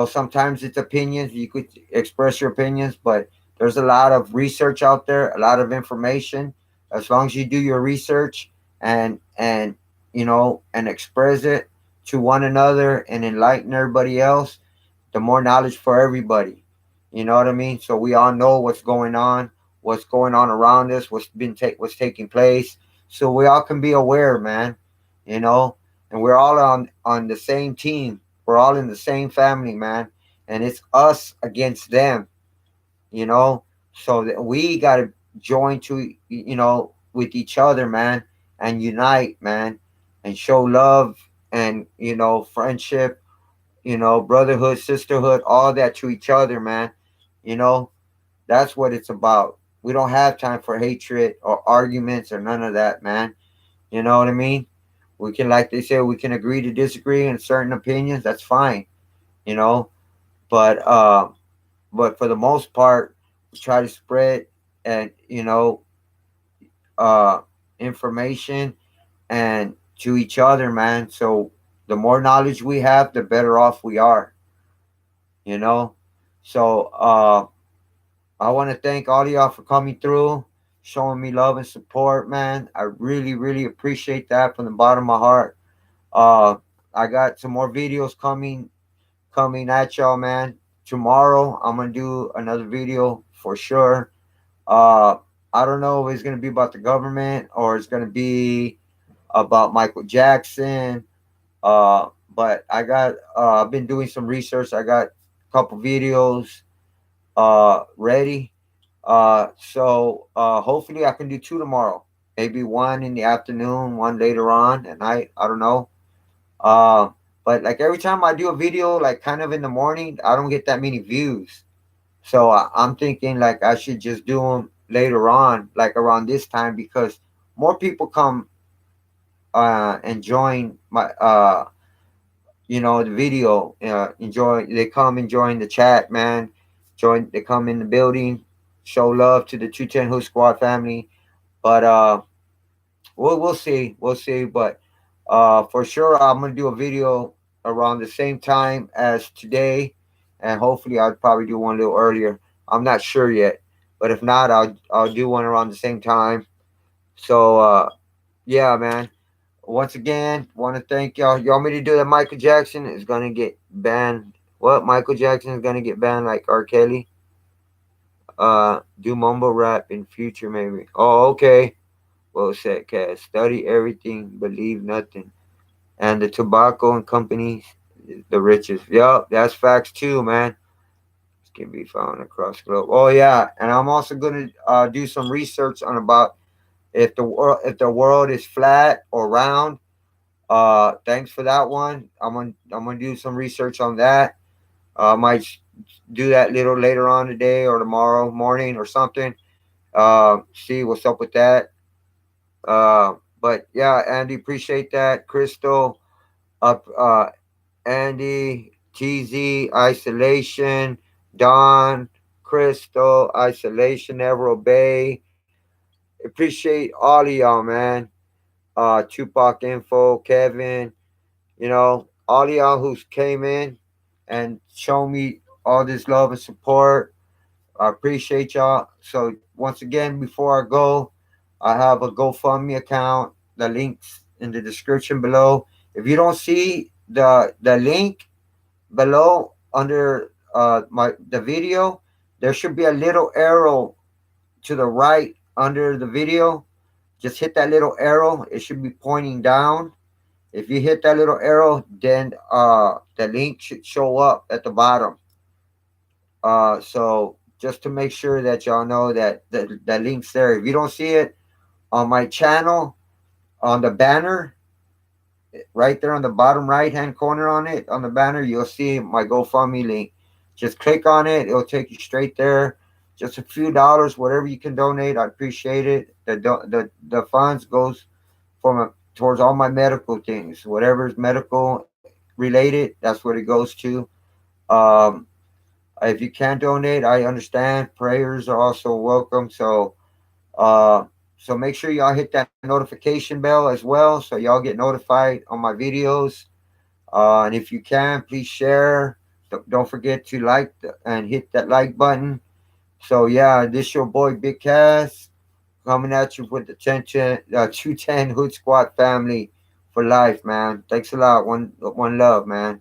sometimes it's opinions. You could express your opinions, but there's a lot of research out there, a lot of information. As long as you do your research and express it to one another and enlighten everybody else, the more knowledge for everybody. You know what I mean? So we all know what's going on around us, what's taking place, so we all can be aware, man. You know, and we're all on the same team. We're all in the same family, man. And it's us against them, you know. So that we gotta join with each other, man, and unite, man, and show love and friendship, brotherhood, sisterhood, all that to each other, man. You know, that's what it's about. We don't have time for hatred or arguments or none of that, man. You know what I mean? We can, like they say, we can agree to disagree in certain opinions. That's fine, you know. But but for the most part, we try to spread and uh, information and to each other, man. So the more knowledge we have, the better off we are, you know. So I want to thank all of y'all for coming through, showing me love and support, man. I really, really appreciate that from the bottom of my heart. Uh, I got some more videos coming at y'all, man. Tomorrow I'm gonna do another video for sure. Uh, I don't know if it's gonna be about the government or it's gonna be about Michael Jackson. But I've been doing some research. I got a couple videos ready. So hopefully I can do two tomorrow. Maybe one in the afternoon, one later on at night. I don't know. Uh, but like every time I do a video, like kind of in the morning, I don't get that many views. So I'm thinking like I should just do them later on, like around this time, because more people come and join my the video. Enjoy. They come and join the chat, man. Join. They come in the building, show love to the 210 Who Squad family. But we'll see. We'll see. But for sure, I'm gonna do a video around the same time as today, and hopefully, I'll probably do one a little earlier. I'm not sure yet, but if not, I'll do one around the same time. So yeah, man. Once again, want to thank y'all. You want me to do that? Michael Jackson is gonna get banned. What? Michael Jackson is gonna get banned like R. Kelly? Do mumble rap in future maybe. Oh, okay. Well said, Cass. Study everything, believe nothing. And the tobacco and companies, the richest. Yup, that's facts too, man. This can be found across the globe. Oh yeah, and I'm also gonna do some research on about if the world is flat or round. Thanks for that one. I'm gonna do some research on that. I might do that little later on today or tomorrow morning or something. See what's up with that. But yeah, Andy, appreciate that. Crystal, up, Andy, TZ, isolation, Don, Crystal, isolation, never obey. Appreciate all of y'all, man. Tupac info, Kevin, all of y'all who's came in and shown me all this love and support. I appreciate y'all. So once again, before I go, I have a GoFundMe account. The links in the description below. If you don't see the link below under my the video, there should be a little arrow to the right under the video. Just hit that little arrow. It should be pointing down. If you hit that little arrow, then the link should show up at the bottom. So just to make sure that y'all know that the link's there. If you don't see it on my channel, on the banner, right there on the bottom right hand corner on it, on the banner, you'll see my GoFundMe link. Just click on it, it'll take you straight there. Just a few dollars, whatever you can donate, I appreciate it. The funds goes from towards all my medical things, whatever is medical related, that's what it goes to. Um, if you can't donate, I understand. Prayers are also welcome. Uh, so make sure y'all hit that notification bell as well, so y'all get notified on my videos. And if you can, please share. Don't forget to and hit that like button. So yeah, this your boy Big Cass coming at you with the 210 Hood Squad family for life, man. Thanks a lot. One love, man.